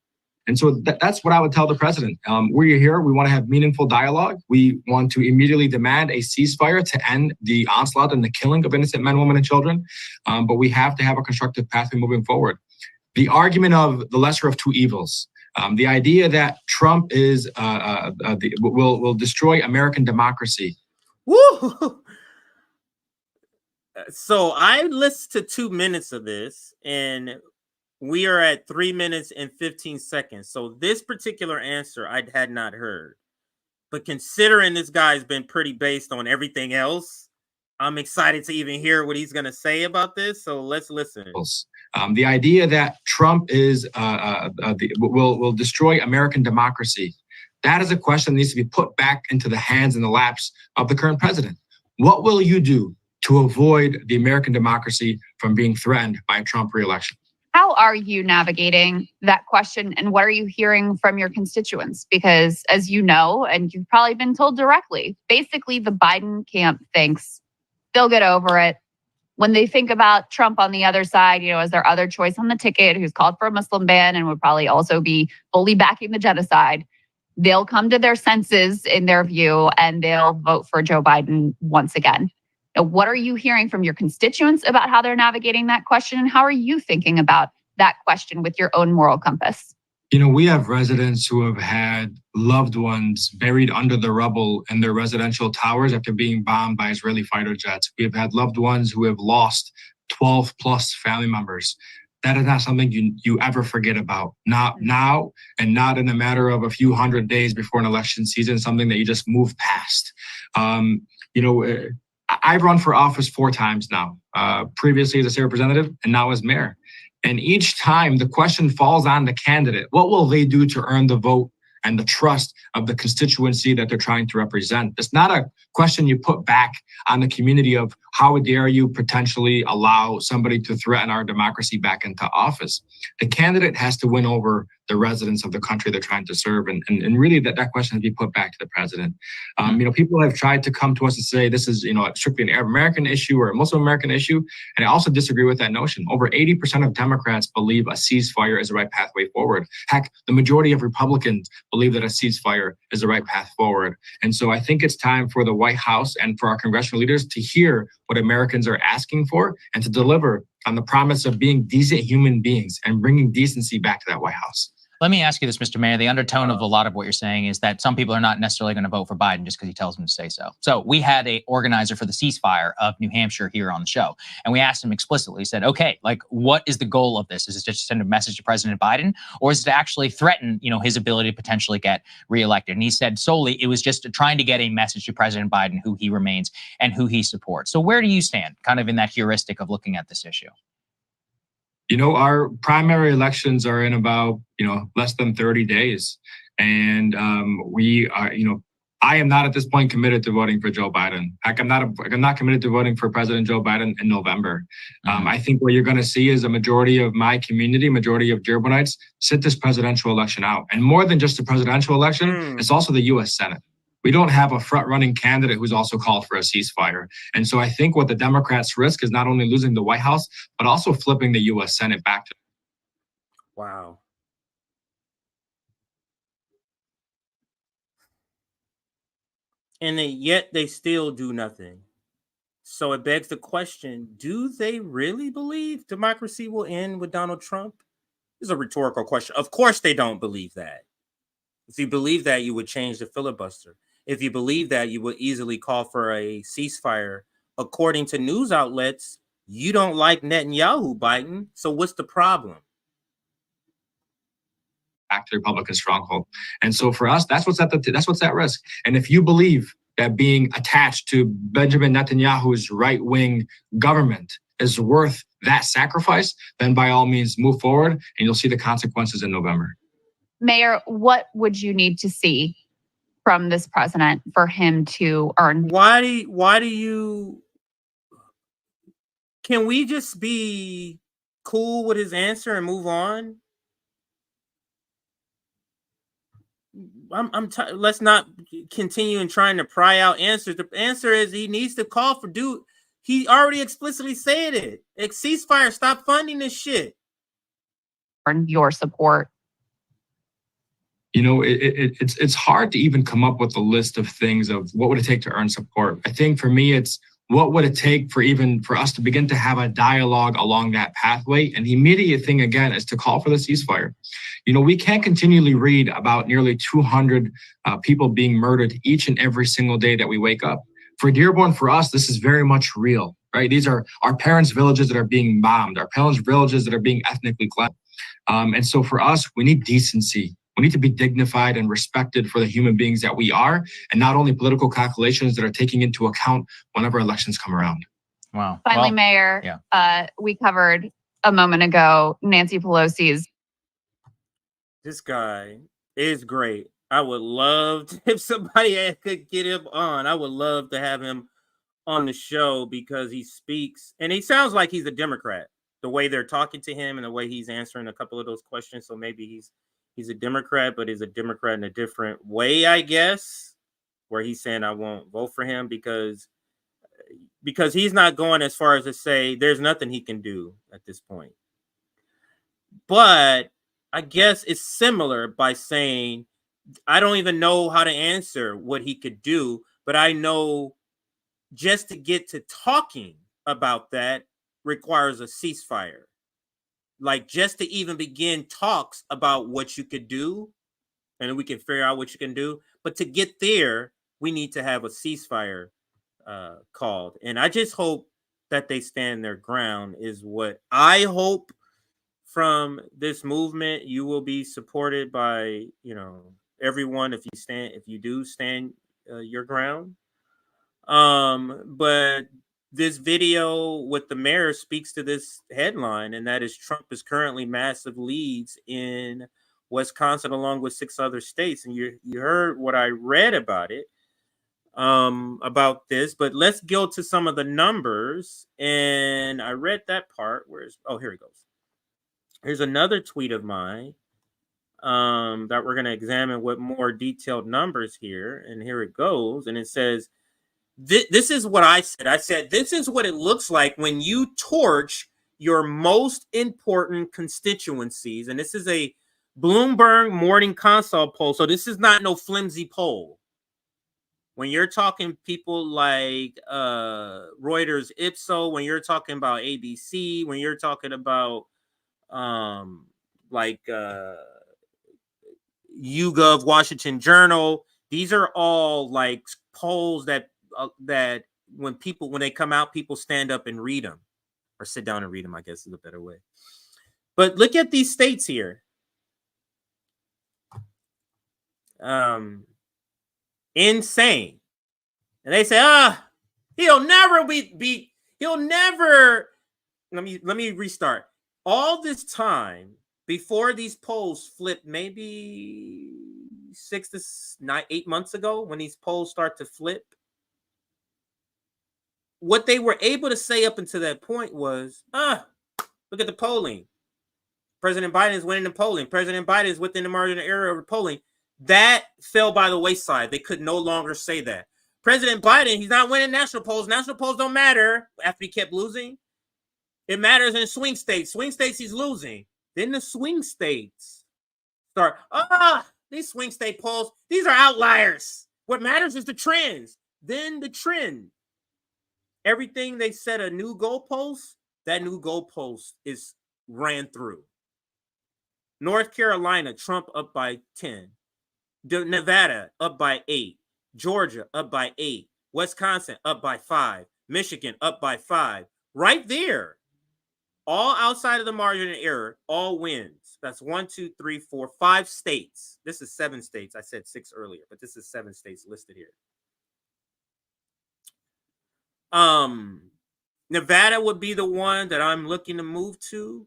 And so that's what I would tell the president. We're here. We want to have meaningful dialogue. We want to immediately demand a ceasefire to end the onslaught and the killing of innocent men, women, and children. But we have to have a constructive pathway moving forward. The argument of the lesser of two evils, the idea that Trump will destroy American democracy. Woo! So I listened to 2 minutes of this, and we are at 3 minutes and 15 seconds. So this particular answer I had not heard. But considering this guy's been pretty based on everything else, I'm excited to even hear what he's going to say about this. So let's listen. The idea that Trump will destroy American democracy. That is a question that needs to be put back into the hands and the laps of the current president. What will you do to avoid the American democracy from being threatened by a Trump re-election? How are you navigating that question, and what are you hearing from your constituents? Because as you know, and you've probably been told directly, basically the Biden camp thinks they'll get over it. When they think about Trump on the other side, as their other choice on the ticket, who's called for a Muslim ban and would probably also be fully backing the genocide, they'll come to their senses in their view, and they'll vote for Joe Biden once again. Now, what are you hearing from your constituents about how they're navigating that question? And how are you thinking about that question with your own moral compass? We have residents who have had loved ones buried under the rubble in their residential towers after being bombed by Israeli fighter jets. We have had loved ones who have lost 12 plus family members. That is not something you ever forget about. Not now, and not in a matter of a few hundred days before an election season, something that you just move past. I've run for office 4 times now, previously as a state representative and now as mayor. And each time the question falls on the candidate. What will they do to earn the vote and the trust of the constituency that they're trying to represent? It's not a question you put back on the community of how dare you potentially allow somebody to threaten our democracy back into office? The candidate has to win over the residents of the country they're trying to serve. And really that question has to be put back to the president. People have tried to come to us and say this is, strictly an Arab American issue or a Muslim American issue. And I also disagree with that notion. Over 80% of Democrats believe a ceasefire is the right pathway forward. Heck, the majority of Republicans believe that a ceasefire is the right path forward. And so I think it's time for the White House and for our congressional leaders to hear what Americans are asking for and to deliver on the promise of being decent human beings and bringing decency back to that White House. Let me ask you this, Mr. Mayor. The undertone of a lot of what you're saying is that some people are not necessarily going to vote for Biden just because he tells them to say so. So we had an organizer for the ceasefire of New Hampshire here on the show, and we asked him explicitly, he said, okay, what is the goal of this? Is it just to send a message to President Biden, or is it to actually threaten, his ability to potentially get reelected? And he said solely it was just trying to get a message to President Biden who he remains and who he supports. So where do you stand kind of in that heuristic of looking at this issue? Our primary elections are in about, less than 30 days. And we are, I am not at this point committed to voting for Joe Biden. Heck, I'm not committed to voting for President Joe Biden in November. I think what you're going to see is a majority of my community, majority of Dearbornites, sit this presidential election out. And more than just the presidential election, it's also the U.S. Senate. We don't have a front-running candidate who's also called for a ceasefire. And so I think what the Democrats risk is not only losing the White House, but also flipping the U.S. Senate back to. Wow. And yet they still do nothing. So it begs the question, do they really believe democracy will end with Donald Trump? It's a rhetorical question. Of course they don't believe that. If you believe that, you would change the filibuster. If you believe that, you would easily call for a ceasefire. According to news outlets, you don't like Netanyahu, Biden. So what's the problem? Back to the Republican stronghold. And so for us, that's what's at risk. And if you believe that being attached to Benjamin Netanyahu's right-wing government is worth that sacrifice, then by all means move forward and you'll see the consequences in November. Mayor, what would you need to see from this president for him to earn? Can we just be cool with his answer and move on? Let's not continue in trying to pry out answers. The answer is he needs to call for he already explicitly said it. Ceasefire, stop funding this shit. Your support. It's hard to even come up with a list of things of what would it take to earn support. I think for me, it's what would it take for us to begin to have a dialogue along that pathway? And the immediate thing, again, is to call for the ceasefire. We can't continually read about nearly 200 people being murdered each and every single day that we wake up. For Dearborn, for us, this is very much real, right? These are our parents' villages that are being bombed, our parents' villages that are being ethnically cleansed. And so for us, we need decency. We need to be dignified and respected for the human beings that we are, and not only political calculations that are taking into account whenever elections come around. Wow. Finally, Mayor, we covered a moment ago Nancy Pelosi's. This guy is great. I would love if somebody could get him on. I would love to have him on the show because he speaks and he sounds like he's a Democrat. The way they're talking to him and the way he's answering a couple of those questions. So maybe he's a Democrat, but he's a Democrat in a different way, I guess, where he's saying I won't vote for him because he's not going as far as to say there's nothing he can do at this point. But I guess it's similar by saying I don't even know how to answer what he could do, but I know just to get to talking about that requires a ceasefire. Like just to even begin talks about what you could do and we can figure out what you can do. But to get there, we need to have a ceasefire called. And I just hope that they stand their ground is what I hope from this movement. You will be supported by, everyone if you do stand your ground. But this video with the mayor speaks to this headline, and that is Trump is currently massive leads in Wisconsin along with 6 other states. And you heard what I read about it. about this, but let's go to some of the numbers. And I read that part. Here it goes. Here's another tweet of mine that we're going to examine with more detailed numbers here. And here it goes. And it says, this is what I said. I said, this is what it looks like when you torch your most important constituencies. And this is a Bloomberg Morning Consult poll. So this is not no flimsy poll. When you're talking people like Reuters Ipsos, when you're talking about ABC, when you're talking about YouGov, Washington Journal, these are all like polls that when they come out, people stand up and read them, or sit down and read them, I guess is a better way. But look at these states here. Insane. And they say, he'll never he'll never. Let me restart. All this time before these polls flipped, maybe 6 to 8 months ago, when these polls start to flip, what they were able to say up until that point was, look at the polling. President Biden is winning the polling. President Biden is within the margin of error of the polling. That fell by the wayside. They could no longer say that. President Biden, he's not winning national polls. National polls don't matter after he kept losing. It matters in swing states. Swing states, he's losing. Then the swing states start, these swing state polls, these are outliers. What matters is the trends. Then the trend. Everything they set a new goalpost, that new goalpost is ran through. North Carolina, Trump up by 10. Nevada up by 8. Georgia up by 8. Wisconsin up by 5. Michigan up by 5. Right there. All outside of the margin of error, all wins. That's 1, 2, 3, 4, 5 states. This is 7 states. I said 6 earlier, but this is 7 states listed here. Nevada would be the one that I'm looking to move to.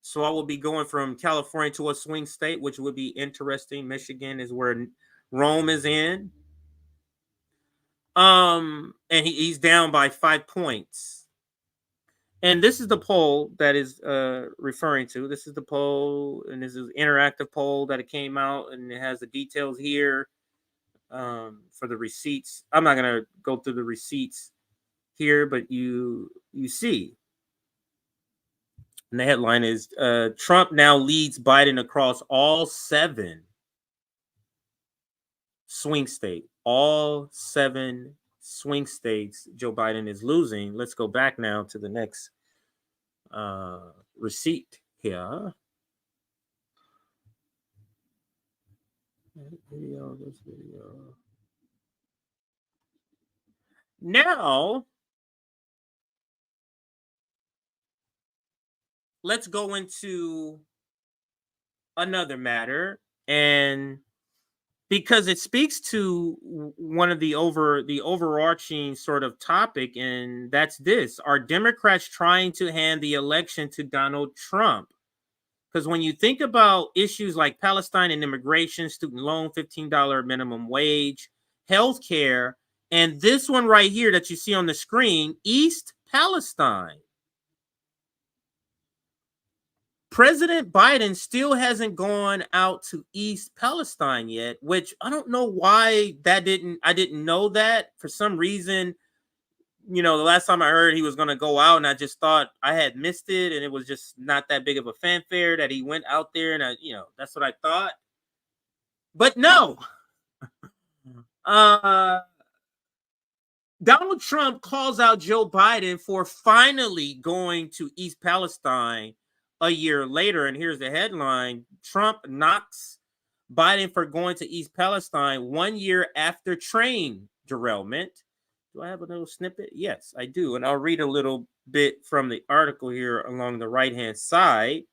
So I will be going from California to a swing state, which would be interesting. Michigan is where Rome is in. And he's down by 5 points. And this is the poll that is referring to. This is the poll, and this is an interactive poll that it came out, and it has the details here for the receipts. I'm not going to go through the receipts here, but you see. And the headline is Trump now leads Biden across all 7 swing states. All 7 swing states, Joe Biden is losing. Let's go back now to the next receipt here. This video. Now, let's go into another matter, and because it speaks to one of the overarching sort of topic, and that's this: are Democrats trying to hand the election to Donald Trump? Because when you think about issues like Palestine and immigration, student loan, $15 minimum wage, healthcare, and this one right here that you see on the screen, East Palestine. President Biden still hasn't gone out to East Palestine yet, which I don't know why I didn't know that. For some reason, the last time I heard he was going to go out, and I just thought I had missed it, and it was just not that big of a fanfare that he went out there, and that's what I thought. But no. Donald Trump calls out Joe Biden for finally going to East Palestine a year later, and here's the headline: Trump knocks Biden for going to East Palestine 1 year after train derailment. Do I have a little snippet? Yes, I do, and I'll read a little bit from the article here along the right-hand side.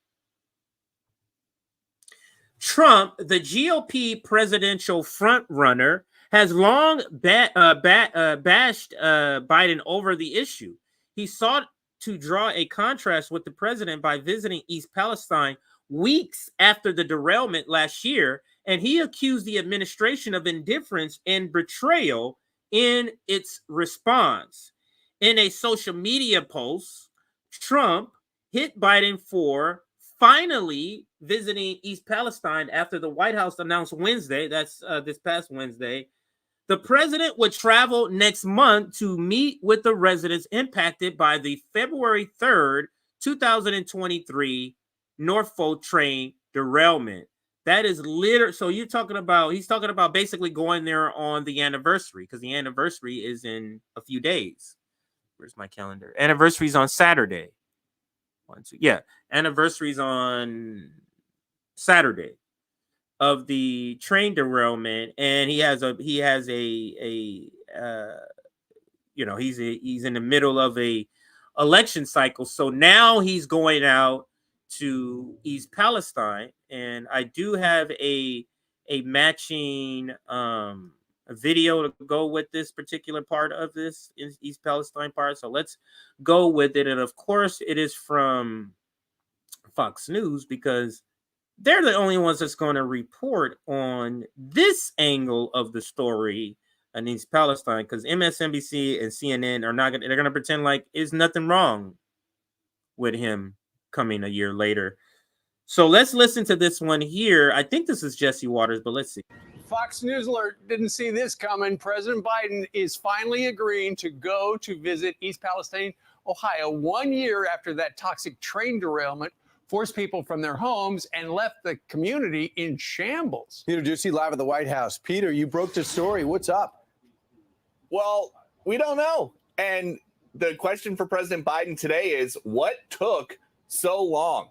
Trump, the GOP presidential frontrunner, has long bashed Biden over the issue. He sought to draw a contrast with the president by visiting East Palestine weeks after the derailment last year and he accused the administration of indifference and betrayal in its response. In a social media post, Trump hit Biden for finally visiting East Palestine after the White House announced Wednesday, that's this past Wednesday, the president would travel next month to meet with the residents impacted by the February 3rd, 2023 Norfolk train derailment. That is literally, so he's talking about basically going there on the anniversary, because the anniversary is in a few days. Where's my calendar? Anniversary's on Saturday. Anniversary's on Saturday of the train derailment, and he's in the middle of a election cycle. So now he's going out to East Palestine, and I do have a matching video to go with this particular part of this East Palestine part. So let's go with it. And of course, it is from Fox News, because they're the only ones that's going to report on this angle of the story in East Palestine, because MSNBC and CNN are not going to, they're going to pretend like there's nothing wrong with him coming a year later. So let's listen to this one here. I think this is Jesse Waters, but let's see. Fox News alert didn't see this coming. President Biden is finally agreeing to go to visit East Palestine, Ohio, 1 year after that toxic train derailment forced people from their homes and left the community in shambles. Peter Ducey live at the White House. Peter, you broke the story. What's up? Well, we don't know. And the question for President Biden today is, what took so long?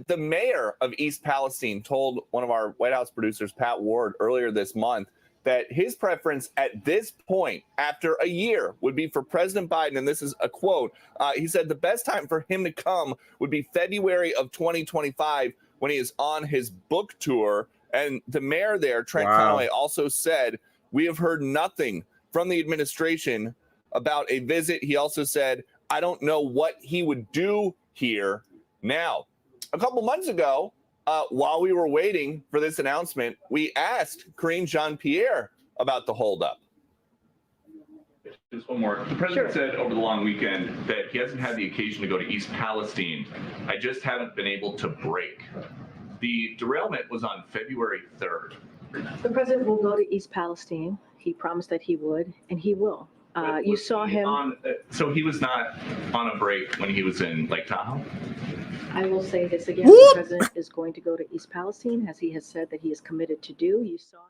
The mayor of East Palestine told one of our White House producers, Pat Ward, earlier this month that his preference at this point, after a year, would be for President Biden, and this is a quote, he said the best time for him to come would be February of 2025 when he is on his book tour. And the mayor there, Trent Conway, also said, we have heard nothing from the administration about a visit. He also said, I don't know what he would do here. Now, a couple months ago, while we were waiting for this announcement, we asked Karine Jean-Pierre about the holdup. Just one more. The president said over the long weekend that he hasn't had the occasion to go to East Palestine. I just haven't been able to break. The derailment was on February 3rd. The president will go to East Palestine. He promised that he would, and he will. You saw him. So he was not on a break when he was in Lake Tahoe? I will say this again. The president is going to go to East Palestine, as he has said that he is committed to do. You saw him.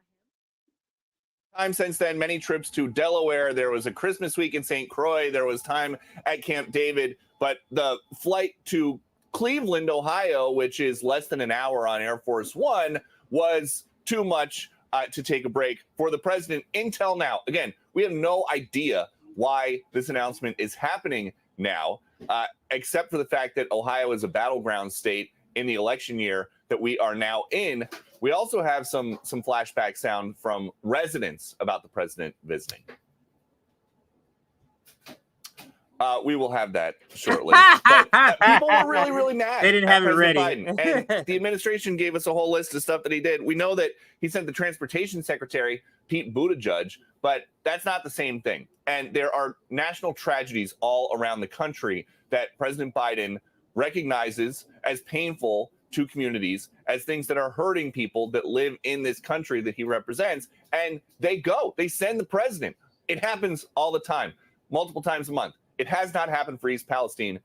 Time since then, many trips to Delaware. There was a Christmas week in St. Croix. There was time at Camp David. But the flight to Cleveland, Ohio, which is less than an hour on Air Force One, was too much to take a break for the president until now. Again, we have no idea why this announcement is happening now, except for the fact that Ohio is a battleground state in the election year that we are now in. We also have some flashback sound from residents about the president visiting. We will have that shortly. But, people were really, really mad. They didn't have it ready. Biden. And the administration gave us a whole list of stuff that he did. We know that he sent the transportation secretary, Pete Buttigieg, but that's not the same thing. And there are national tragedies all around the country that President Biden recognizes as painful to communities, as things that are hurting people that live in this country that he represents. And they send the president. It happens all the time, multiple times a month. It has not happened for East Palestine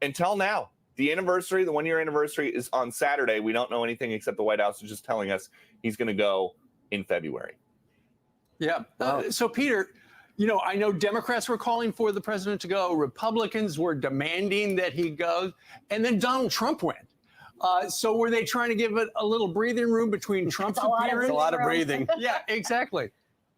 until now. The anniversary, the 1 year anniversary, is on Saturday. We don't know anything except the White House is just telling us he's going to go in February. Yeah. So, Peter, I know Democrats were calling for the president to go. Republicans were demanding that he go. And then Donald Trump went. So were they trying to give it a little breathing room between Trump's appearance? It's a lot of breathing. Yeah, exactly.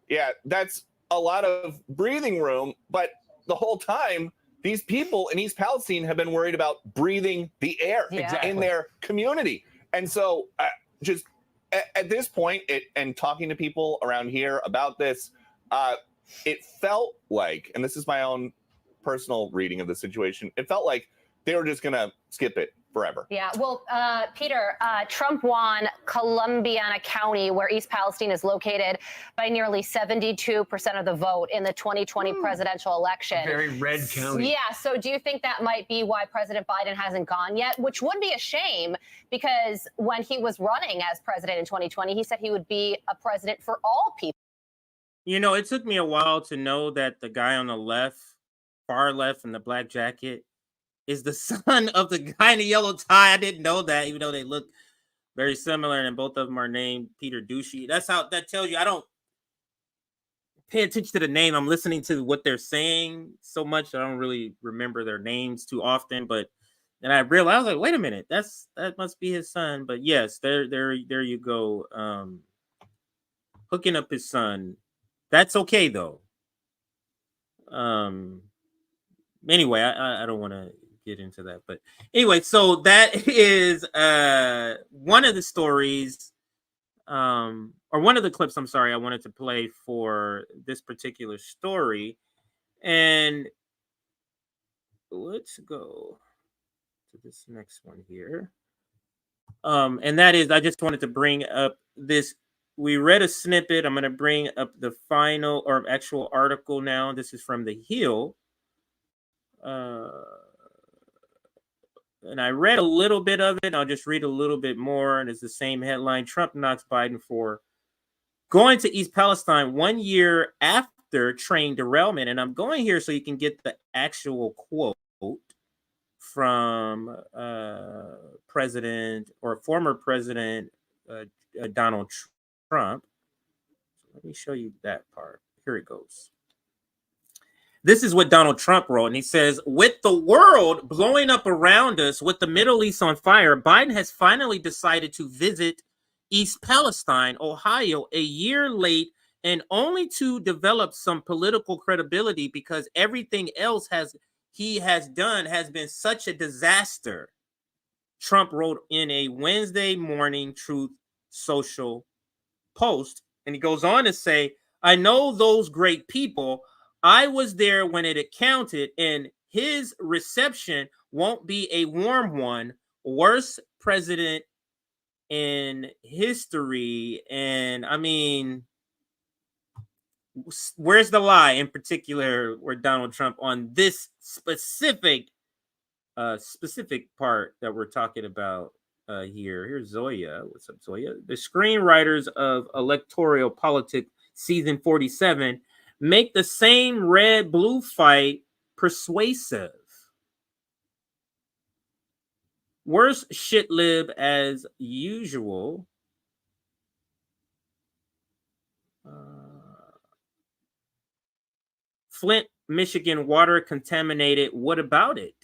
Yeah, that's a lot of breathing room. But the whole time, these people in East Palestine have been worried about breathing the air in their community. And so just at this point, and talking to people around here about this, it felt like, and this is my own personal reading of the situation, it felt like they were just going to skip it forever. Yeah, well, Peter, Trump won Columbiana County, where East Palestine is located, by nearly 72% of the vote in the 2020 presidential election. Very red county. Yeah, so do you think that might be why President Biden hasn't gone yet? Which would be a shame, because when he was running as president in 2020, he said he would be a president for all people. You know, it took me a while to know that the guy on the left, far left in the black jacket, is the son of the guy in the yellow tie. I didn't know that, even though they look very similar, and both of them are named Peter Ducey. That's how that tells you I don't pay attention to the name. I'm listening to what they're saying so much I don't really remember their names too often. But then I realized, I was like, wait a minute, that must be his son. But yes, there you go. Hooking up his son. That's okay though. Anyway, I don't want to get into that, but anyway, so that is one of the stories, or one of the clips, I'm sorry, I wanted to play for this particular story. And let's go to this next one here. And that is, I just wanted to bring up this. We read a snippet. I'm going to bring up the final or actual article now. This is from The Hill. And I read a little bit of it. I'll just read a little bit more. And it's the same headline. Trump knocks Biden for going to East Palestine 1 year after train derailment. And I'm going here so you can get the actual quote from President or former President Donald Trump. So let me show you that part. Here it goes. This is what Donald Trump wrote, and he says, with the world blowing up around us, with the Middle East on fire, Biden has finally decided to visit East Palestine, Ohio, a year late, and only to develop some political credibility because everything else he has done has been such a disaster. Trump wrote in a Wednesday morning Truth Social post, and he goes on to say, I know those great people. I was there when it counted, and his reception won't be a warm one. Worst president in history. And I mean, where's the lie in particular where Donald Trump on this specific part that we're talking about here? Here's Zoya. What's up, Zoya? The screenwriters of Electoral Politics season 47 make the same red-blue fight persuasive. Worst shit lib as usual. Flint, Michigan water contaminated. What about it?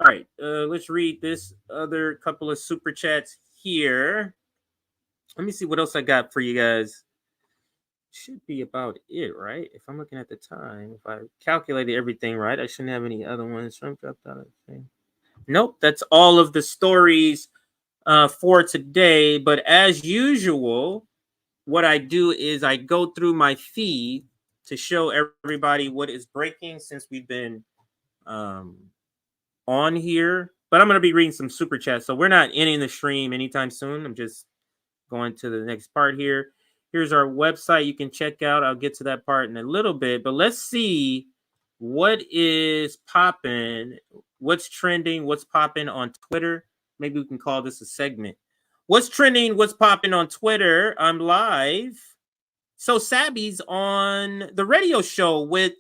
All right, let's read this other couple of super chats here. Let me see what else I got for you guys. Should be about it, right? If I'm looking at the time, if I calculated everything right, I shouldn't have any other ones. Trump dropped out of the thing. Nope, that's all of the stories for today. But as usual, what I do is I go through my feed to show everybody what is breaking since we've been on here. But I'm going to be reading some super chats, so we're not ending the stream anytime soon. I'm just going to the next part here. Here's our website you can check out. I'll get to that part in a little bit, but let's see what is popping, what's trending, what's popping on Twitter. Maybe we can call this a segment. What's trending, what's popping on Twitter? I'm live. So Sabby's on the radio show with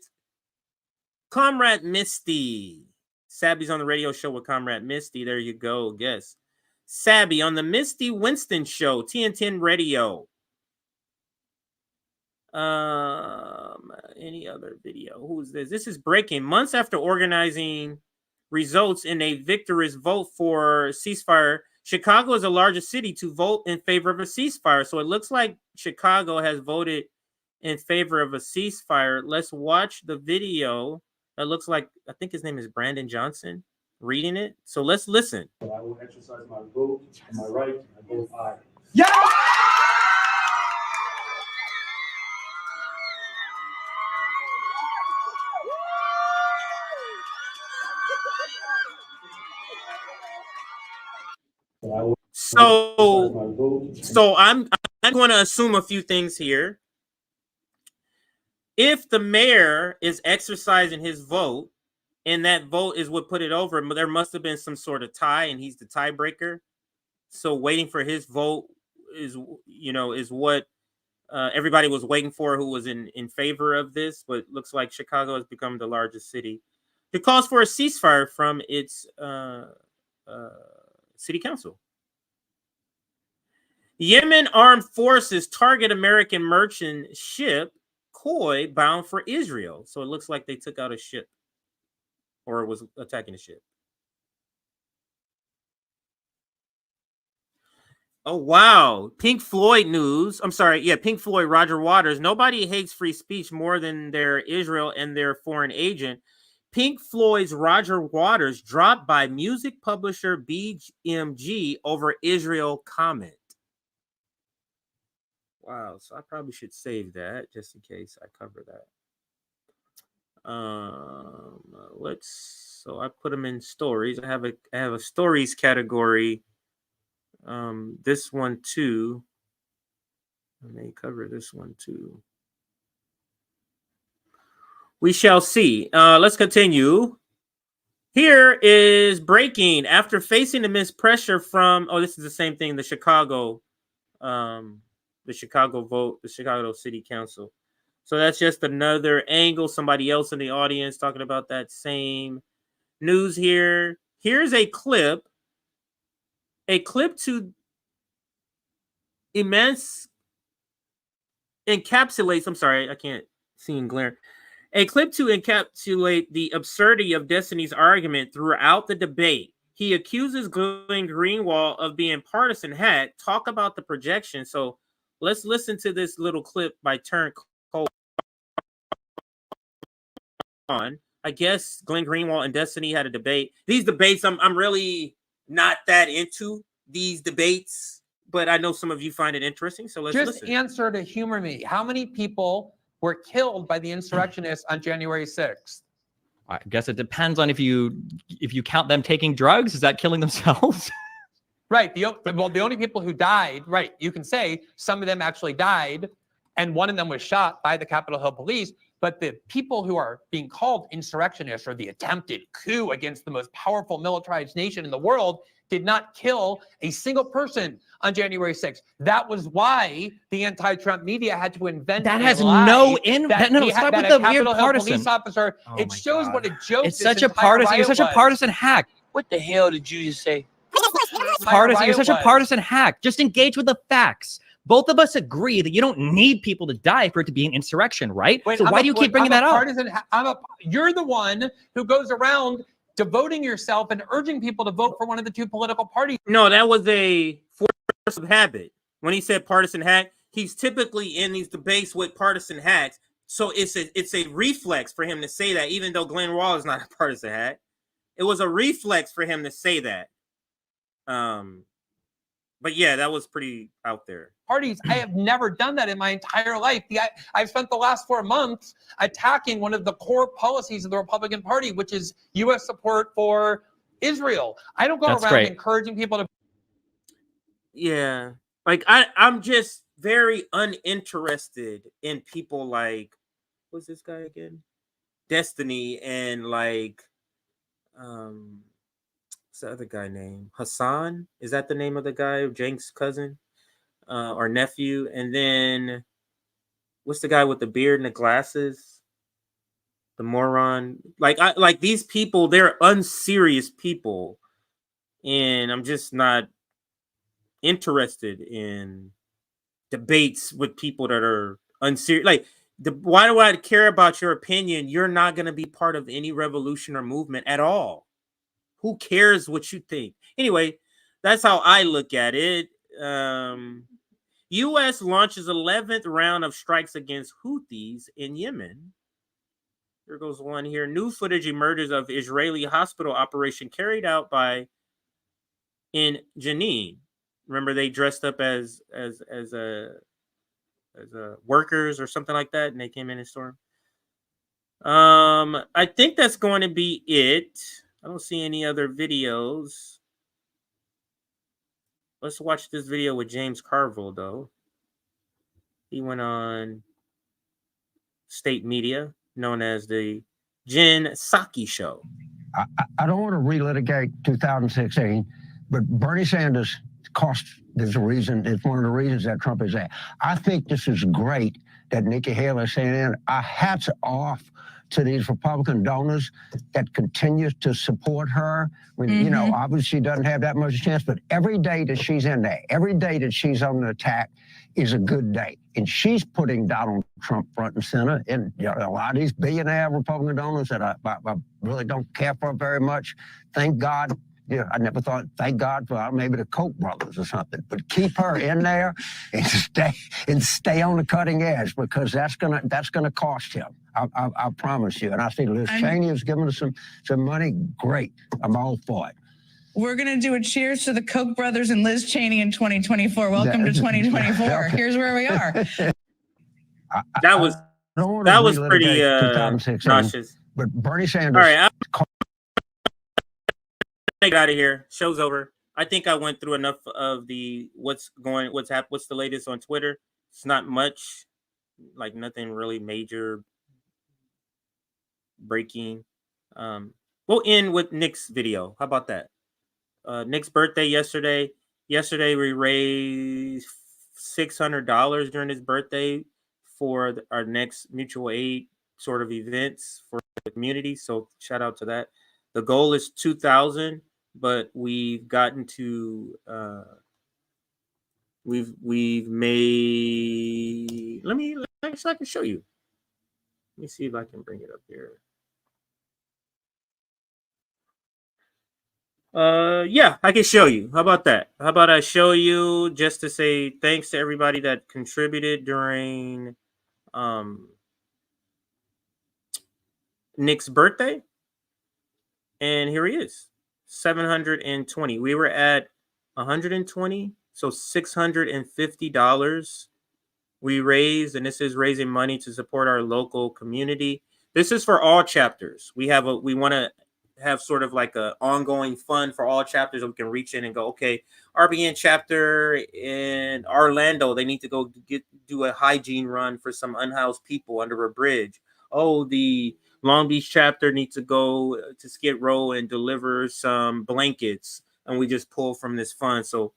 Comrade Misty. Sabby's on the radio show with Comrade Misty. There you go, guess. Sabby on the Misty Winston show, TNT Radio. Any other video? Who's this? This is breaking. Months after organizing results in a victorious vote for ceasefire, Chicago is the largest city to vote in favor of a ceasefire. So it looks like Chicago has voted in favor of a ceasefire. Let's watch the video. That looks like, I think his name is Brandon Johnson reading it. So let's listen. I will exercise my vote and my right. I vote aye. Yeah! So I'm going to assume a few things here. If the mayor is exercising his vote, and that vote is what put it over, there must have been some sort of tie, and he's the tiebreaker. So waiting for his vote is what everybody was waiting for, who was in favor of this. But it looks like Chicago has become the largest city. It calls for a ceasefire from its city council. Yemen armed forces target American merchant ship Cori bound for Israel. So it looks like they took out a ship, or was attacking a ship. Oh, wow. Pink Floyd news. I'm sorry. Yeah, Pink Floyd, Roger Waters. Nobody hates free speech more than their Israel and their foreign agent. Pink Floyd's Roger Waters dropped by music publisher BMG over Israel comment. Wow. So I probably should save that just in case I cover that. So I put them in stories. I have a stories category. This one too. I may cover this one too. We shall see. Let's continue. Here is breaking after facing immense pressure from. Oh, this is the same thing. The Chicago vote, the Chicago City Council. So that's just another angle. Somebody else in the audience talking about that same news here. Here's a clip to encapsulates. I'm sorry, I can't see in glare. A clip to encapsulate the absurdity of Destiny's argument throughout the debate. He accuses Glenn Greenwald of being partisan hat. Talk about the projection. So let's listen to this little clip by Turn on. I guess Glenn Greenwald and Destiny had a debate. These debates, I'm really not that into these debates, but I know some of you find it interesting. So let's listen. Just answer to humor me. How many people were killed by the insurrectionists on January 6th? I guess it depends on if you count them taking drugs. Is that killing themselves? Right. The only people who died, right, you can say some of them actually died, and one of them was shot by the Capitol Hill police. But the people who are being called insurrectionists or the attempted coup against the most powerful militarized nation in the world did not kill a single person on January 6th. That was why the anti-Trump media had to invent that a has lie no stop that with a the weird Capitol Hill partisan police officer. It shows what a joke. It's such a partisan. You're such a partisan hack. What the hell did you just say? Partisan. You're such a partisan hack. Just engage with the facts. Both of us agree that you don't need people to die for it to be an insurrection, right? Wait, so why do you keep bringing that up? You're the one who goes around devoting yourself and urging people to vote for one of the two political parties. No, that was a force of habit. When he said partisan hack, he's typically in these debates with partisan hacks. So it's a reflex for him to say that, even though Glenn Wall is not a partisan hack. It was a reflex for him to say that. But yeah, that was pretty out there. Parties. I have never done that in my entire life. I've spent the last 4 months attacking one of the core policies of the Republican Party, which is U.S. support for Israel. I don't go around encouraging people to. Yeah, like I'm just very uninterested in people like, what's this guy again? Destiny and like, what's the other guy name? Hassan? Is that the name of the guy? Jenks' cousin? Or nephew, and then what's the guy with the beard and the glasses? The moron. Like these people, they're unserious people, and I'm just not interested in debates with people that are unserious. Like, why do I care about your opinion? You're not going to be part of any revolution or movement at all. Who cares what you think? Anyway, that's how I look at it. U.S. launches 11th round of strikes against Houthis in Yemen. Here goes one here. New footage emerges of Israeli hospital operation carried out in Jenin. Remember, they dressed up as workers or something like that, and they came in and stormed. I think that's going to be it. I don't see any other videos. Let's watch this video with James Carville, though. He went on state media known as the Jen Psaki Show. I don't want to relitigate 2016, but Bernie Sanders cost is a reason. It's one of the reasons that Trump is there. I think this is great that Nikki Haley is saying, our hats off to these Republican donors that continue to support her. When, you know, obviously she doesn't have that much chance, but every day that she's in there, every day that she's on the attack is a good day. And she's putting Donald Trump front and center. And you know, a lot of these billionaire Republican donors that I really don't care for very much, thank God. Yeah, I never thought, thank God for maybe the Koch brothers or something, but keep her in there and stay on the cutting edge, because that's gonna cost him. I promise you. And I see Liz Cheney is giving us some money. Great, I'm all for it. We're going to do a cheers to the Koch brothers and Liz Cheney in 2024. Welcome to 2024. Here's where we are. That was pretty nauseous. But Bernie Sanders. All right, I got out of here. Show's over. I think I went through enough of the what's the latest on Twitter. It's not much, like nothing really major breaking. We'll end with Nick's video. How about that? Nick's birthday yesterday. Yesterday we raised $600 during his birthday for our next mutual aid sort of events for the community. So shout out to that. The goal is 2,000, but we've gotten to we've made. Let me I can show you. Let me see if I can bring it up here. Yeah, I can show you. How about that? How about I show you just to say thanks to everybody that contributed during Nick's birthday. And here he is, 720. We were at 120, so $650 we raised, and this is raising money to support our local community. This is for all chapters. We want to have sort of like a ongoing fund for all chapters that we can reach in and go, okay, RBN chapter in Orlando, they need to go do a hygiene run for some unhoused people under a bridge. Oh, the Long Beach chapter needs to go to Skid Row and deliver some blankets, and we just pull from this fund. So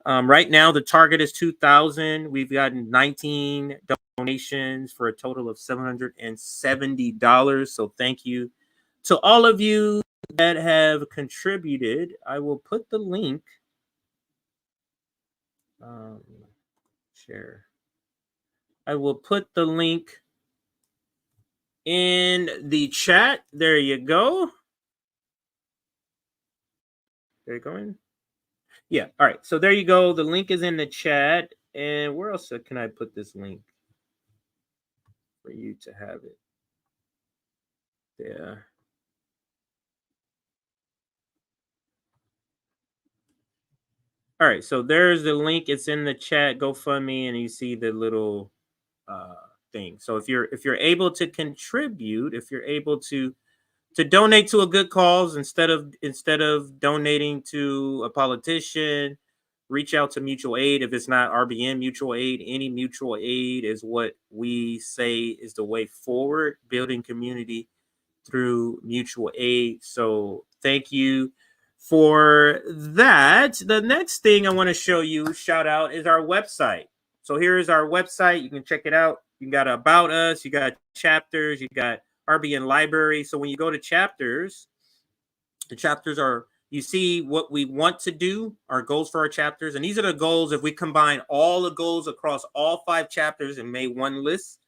right now the target is 2,000. We've gotten 19 donations for a total of $770. So thank you to all of you that have contributed. I will put the link. Share. I will put the link in the chat. There you go. There you going? Yeah. All right. So there you go. The link is in the chat. And where else can I put this link for you to have it? There. All right, so there's the link. It's in the chat. GoFundMe, and you see the little thing. So if you're able to contribute, if you're able to donate to a good cause instead of donating to a politician, reach out to mutual aid. If it's not RBN mutual aid, any mutual aid is what we say is the way forward, building community through mutual aid. So thank you for that. The next thing I want to show you, shout out, is our website. So here is our website. You can check it out. You got About Us, you got chapters, you got RBN Library. So when you go to chapters, the chapters are, you see what we want to do, our goals for our chapters. And these are the goals if we combine all the goals across all 5 chapters and made one list.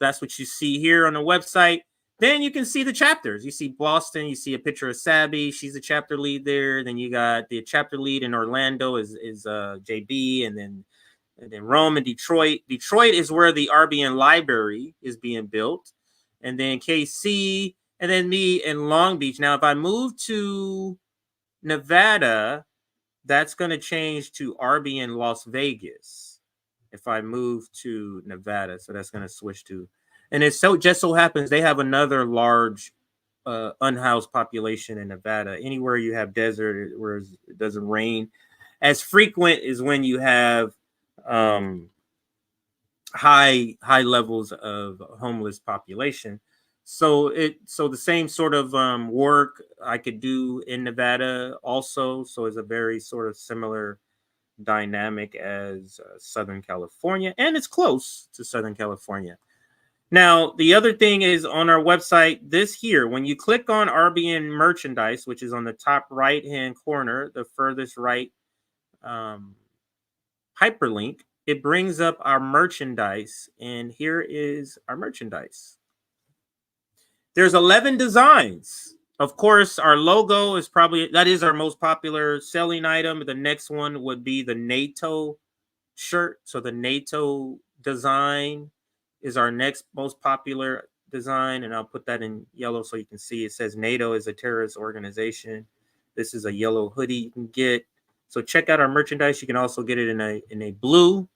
That's what you see here on the website. Then you can see the chapters. You see Boston. You see a picture of Sabby. She's the chapter lead there. Then you got the chapter lead in Orlando is JB, and then Rome and Detroit. Detroit is where the RBN Library is being built, and then KC, and then me in Long Beach. Now, if I move to Nevada, that's going to change to RBN Las Vegas. If I move to Nevada, so that's going to switch to. And it just so happens they have another large unhoused population in Nevada. Anywhere you have desert where it doesn't rain, as frequent as when you have high levels of homeless population. So the same sort of work I could do in Nevada also. So it's a very sort of similar dynamic as Southern California, and it's close to Southern California. Now, the other thing is on our website, this here, when you click on RBN merchandise, which is on the top right-hand corner, the furthest right hyperlink, it brings up our merchandise, and here is our merchandise. There's 11 designs. Of course, our logo is that is our most popular selling item. The next one would be the NATO shirt. So the NATO design is our next most popular design, and I'll put that in yellow so you can see. It says NATO is a terrorist organization. This is a yellow hoodie you can get. So check out our merchandise. You can also get it in a blue,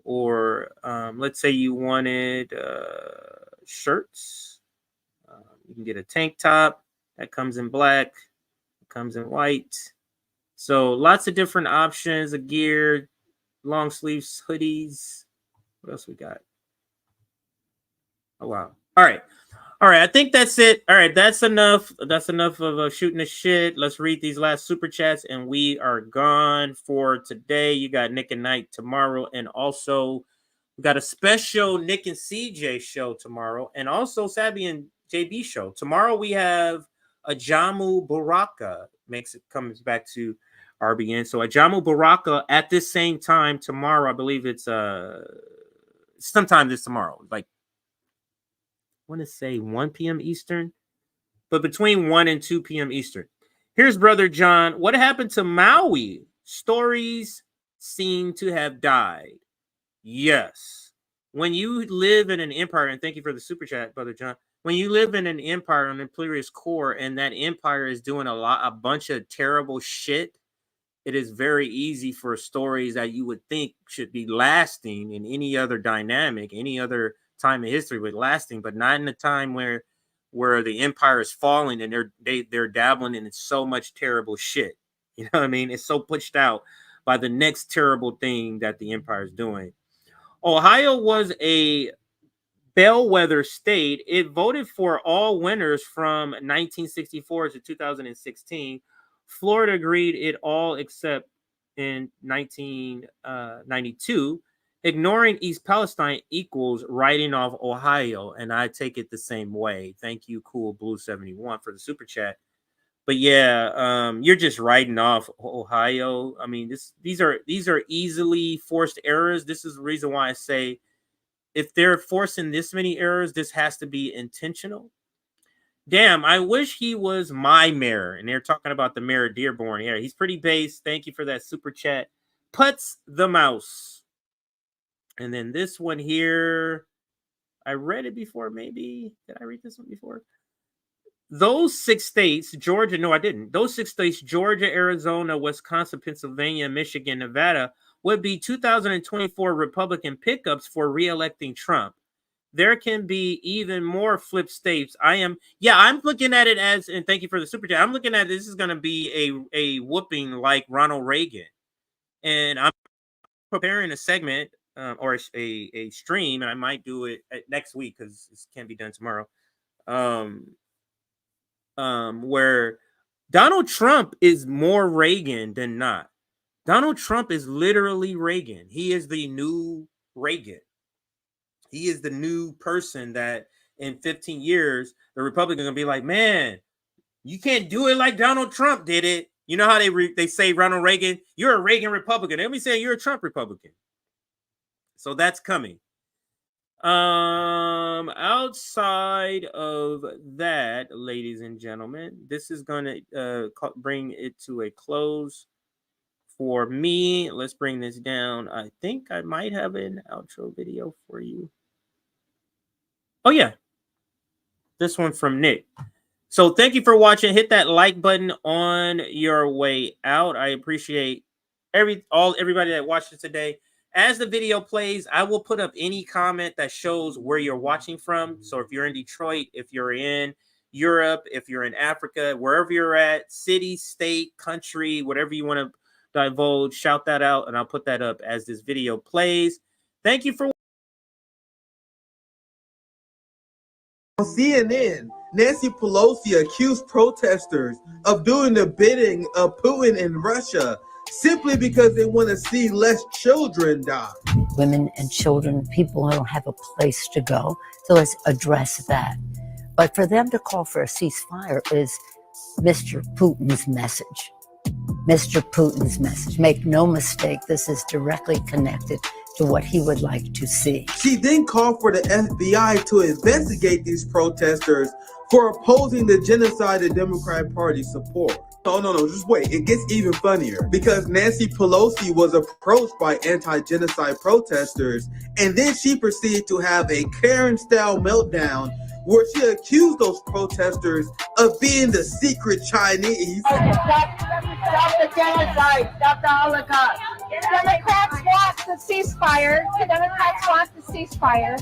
or let's say you wanted shirts. You can get a tank top that comes in black, comes in white. So lots of different options of gear, long sleeves, hoodies. What else we got? Oh, wow. All right. I think that's it. All right. That's enough. That's enough of shooting the shit. Let's read these last super chats, and we are gone for today. You got Nick and Knight tomorrow, and also we got a special Nick and CJ show tomorrow, and also Sabby and JB show. Tomorrow we have Ajamu Baraka comes back to RBN. So Ajamu Baraka at this same time tomorrow. I believe it's sometime this tomorrow. Like, I want to say 1 p.m. Eastern, but between 1 and 2 p.m. Eastern. Here's Brother John. What happened to Maui? Stories seem to have died. Yes. When you live in an empire, and thank you for the super chat, Brother John. When you live in an empire, an imperious core, and that empire is doing a bunch of terrible shit, it is very easy for stories that you would think should be lasting in any other dynamic, any other time in history with lasting, but not in a time where the empire is falling and they're dabbling in so much terrible shit. You know what I mean? It's so pushed out by the next terrible thing that the empire is doing. Ohio was a bellwether state. It voted for all winners from 1964 to 2016. Florida agreed it all except in 1992. Ignoring East Palestine equals writing off Ohio, and I take it the same way. Thank you, Cool Blue 71, for the super chat. But yeah, you're just writing off Ohio. I mean, these are easily forced errors. This is the reason why I say, if they're forcing this many errors, this has to be intentional. Damn, I wish he was my mayor. And they're talking about the mayor of Dearborn. Yeah, he's pretty base. Thank you for that super chat. Putz the mouse. And then this one here, I read it before, maybe. Did I read this one before? Those 6 states, Georgia, no, I didn't. Those 6 states, Georgia, Arizona, Wisconsin, Pennsylvania, Michigan, Nevada, would be 2024 Republican pickups for re-electing Trump. There can be even more flip states. I'm looking at it as, and thank you for the super chat, I'm looking at this is going to be a whooping like Ronald Reagan. And I'm preparing a segment or a stream, and I might do it next week because this can't be done tomorrow. Where Donald Trump is more Reagan than not. Donald Trump is literally Reagan. He is the new Reagan. He is the new person that in 15 years, the Republicans are going to be like, man, you can't do it like Donald Trump did it. You know how they say Ronald Reagan, you're a Reagan Republican. They'll be saying you're a Trump Republican. So that's coming. Outside of that, ladies and gentlemen, this is going to bring it to a close for me. Let's bring this down. I think I might have an outro video for you. Oh, yeah. This one from Nick. So thank you for watching. Hit that like button on your way out. I appreciate everybody that watched it today. As the video plays, I will put up any comment that shows where you're watching from. So if you're in Detroit, if you're in Europe, if you're in Africa, wherever you're at, city, state, country, whatever you want to divulge. Shout that out, and I'll put that up as this video plays. Thank you for On CNN, Nancy Pelosi accused protesters of doing the bidding of Putin in Russia simply because they want to see less children die. Women and children, people don't have a place to go. So let's address that. But for them to call for a ceasefire is Mr. Putin's message. Mr. Putin's message. Make no mistake, this is directly connected to what he would like to see. She then called for the FBI to investigate these protesters for opposing the genocide the Democratic Party support. No, just wait. It gets even funnier because Nancy Pelosi was approached by anti-genocide protesters, and then she proceeded to have a Karen-style meltdown where she accused those protesters of being the secret Chinese. Stop the genocide. Stop the Holocaust. Democrats want the ceasefire. The Democrats want the ceasefire.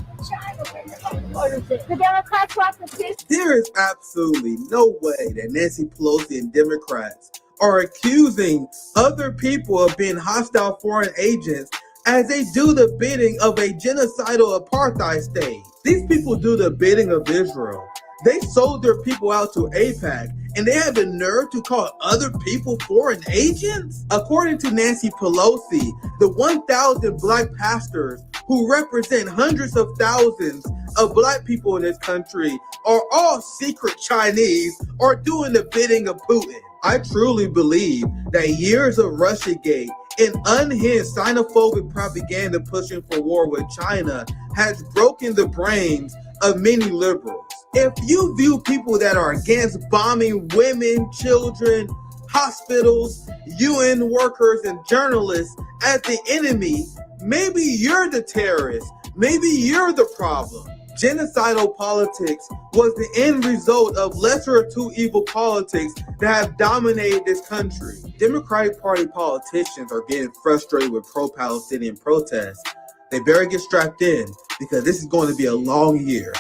The Democrats want the ceasefire. There is absolutely no way that Nancy Pelosi and Democrats are accusing other people of being hostile foreign agents as they do the bidding of a genocidal apartheid state. These people do the bidding of Israel. They sold their people out to AIPAC, and they have the nerve to call other people foreign agents? According to Nancy Pelosi, the 1,000 black pastors who represent hundreds of thousands of black people in this country are all secret Chinese or doing the bidding of Putin. I truly believe that years of Russiagate and unhinged xenophobic propaganda pushing for war with China has broken the brains of many liberals. If you view people that are against bombing women, children, hospitals, UN workers, and journalists as the enemy, maybe you're the terrorist. Maybe you're the problem. Genocidal politics was the end result of lesser of two evil politics that have dominated this country. Democratic Party politicians are getting frustrated with pro-Palestinian protests. They better get strapped in because this is going to be a long year.